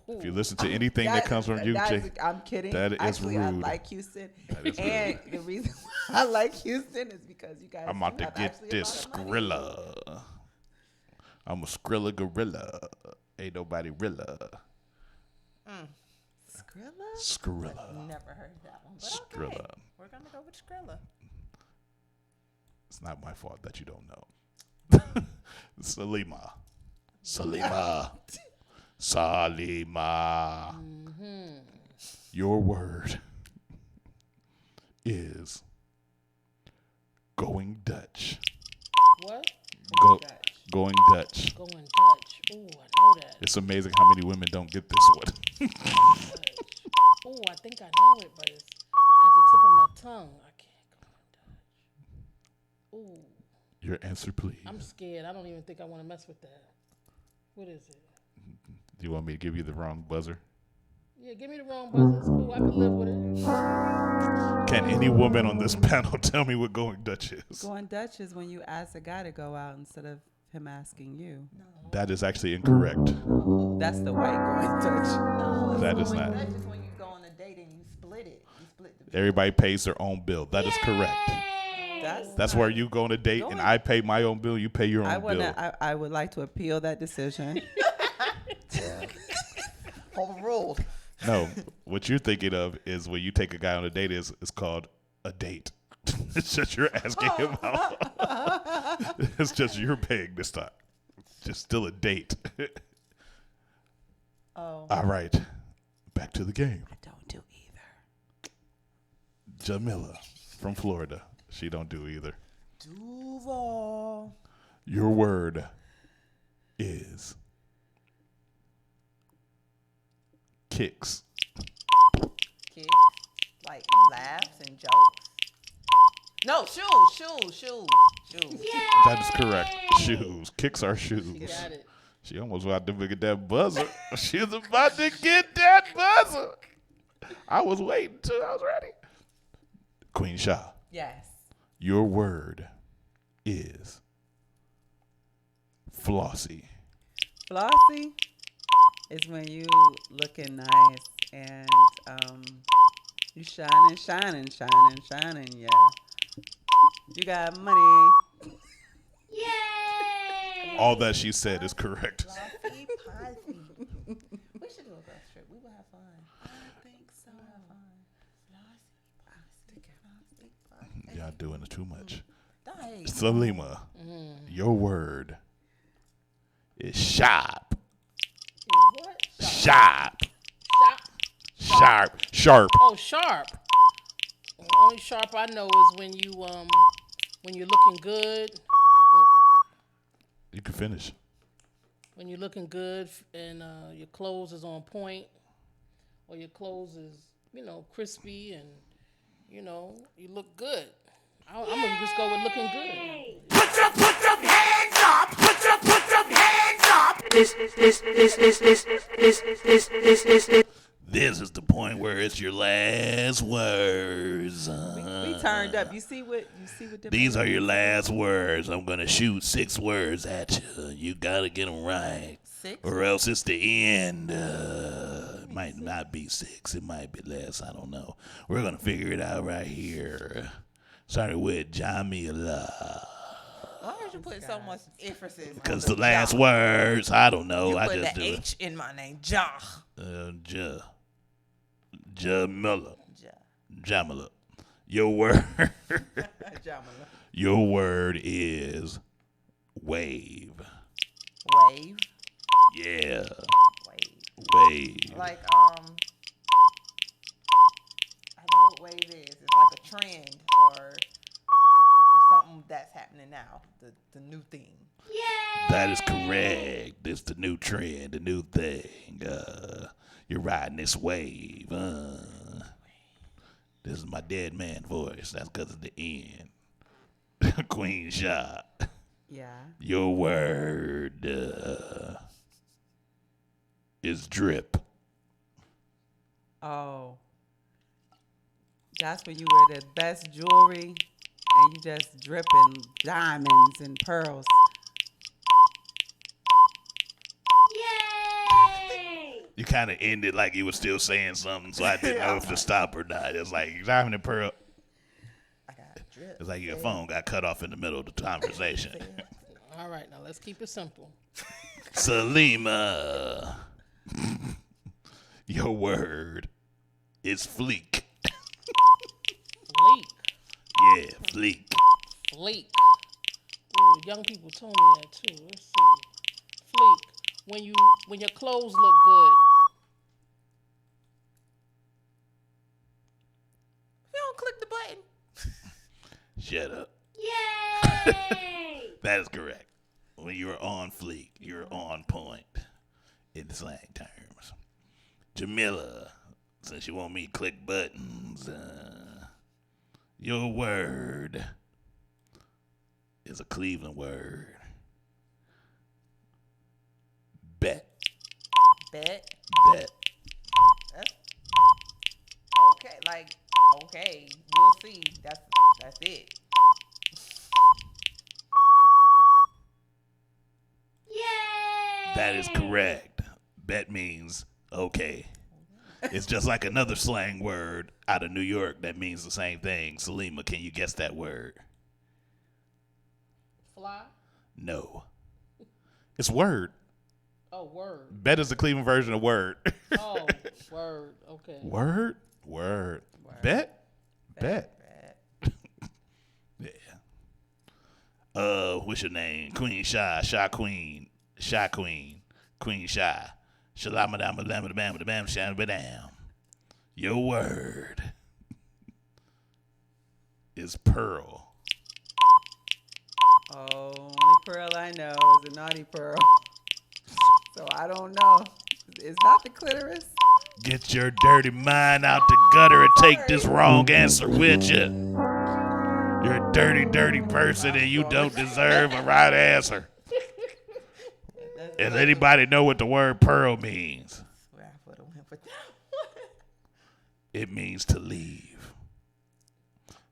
If you listen to anything that comes from you, I'm kidding. that is Actually, rude. I like Houston. Is and rude. the reason why I like Houston is because you guys I'm about to have get actually this a lot of money. Skrilla. I'm a Skrilla gorilla. Ain't nobody rilla. Skrilla? Skrilla. I've never heard that one. But Skrilla. okay. We're going to go with Skrilla. It's not my fault that you don't know. Salima. Your word is going Dutch. What? Going Dutch. Going Dutch. Ooh, I know that. It's amazing how many women don't get this one. Ooh, I think I know it, but it's at the tip of my tongue. I can't go in Dutch. Ooh. Your answer, please. I'm scared. I don't even think I want to mess with that. What is it? Do you want me to give you the wrong buzzer? Yeah, give me the wrong buzzer. It's cool. I can live with it. Can any woman on this panel tell me what going Dutch is? Going Dutch is when you ask a guy to go out instead of him asking you. No. That is actually incorrect. That's the white going Dutch. No, That is going not. Dutch is when you go on a date and you split it. You split the Everybody pays their own bill. That is correct. That's where you go on a date and I pay my own bill, you pay your own bill. I would like to appeal that decision. Overruled. No, what you're thinking of is when you take a guy on a date is called a date. It's just you're asking him out. It's just you're paying this time. Just still a date. Oh. All right. Back to the game. I don't do either. Jamila from Florida. She don't do either. Duval. Your word is kicks. Kicks? Like laughs and jokes? No, shoes. That is correct. Shoes. Kicks are shoes. Got it. She almost about to get that buzzer. She was about to get that buzzer. I was waiting till I was ready. QUEENSHA. Yes. Your word is flossy. Flossy is when you looking nice and you shining, yeah. You got money. Yay! All that she said is correct. Flossy, posse. We should do a girls trip. We will have fun. I think so. Flossy, posse. Y'all doing it too much. Dog, right. Salima, your word is sharp. What? Sharp. Sharp. Sharp. Oh, sharp. The only sharp I know is when you're looking good. You can finish. When you're looking good and your clothes is on point, or your clothes is, crispy and, you look good. I'm gonna just go with looking good. Put your hands up. Put your hands up. This. This is the point where it's your last words. We turned up. You see what These are your last words. I'm gonna shoot 6 words at you. You gotta get them right, 6? or else it's the end. It might not be 6. It might be less. I don't know. We're gonna figure it out right here. Starting with Jamila. Why are you putting so much emphasis? Because the last words, I don't know. You I put just the do H in my name, Ja. Jamila. Jamila. Your word. Jamila. Your word is wave. Wave. Yeah. Wave. Like I know what wave is. It's like a trend or something that's happening now. The new thing. That is correct. It's the new trend, the new thing. You're riding this wave. This is my dead man voice. That's because of the end. QUEENSHA. Yeah. Your word is drip. Oh. That's when you wear the best jewelry and you just dripping diamonds and pearls. You kind of ended like you were still saying something, so I didn't know if to stop or not. It's like diamond and pearl. I got drip. It's like your phone got cut off in the middle of the conversation. All right, now let's keep it simple. Salima. Your word is fleek. Fleek. Yeah, fleek. Fleek. Ooh, young people told me that too. Let's see. Fleek. When your clothes look good. You don't click the button. Shut up. Yay! That is correct. When you're on fleek, you're on point in slang terms. Jamila, since you want me to click buttons, your word is a Cleveland word. Bet. Bet. Bet. Okay. We'll see. That's it. Yay! That is correct. Bet means okay. It's just like another slang word out of New York that means the same thing. Salima, can you guess that word? Fly? No. It's word. Oh, word. Bet is the Cleveland version of word. Oh, word. Okay. Word. Bet. Yeah. What's your name? QUEENSHA, Sha Queen, QUEENSHA. Shalama dama dama dama dama dama dama. Your word is pearl. Oh, only pearl I know is a naughty pearl. So I don't know. It's not the clitoris. Get your dirty mind out the gutter and take this wrong answer with you. You're a dirty, dirty person and you don't deserve a right answer. Does anybody know what the word pearl means? It means to leave.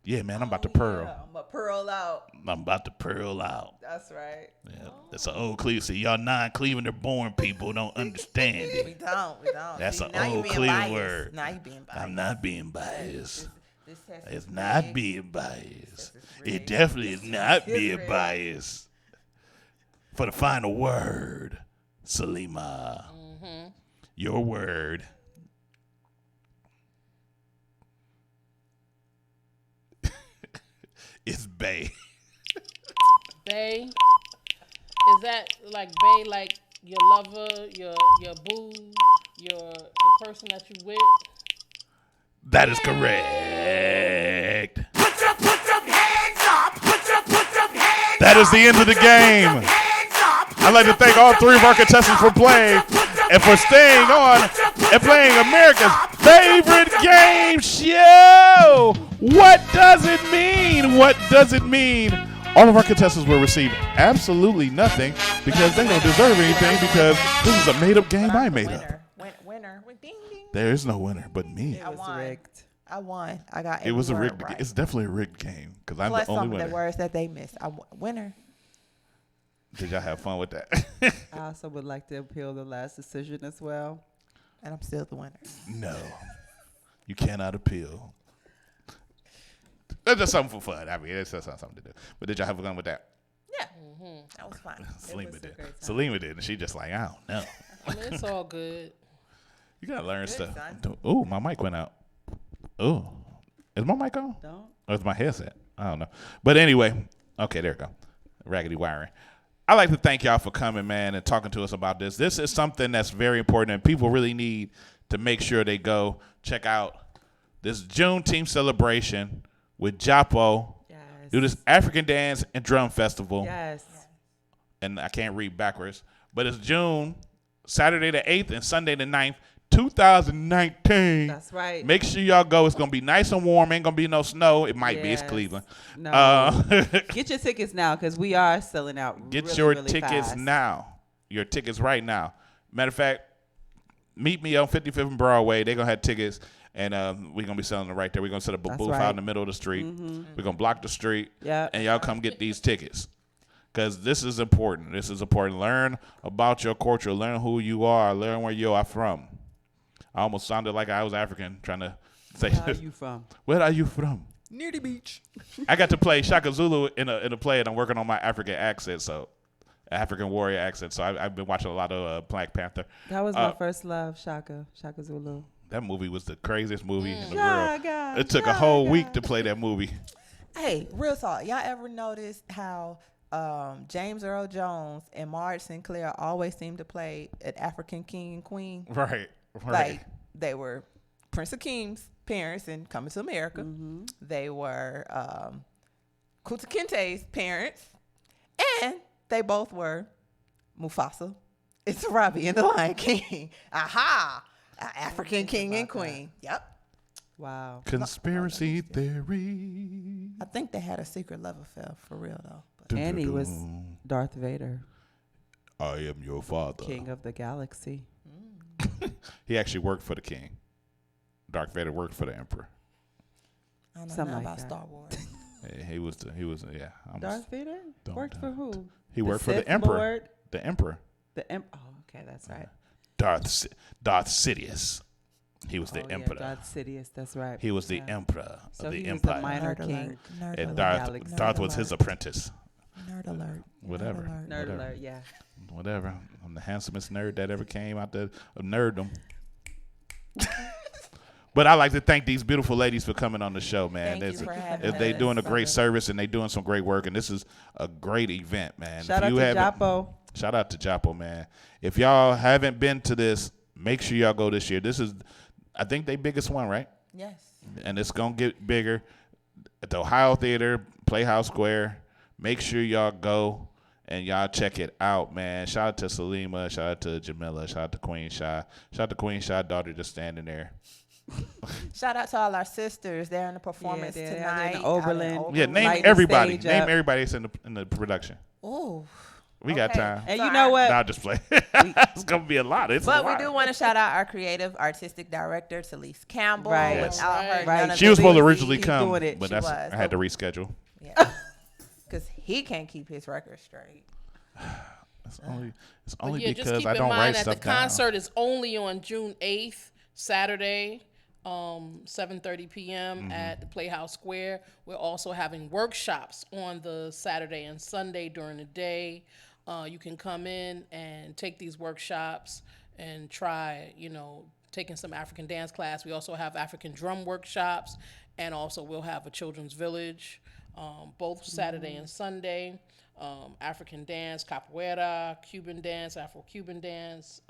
Yeah, man, I'm about to pearl. Yeah, I'm going to pearl out. I'm about to pearl out. That's right. Yeah, that's an old Cleveland. See, y'all non-Cleveland born people don't understand it. We don't. That's an old Cleveland word. Now you being biased. I'm not being biased. This test It's is not rigged. being biased. It definitely is not being rigged. biased. For the final word, Salima, your word is bae. Bae? Is that like bae, like your lover, your boo, the person that you with? That is correct. That is the end of the game. I'd like to thank all three of our contestants for playing and for staying on and playing America's favorite game show. What does it mean? What does it mean? All of our contestants will receive absolutely nothing because they don't deserve anything because this is a made-up game I made up. Winner. Ding, ding. There is no winner but me. I won. I got It was a every rigged. word right. It's definitely a rigged game because I'm Plus the only some of winner. the words that they missed. Winner. Did y'all have fun with that? I also would like to appeal the last decision as well. And I'm still the winner. No, you cannot appeal. That's just something for fun. I mean, it's just something to do. But did y'all have fun with that? Yeah. That was fun. Salima did. Salima did, and she just like, I don't know. I mean, it's all good. You gotta learn Good, stuff. son. Oh, my mic went out. Oh, is my mic on? Don't. Or is my headset? I don't know. But anyway, okay, there we go. Raggedy wiring. I'd like to thank y'all for coming, man, and talking to us about this. This is something that's very important, and people really need to make sure they go check out this Juneteenth celebration with JAPO. Yes. Do this African Dance and Drum Festival. Yes. And I can't read backwards, but it's June, Saturday the 8th and Sunday the 9th, 2019. That's right. Make sure y'all go. It's going to be nice and warm. Ain't going to be no snow. It might be. It's Cleveland. No. Get your tickets now because we are selling out. Get really, your really tickets fast. now. Your tickets right now. Matter of fact, meet me on 55th and Broadway. They're going to have tickets, and we're going to be selling it right there. We're going to set up a That's booth right. out in the middle of the street. Mhm. We're going to block the street, Yep. and y'all come get these tickets. Because this is important. This is important. Learn about your culture. Learn who you are. Learn where you are from. I almost sounded like I was African trying to say Where are this. you from? Where are you from? Near the beach. I got to play Shaka Zulu in a play, and I'm working on my African accent, so African warrior accent. So I've been watching a lot of Black Panther. That was my first love, Shaka Zulu. That movie was the craziest movie in the Shaka, world. It took a whole week to play that movie. Hey, real talk. Y'all ever notice how James Earl Jones and Marge Sinclair always seem to play an African king and queen? Right. Like they were Prince Akeem's parents in Coming to America. Mm-hmm. They were Kunta Kinte's parents, and they both were Mufasa. It's Robbie and the Lion King. Aha! African king and queen. Yep. Wow. Conspiracy theory. I think they had a secret love affair for real though. And he was Darth Vader, I am your father. king of the galaxy. He actually worked for the king. Darth Vader worked for the emperor. I don't know Something nothing like about that. Star Wars. He was yeah. Darth Vader worked for who? He worked for Sith the emperor. Lord? The emperor. Oh, okay, that's right. Darth Sidious. He was the Oh, yeah, emperor. Darth Sidious, that's right. He was the Yeah. emperor So of the he was empire. the minor Nerd king. alert. Nerd And alert. Darth was his apprentice. Nerd alert. Whatever. Nerd alert. Nerd Whatever. alert, yeah. Whatever. I'm the handsomest nerd that ever came out of nerddom. But I like to thank these beautiful ladies for coming on the show, man. Thank you for having They us. doing a great service and they doing some great work, and this is a great event, man. Shout If out you to haven't- JAPO. Shout out to JAPO, man. If y'all haven't been to this, make sure y'all go this year. This is, I think, their biggest one, right? Yes. And it's going to get bigger. At the Ohio Theater, Playhouse Square. Make sure y'all go and y'all check it out, man. Shout out to Salima. Shout out to Jamila. Shout out to QUEENSHA. Shout out to QUEENSHA daughter just standing there. Shout out to all our sisters. They're in the performance they're tonight. in Oberlin. Yeah, name Lighting the everybody. stage Name up. everybody that's in the production. Ooh. We got Okay. time. And you know what? Nah, just play. It's going to be a lot. It's a But we lot. do want to shout out our creative artistic director, Talise Campbell. Right. Without her, Right. none of She was this supposed to would originally be- come, doing it. but She that's was. I had to reschedule. Yeah. Because he can't keep his record straight. It's only But yeah, just because keep I in don't write mind that stuff the down. concert is only on June 8th, Saturday, 7:30 p.m. at the Playhouse Square. We're also having workshops on the Saturday and Sunday during the day. You can come in and take these workshops and try, taking some African dance class. We also have African drum workshops, and also we'll have a children's village. both Saturday and Sunday. African dance, capoeira, Cuban dance, Afro-Cuban dance.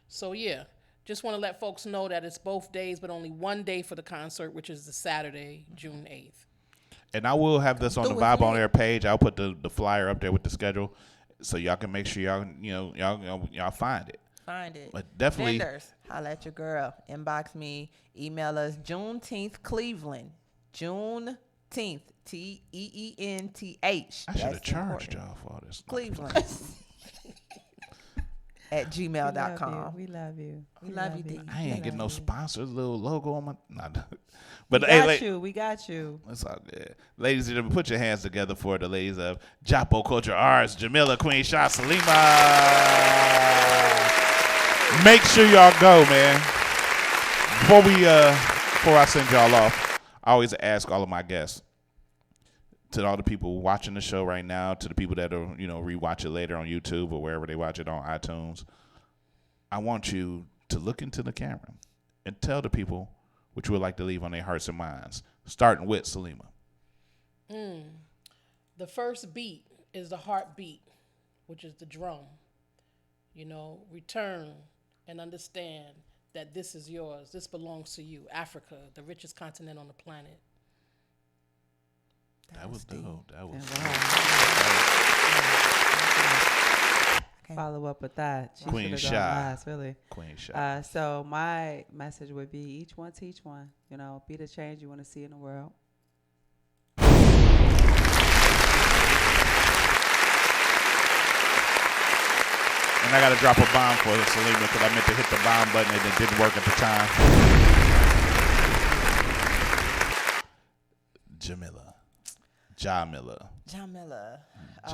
So yeah, just want to let folks know that it's both days, but only one day for the concert, which is the Saturday, June 8th. And I will have this on the Vibe on Air page. I'll put the flyer up there with the schedule, so y'all can make sure y'all find it. Find it. But definitely. Vendors, holla at your girl. Inbox me. Email us Juneteenth Cleveland. Juneteenth. Teenth. I should have charged y'all for all this. Cleveland. at gmail.com. We love you. We love you, D. I ain't getting no sponsors. Little logo on my. Nah. But we got you. That's all good. Ladies and gentlemen, put your hands together for the ladies of JAPO Culture Arts, JAMILA, QUEENSHA, SALIMA. Make sure y'all go, man. Before I send y'all off, I always ask all of my guests, to all the people watching the show right now, to the people that are, rewatch it later on YouTube or wherever they watch it on iTunes, I want you to look into the camera and tell the people what you would like to leave on their hearts and minds, starting with Salima. The first beat is the heartbeat, which is the drum. Return and understand that this is yours. This belongs to you. Africa, the richest continent on the planet. That was dope. That was follow up with that. QUEENSHA. Last, really. QUEENSHA. So my message would be each one teach one. Be the change you want to see in the world. And I got to drop a bomb for Salima because I meant to hit the bomb button and it didn't work at the time. JAMILA. J-Milla. I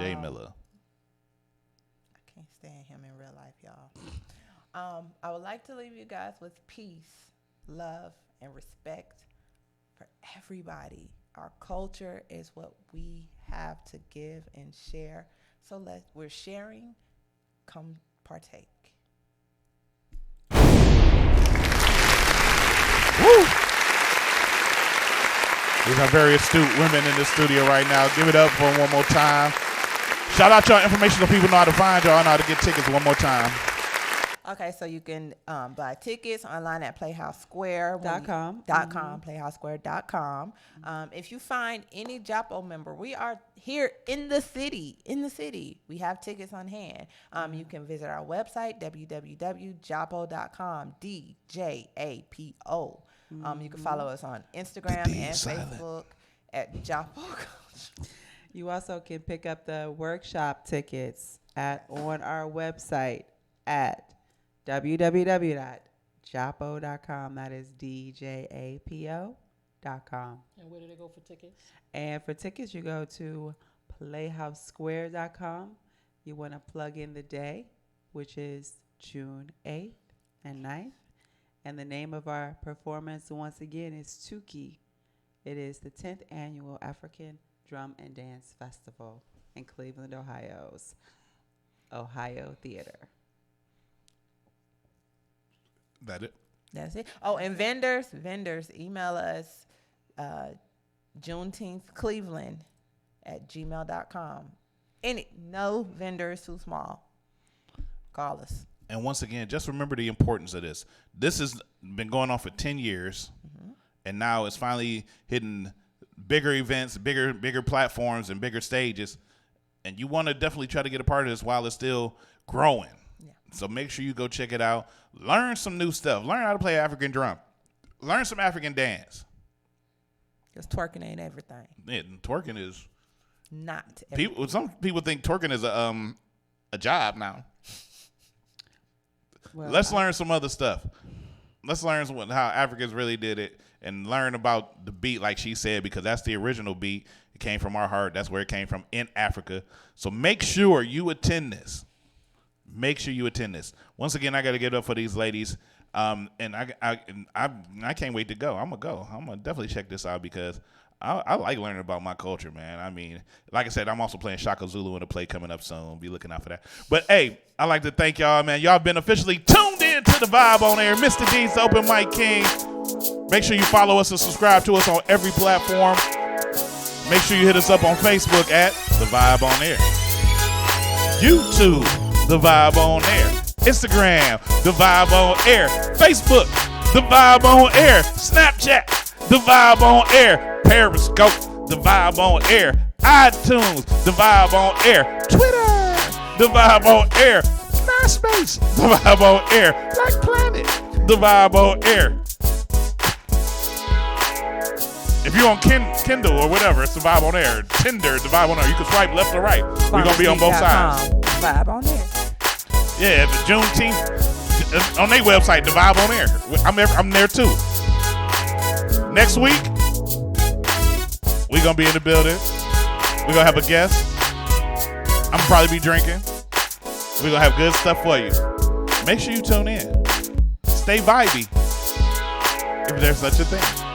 can't stand him in real life, y'all. I would like to leave you guys with peace, love, and respect for everybody. Our culture is what we have to give and share. So we're sharing. Come partake. Woo! These are very astute women in the studio right now. Give it up for them one more time. Shout out y'all information so people know how to find y'all, know how to get tickets one more time. Okay, so you can buy tickets online at PlayhouseSquare.com. PlayhouseSquare.com. If you find any JAPO member, we are here in the city. We have tickets on hand. You can visit our website, www.japo.com, DJAPO. You can follow us on Instagram and Facebook at JAPO. You also can pick up the workshop tickets on our website at www.japo.com. That is DJAPO.com. And where do they go for tickets? And for tickets, you go to PlayhouseSquare.com. You want to plug in the day, which is June 8th and 9th. And the name of our performance, once again, is Tuki. It is the 10th Annual African Drum and Dance Festival in Cleveland, Ohio's Ohio Theater. That's it. Oh, and vendors, email us JuneteenthCleveland at gmail.com. No vendor is too small. Call us. And once again, just remember the importance of this. This has been going on for 10 years, and now it's finally hitting bigger events, bigger platforms, and bigger stages. And you want to definitely try to get a part of this while it's still growing. Yeah. So make sure you go check it out. Learn some new stuff. Learn how to play African drum. Learn some African dance. Because twerking ain't everything. Yeah, twerking is not everything. Some people think twerking is a job now. Well, let's learn some other stuff. Let's learn how Africans really did it and learn about the beat, like she said, because that's the original beat. It came from our heart. That's where it came from in Africa. So make sure you attend this. Make sure you attend this. Once again, I got to get up for these ladies, and I can't wait to go. I'm gonna definitely check this out because I like learning about my culture, man. I mean, like I said, I'm also playing Shaka Zulu in a play coming up soon. Be looking out for that. But, hey, I'd like to thank y'all, man. Y'all been officially tuned in to the Vibe on Air. Mr. D's Open Mic King. Make sure you follow us and subscribe to us on every platform. Make sure you hit us up on Facebook at The Vibe on Air. YouTube, The Vibe on Air. Instagram, The Vibe on Air. Facebook, The Vibe on Air. Snapchat, The Vibe on Air. Periscope, The Vibe on Air. iTunes, The Vibe on Air. Twitter, The Vibe on Air. MySpace, The Vibe on Air. Black Planet, The Vibe on Air. If you're on Kindle or whatever, it's The Vibe on Air. Tinder, The Vibe on Air. You can swipe left or right. We're going to be on both sides. Vibe on Air. Yeah, if it's Juneteenth, on their website, The Vibe on Air. I'm there too. Next week, we're going to be in the building. We're going to have a guest. I'm going to probably be drinking. We're going to have good stuff for you. Make sure you tune in. Stay vibey, if there's such a thing.